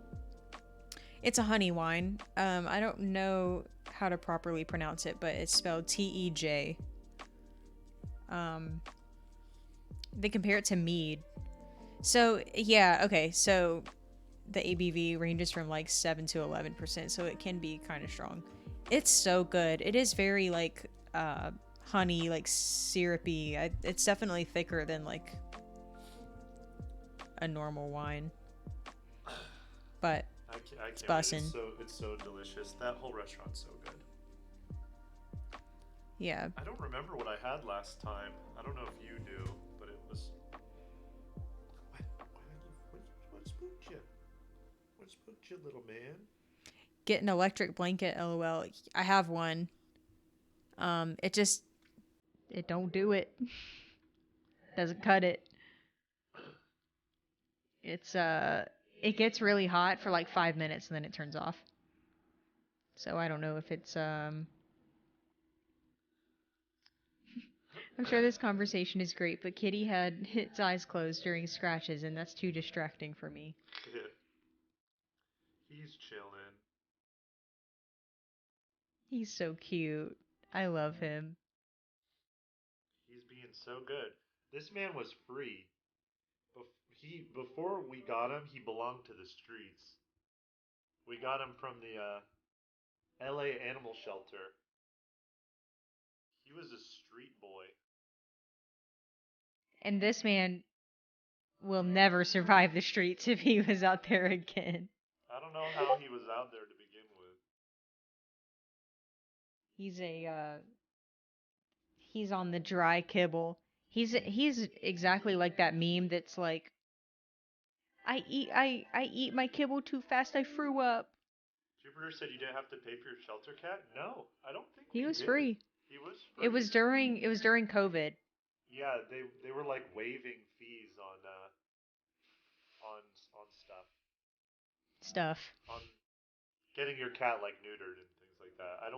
it's a honey wine. I don't know how to properly pronounce it, but it's spelled Tej. They compare it to mead. So yeah, okay. So the ABV ranges from like 7 to 11%, so it can be kind of strong. It's so good. It is very like honey, like syrupy. It's definitely thicker than like a normal wine. But I can't bussin'. It's so delicious. That whole restaurant's so good. yeah. I don't remember what I had last time. I don't know if you do, but it was. What spooked you? What spooked you, little man? Get an electric blanket, LOL. I have one. It don't do it. Doesn't cut it. It gets really hot for like 5 minutes and then it turns off. So I don't know if it's I'm sure this conversation is great, but Kitty had its eyes closed during scratches and that's too distracting for me. He's chilling. He's so cute. I love him. He's being so good. This man was free. Before we got him, he belonged to the streets. We got him from the LA animal shelter. He was a street boy. And this man will never survive the streets if he was out there again. I don't know how he was out there to begin with. He's on the dry kibble. He's exactly like that meme that's like, I eat my kibble too fast, I threw up. Jupiter said you didn't have to pay for your shelter cat? No, I don't think He we was did. free. He was free. It was during COVID. Yeah, they were like waiving fees on Stuff. on getting your cat like neutered and things like that. I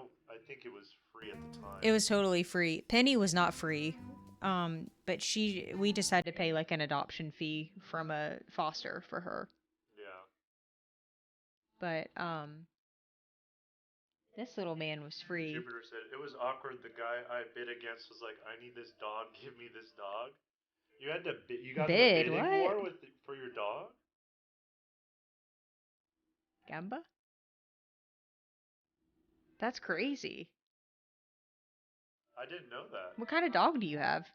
think it was free at the time. It was totally free. Penny was not free. But we just had to pay like an adoption fee from a foster for her. Yeah. But this little man was free. Jupiter said it was awkward. The guy I bid against was like, "I need this dog. Give me this dog." You had to bid. You got Bid? the bidding What? war for your dog. Gamba? That's crazy. I didn't know that. What kind of dog do you have?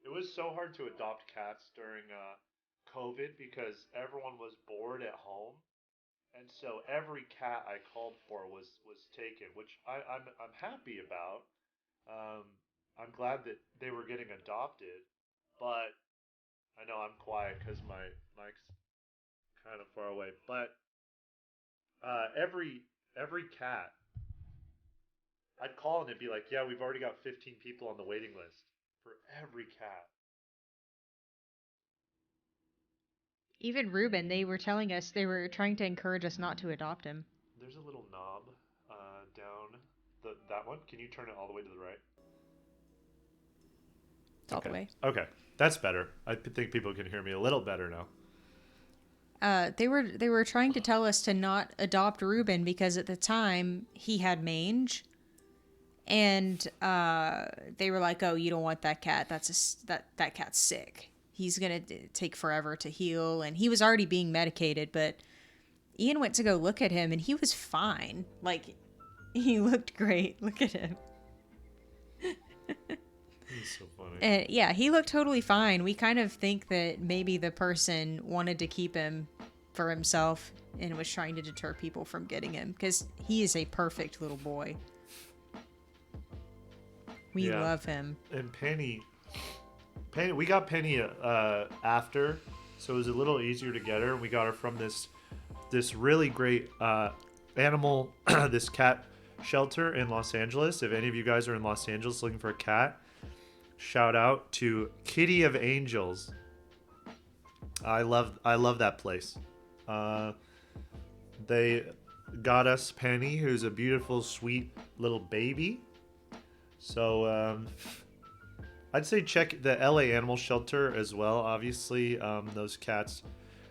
It was so hard to adopt cats during COVID because everyone was bored at home, and so every cat I called for was taken, which I'm happy about. I'm glad that they were getting adopted, but I know I'm quiet because my mic's kind of far away. But every cat, I'd call and it'd be like, "Yeah, we've already got 15 people on the waiting list for every cat." Even Ruben, they were telling us, they were trying to encourage us not to adopt him. There's a little knob down that one. Can you turn it all the way to the right? It's all the way. Okay, that's better. I think people can hear me a little better now. They were trying to tell us to not adopt Ruben because at the time he had mange, and they were like, "Oh, you don't want that cat. That cat's sick. He's gonna take forever to heal." And he was already being medicated, but Ian went to go look at him, and he was fine. Like, he looked great. Look at him. He's so funny. And yeah, he looked totally fine. We kind of think that maybe the person wanted to keep him for himself and was trying to deter people from getting him because he is a perfect little boy. We love him. And Penny, we got Penny after, so it was a little easier to get her. We got her from this really great animal, this cat shelter in Los Angeles. If any of you guys are in Los Angeles looking for a cat, shout out to Kitty of Angels. I love that place. They got us Penny, who's a beautiful, sweet little baby. So I'd say check the LA Animal Shelter as well. Obviously, those cats.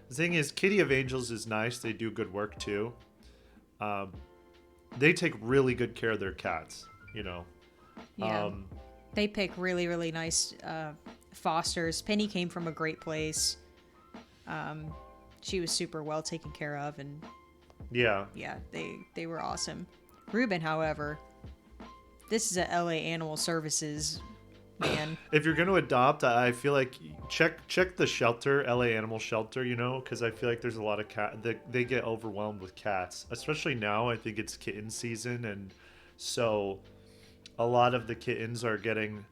The thing is, Kitty of Angels is nice. They do good work too. They take really good care of their cats, you know. Yeah. They pick really, really nice fosters. Penny came from a great place. She was super well taken care of, and yeah, they were awesome. Ruben, however, this is a LA Animal Services man. If you're going to adopt, I feel like check the shelter, LA Animal Shelter, you know, because I feel like there's a lot of they get overwhelmed with cats, especially now. I think it's kitten season, and so a lot of the kittens are getting.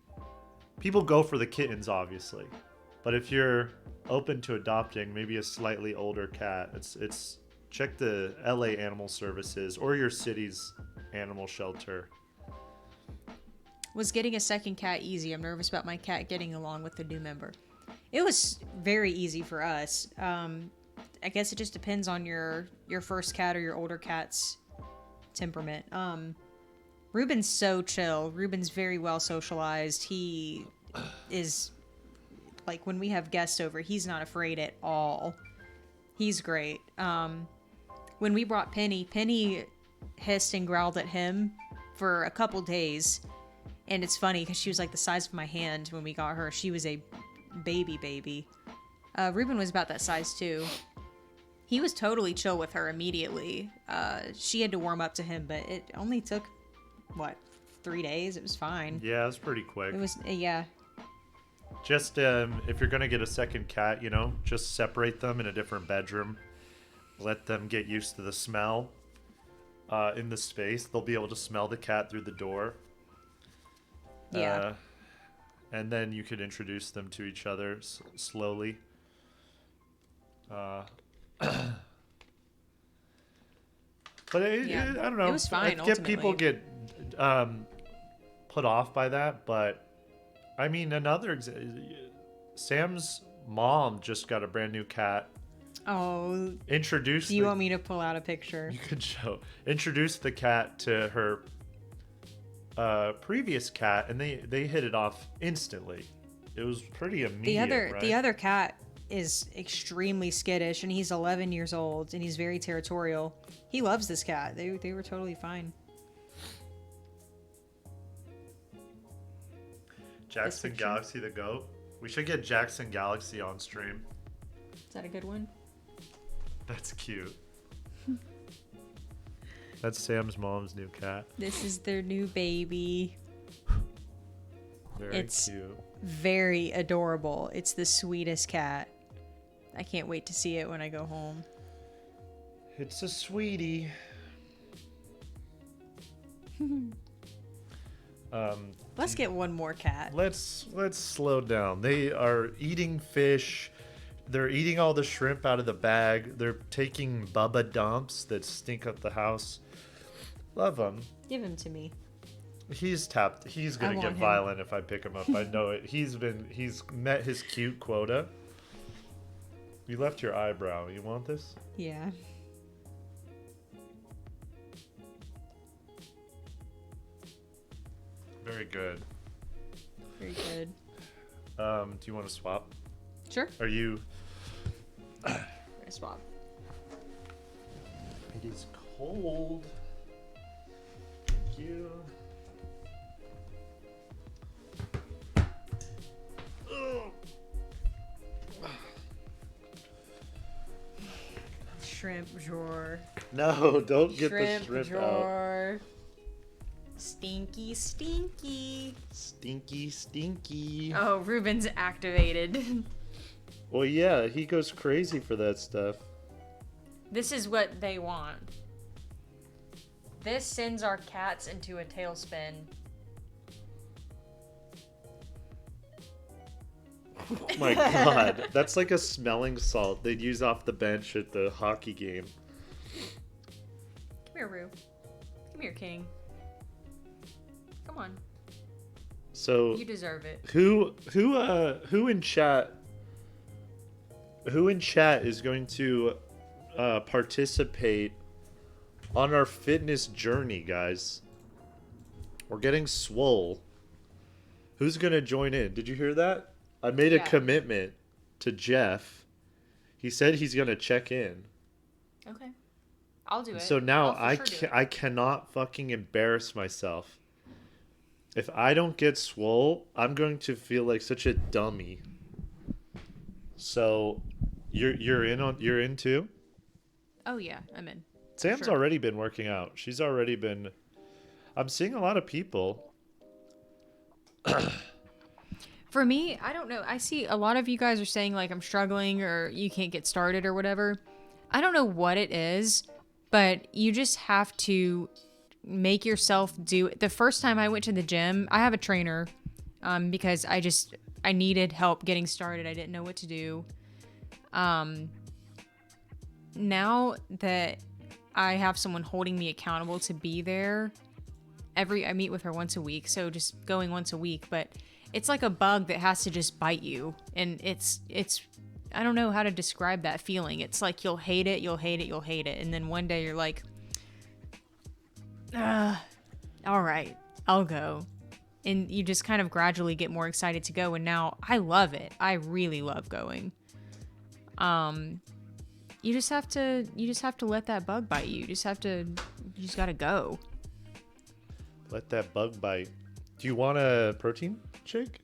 People go for the kittens, obviously, but if you're open to adopting maybe a slightly older cat, it's check the LA Animal Services or your city's animal shelter. Was getting a second cat easy? I'm nervous about my cat getting along with the new member. It was very easy for us. I guess it just depends on your first cat or your older cat's temperament. Ruben's so chill. Ruben's very well socialized. He is, like, when we have guests over, he's not afraid at all. He's great. When we brought Penny hissed and growled at him for a couple days. And it's funny because she was like the size of my hand when we got her. She was a baby. Ruben was about that size too. He was totally chill with her immediately. She had to warm up to him, but it only took, 3 days? It was fine. Yeah, it was pretty quick. It was, yeah. Just if you're going to get a second cat, you know, just separate them in a different bedroom. Let them get used to the smell in the space. They'll be able to smell the cat through the door. Yeah. And then you could introduce them to each other slowly. But I don't know. It was fine. People get put off by that, but I mean, Sam's mom just got a brand new cat. Oh. Introduced. Do you want me to pull out a picture? You could show. Introduce the cat to her previous cat, and they hit it off instantly. It was pretty immediate. The other cat is extremely skittish, and he's 11 years old, and he's very territorial. He loves this cat. They were totally fine. Jackson Galaxy the goat. We should get Jackson Galaxy on stream. Is that a good one? That's cute. That's Sam's mom's new cat. This is their new baby. It's cute. Very adorable. It's the sweetest cat. I can't wait to see it when I go home. It's a sweetie. Let's get one more cat. Let's slow down. They are eating fish. They're eating all the shrimp out of the bag. They're taking Bubba dumps that stink up the house. Love them. Give him to me. He's tapped. He's gonna get violent if I pick him up. I know it. He's met his cute quota. You left your eyebrow. You want this? Yeah. Very good. Very good. Do you want to swap? Sure. Are you? We're gonna swap. It is cold. Thank you. Shrimp drawer. No, don't get Shrimp the shrimp drawer. Out. Stinky. Stinky. Oh, Ruben's activated. Well, yeah, he goes crazy for that stuff. This is what they want. This sends our cats into a tailspin. Oh my god, that's like a smelling salt they'd use off the bench at the hockey game. Come here, Rue. Come here, King. Come on. So You deserve it. who in chat is going to participate on our fitness journey, guys? We're getting swole. Who's gonna join in? Did you hear that? I made a commitment to Jeff. He said he's gonna check in. Okay. I'll do it. So now I'll for sure do it. I cannot fucking embarrass myself. If I don't get swole, I'm going to feel like such a dummy. So you're in too? Oh yeah, I'm in. Sam's already been working out. She's already been. I'm seeing a lot of people. For me, I don't know. I see a lot of you guys are saying like I'm struggling or you can't get started or whatever. I don't know what it is, but you just have to make yourself do it. The first time I went to the gym, I have a trainer because I needed help getting started. I didn't know what to do. Now that I have someone holding me accountable to be there, I meet with her once a week, so just going once a week, but it's like a bug that has to just bite you, and it's I don't know how to describe that feeling. It's like you'll hate it, and then one day you're like, all right, I'll go. And you just kind of gradually get more excited to go, and now I love it. I really love going. You just have to let that bug bite you. You just gotta go. Let that bug bite. Do you want a protein shake?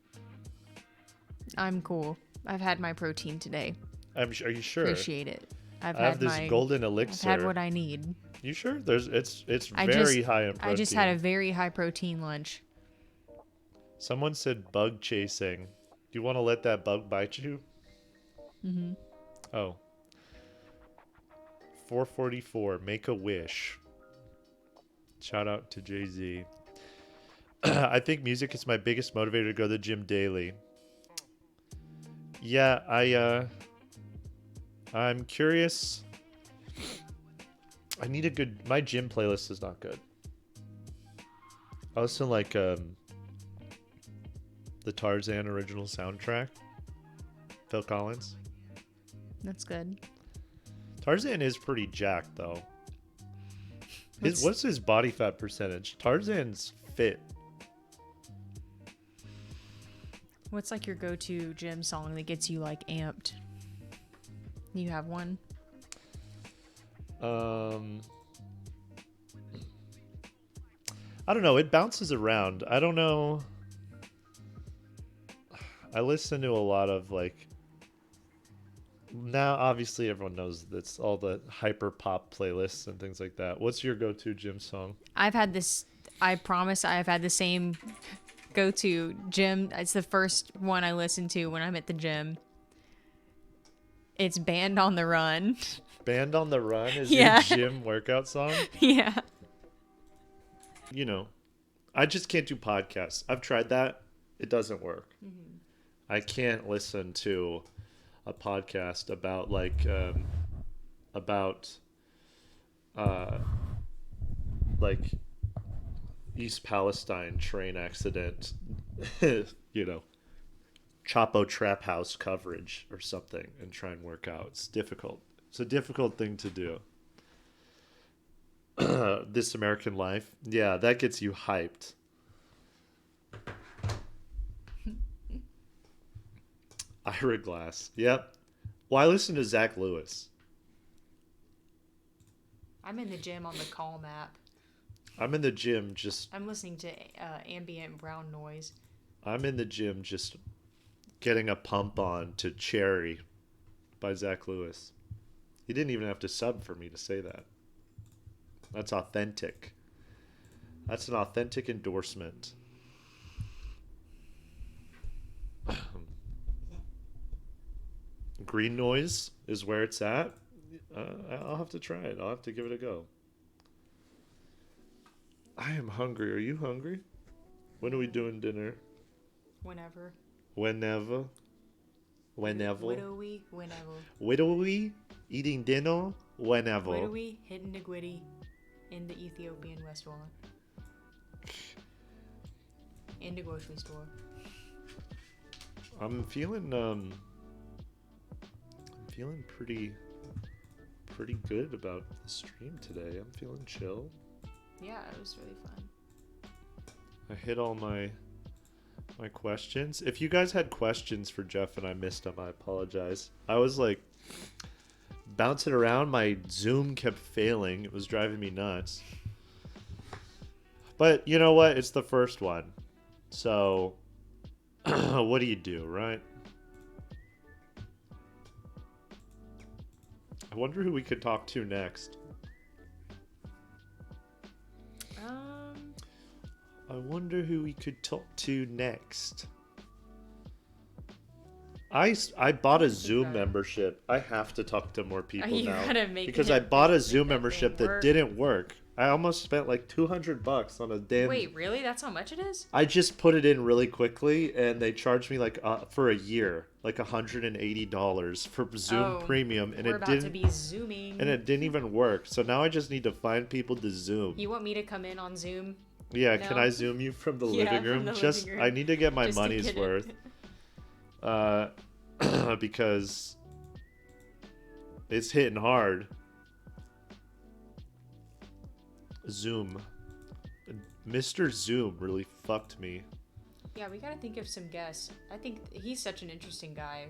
I'm cool. I've had my protein today. Are you sure? Appreciate it. I have this golden elixir. I've had what I need. You sure? It's very high in protein. I just had a very high protein lunch. Someone said bug chasing. Do you want to let that bug bite you? Mm-hmm. Oh. 444. Make a wish. Shout out to Jay-Z. I think music is my biggest motivator to go to the gym daily. Yeah, I'm curious. I need my gym playlist is not good. I listen to like the Tarzan original soundtrack. Phil Collins. That's good. Tarzan is pretty jacked though. What's his body fat percentage? Tarzan's fit. What's like your go-to gym song that gets you like amped? You have one? I don't know. It bounces around. I don't know. I listen to a lot of like. Now, obviously, everyone knows that's all the hyper pop playlists and things like that. What's your go-to gym song? I promise I've had the same go-to gym. It's the first one I listen to when I'm at the gym. It's Band on the Run. Band on the Run is your gym workout song? Yeah. You know, I just can't do podcasts. I've tried that. It doesn't work. Mm-hmm. I can't listen to a podcast about like East Palestine train accident, you know, Chapo Trap House coverage or something and try and work out. It's difficult. It's a difficult thing to do. This American Life. Yeah, that gets you hyped. Ira Glass. Yep. Well, I listen to Zach Lewis. I'm in the gym on the Calm app. I'm in the gym I'm listening to ambient brown noise. I'm in the gym just getting a pump on to Cherry by Zach Lewis. He didn't even have to sub for me to say that. That's authentic. That's an authentic endorsement. Green Noise is where it's at. I'll have to try it. I'll have to give it a go. I am hungry. Are you hungry? When are we doing dinner? Whenever. Whenever. Widowy, whenever. Widowy eating dinner whenever. Widowy hitting the gwitty in the Ethiopian Westwall. And a grocery store. I'm feeling pretty good about the stream today. I'm feeling chill. Yeah, it was really fun. I hit all my questions. If you guys had questions for Jeff and I missed them, I apologize. I was like bouncing around. My Zoom kept failing. It was driving me nuts. But you know what? It's the first one. So what do you do, right? I wonder who we could talk to next. I wonder who we could talk to next. I bought a Zoom membership. I have to talk to more people now because I bought a Zoom membership that didn't work. I almost spent like $200 on a damn. Wait, really? That's how much it is? I just put it in really quickly, and they charged me like for a year, like $180 for Zoom Premium, and we're about to be zooming. And it didn't even work. So now I just need to find people to Zoom. You want me to come in on Zoom? Yeah, no? Can I Zoom you from the living room? Living room. I need to get my money's worth. Because it's hitting hard. Zoom. Mr. Zoom really fucked me. Yeah, we gotta think of some guests. I think he's such an interesting guy.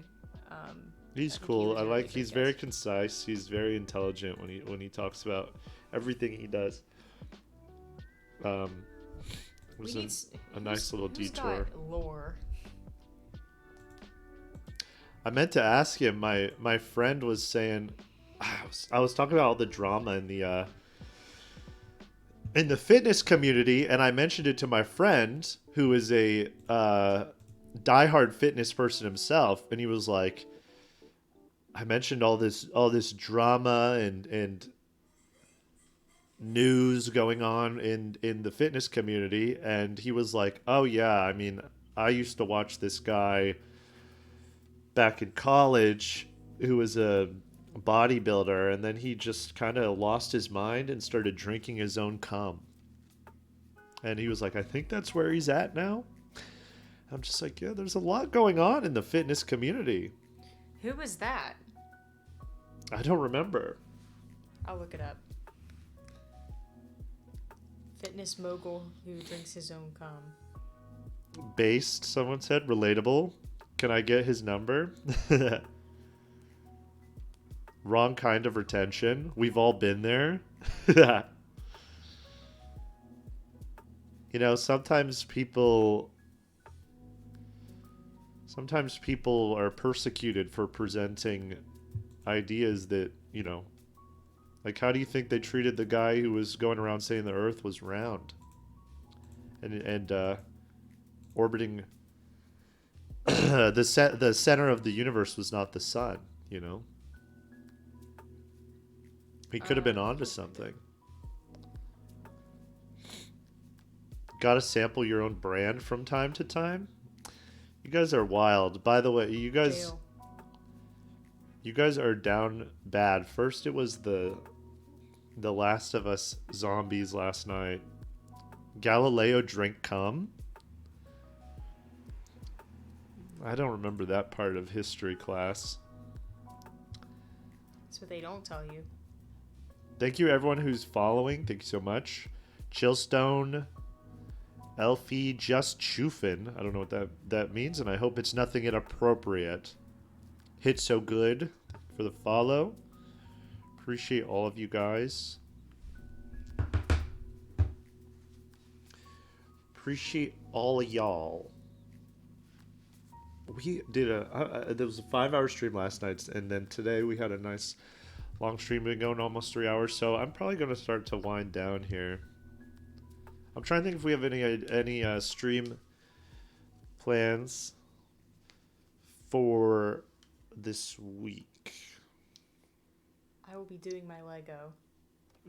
He's cool. He's very concise. He's very intelligent when he talks about everything he does. It was a nice little detour. Got lore? I meant to ask him. My friend was saying, I was talking about all the drama in the fitness community, and I mentioned it to my friend who is a diehard fitness person himself, and he was like, I mentioned all this drama and news going on in the fitness community, and he was like, oh yeah, I mean, I used to watch this guy back in college who was a bodybuilder, and then he just kind of lost his mind and started drinking his own cum, and he was like, I think that's where he's at now. I'm just like, yeah, there's a lot going on in the fitness community. Who was that? I don't remember. I'll look it up. Fitness mogul who drinks his own cum. Based, someone said. Relatable. Can I get his number? Wrong kind of retention. We've all been there. You know, sometimes people are persecuted for presenting ideas that, you know, like, how do you think they treated the guy who was going around saying the earth was round and orbiting the center of the universe was not the sun, you know? He could have been onto something. Gotta sample your own brand from time to time. You guys are wild. By the way, you guys are down bad. First it was the Last of Us zombies last night. Galileo drank cum. I don't remember that part of history class. That's what they don't tell you. Thank you everyone who's following. Thank you so much. Chillstone, Elfie, Just Choofin. I don't know what that means, and I hope it's nothing inappropriate. Hit so good for the follow. Appreciate all of you guys. Appreciate all of y'all. We did there was a 5-hour stream last night, and then today we had a nice long stream. Been going almost 3 hours, so I'm probably going to start to wind down here. I'm trying to think if we have any stream plans for this week. I will be doing my Lego.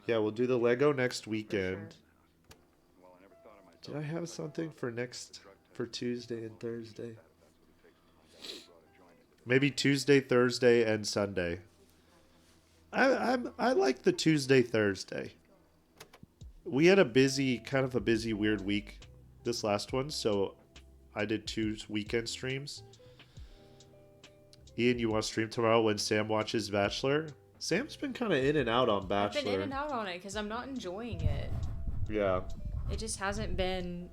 Yeah, we'll do the Lego next weekend. Did I have something for Tuesday and Thursday? Maybe Tuesday, Thursday, and Sunday. I like the Tuesday, Thursday. We had a busy, weird week this last one, so I did 2 weekend streams. Ian, you want to stream tomorrow when Sam watches Bachelor? Sam's been kind of in and out on Bachelor. I've been in and out on it because I'm not enjoying it. Yeah. It just hasn't been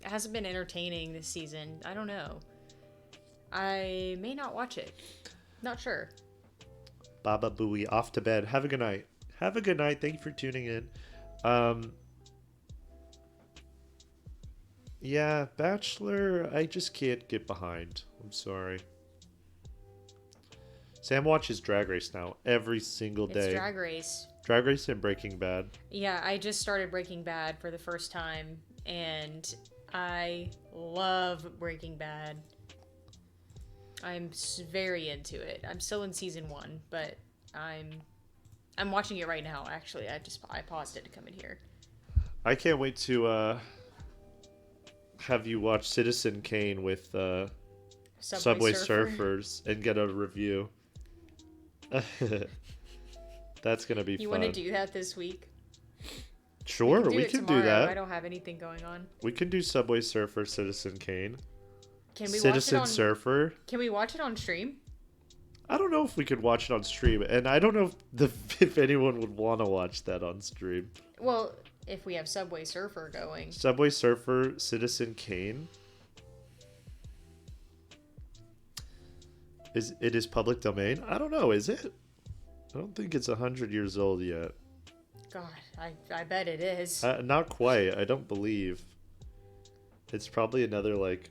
entertaining this season. I don't know. I may not watch it. Not sure. Baba Booey, off to bed. Have a good night. Have a good night. Thank you for tuning in. Yeah, Bachelor, I just can't get behind. I'm sorry. Sam watches Drag Race now every single day. It's Drag Race. Drag Race and Breaking Bad. Yeah, I just started Breaking Bad for the first time, and I love Breaking Bad. I'm very into it. I'm still in season 1, but I'm watching it right now. Actually, I paused it to come in here. I can't wait to have you watch Citizen Kane with Subway Surfers and get a review. That's gonna be fun. You want to do that this week? Sure, we can do that. I don't have anything going on. We can do Subway Surfer, Citizen Kane. Can we Citizen watch it on, Surfer. Can we watch it on stream? I don't know if we could watch it on stream, and I don't know if anyone would want to watch that on stream. Well, if we have Subway Surfer going. Subway Surfer, Citizen Kane. It is public domain? I don't know, is it? I don't think it's 100 years old yet. God, I bet it is. Not quite, I don't believe. It's probably another, like,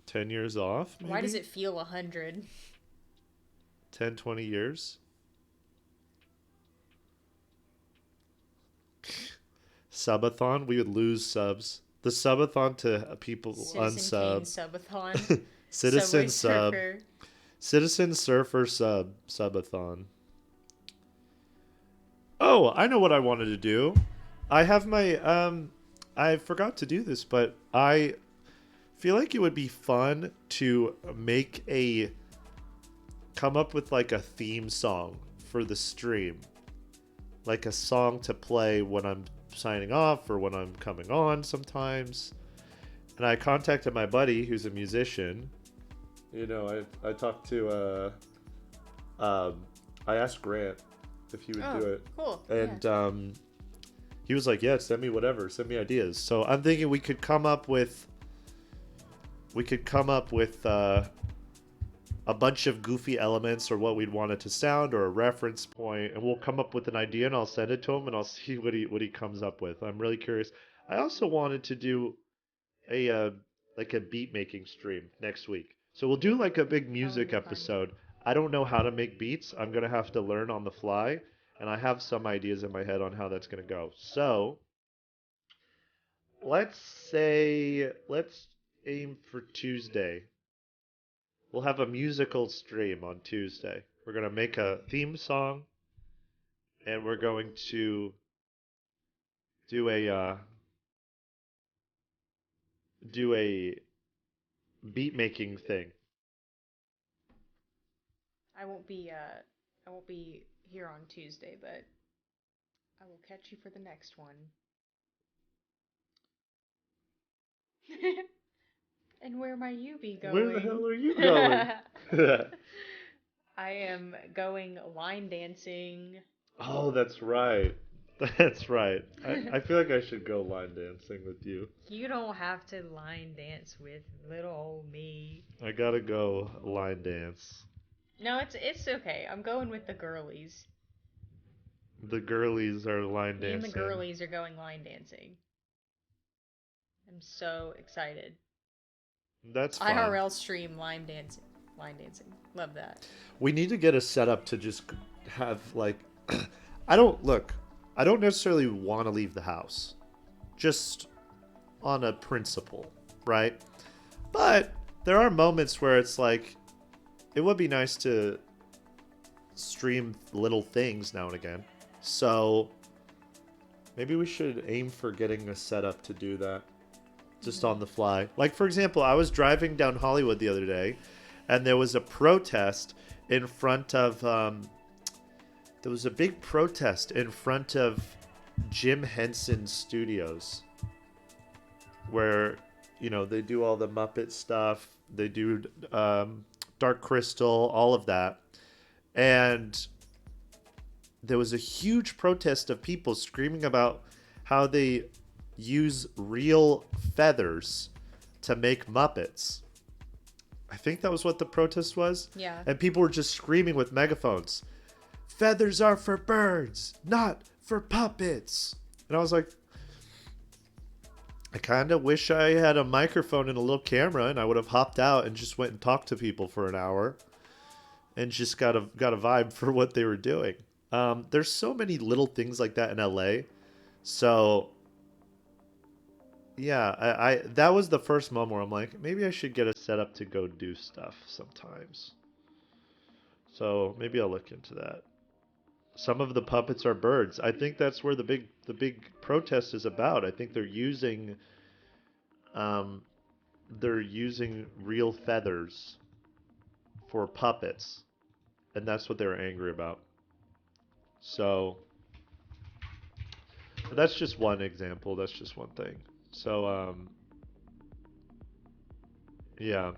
10 years off, maybe? Why does it feel 100? 10, 20 years? Subathon? We would lose subs. The subathon to people unsub. Subathon. Citizen sub. Surfer. Citizen Surfer subathon. Oh, I know what I wanted to do. I have my I forgot to do this, but I feel like it would be fun to come up with like a theme song for the stream. Like a song to play when I'm signing off or when I'm coming on sometimes. And I contacted my buddy who's a musician. You know, I talked to I asked Grant if he would do it. Cool. And he was like, "Yeah, send me whatever, send me ideas." So I'm thinking we could come up with a bunch of goofy elements or what we'd want it to sound or a reference point, and we'll come up with an idea and I'll send it to him and I'll see what he comes up with. I'm really curious. I also wanted to do a beat making stream next week. So we'll do like a big music episode. I don't know how to make beats. I'm going to have to learn on the fly, and I have some ideas in my head on how that's going to go. So let's aim for Tuesday. We'll have a musical stream on Tuesday. We're going to make a theme song, and we're going to do a beat making thing. I won't be here on Tuesday, but I will catch you for the next one. And where might you be going? Where the hell are you going? I am going line dancing. Oh, that's right. That's right. I feel like I should go line dancing with you. You don't have to line dance with little old me. I gotta go line dance. No, it's okay. I'm going with the girlies. The girlies are line dancing. Me and the girlies are going line dancing. I'm so excited. That's fun. IRL stream line dancing. Love that. We need to get a setup to just have like I don't necessarily want to leave the house. Just on a principle, right? But there are moments where it's like it would be nice to stream little things now and again. So maybe we should aim for getting a setup to do that just on the fly. Like, for example, I was driving down Hollywood the other day and there was a protest in front of there was a big protest in front of Jim Henson's studios. where, you know, they do all the Muppet stuff. They do Dark Crystal, all of that. And there was a huge protest of people screaming about how they use real feathers to make Muppets. I think that was what the protest was. Yeah. And people were just screaming with megaphones, feathers are for birds, not for puppets. And I was like, I kind of wish I had a microphone and a little camera, and I would have hopped out and just went and talked to people for an hour and just got a vibe for what they were doing. There's so many little things like that in LA. So yeah, I that was the first moment where I'm like, maybe I should get a setup to go do stuff sometimes. So maybe I'll look into that. Some of the puppets are birds. I think that's where the big protest is about. I think they're using real feathers for puppets, and that's what they were angry about. So that's just one example. That's just one thing. So yeah.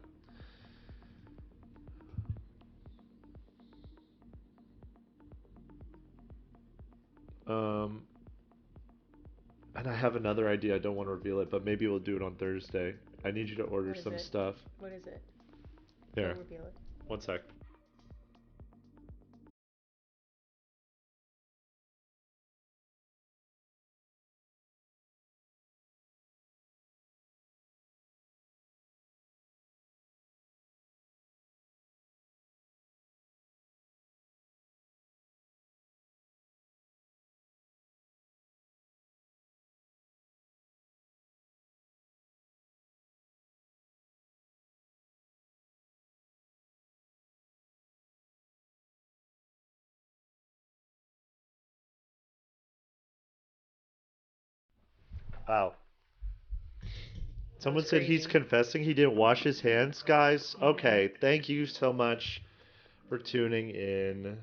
And I have another idea. I don't want to reveal it, but maybe we'll do it on Thursday. I need you to order some stuff. What is it? Here. Don't reveal it. One sec. Wow. Someone said he's confessing he didn't wash his hands, guys. Okay, thank you so much for tuning in.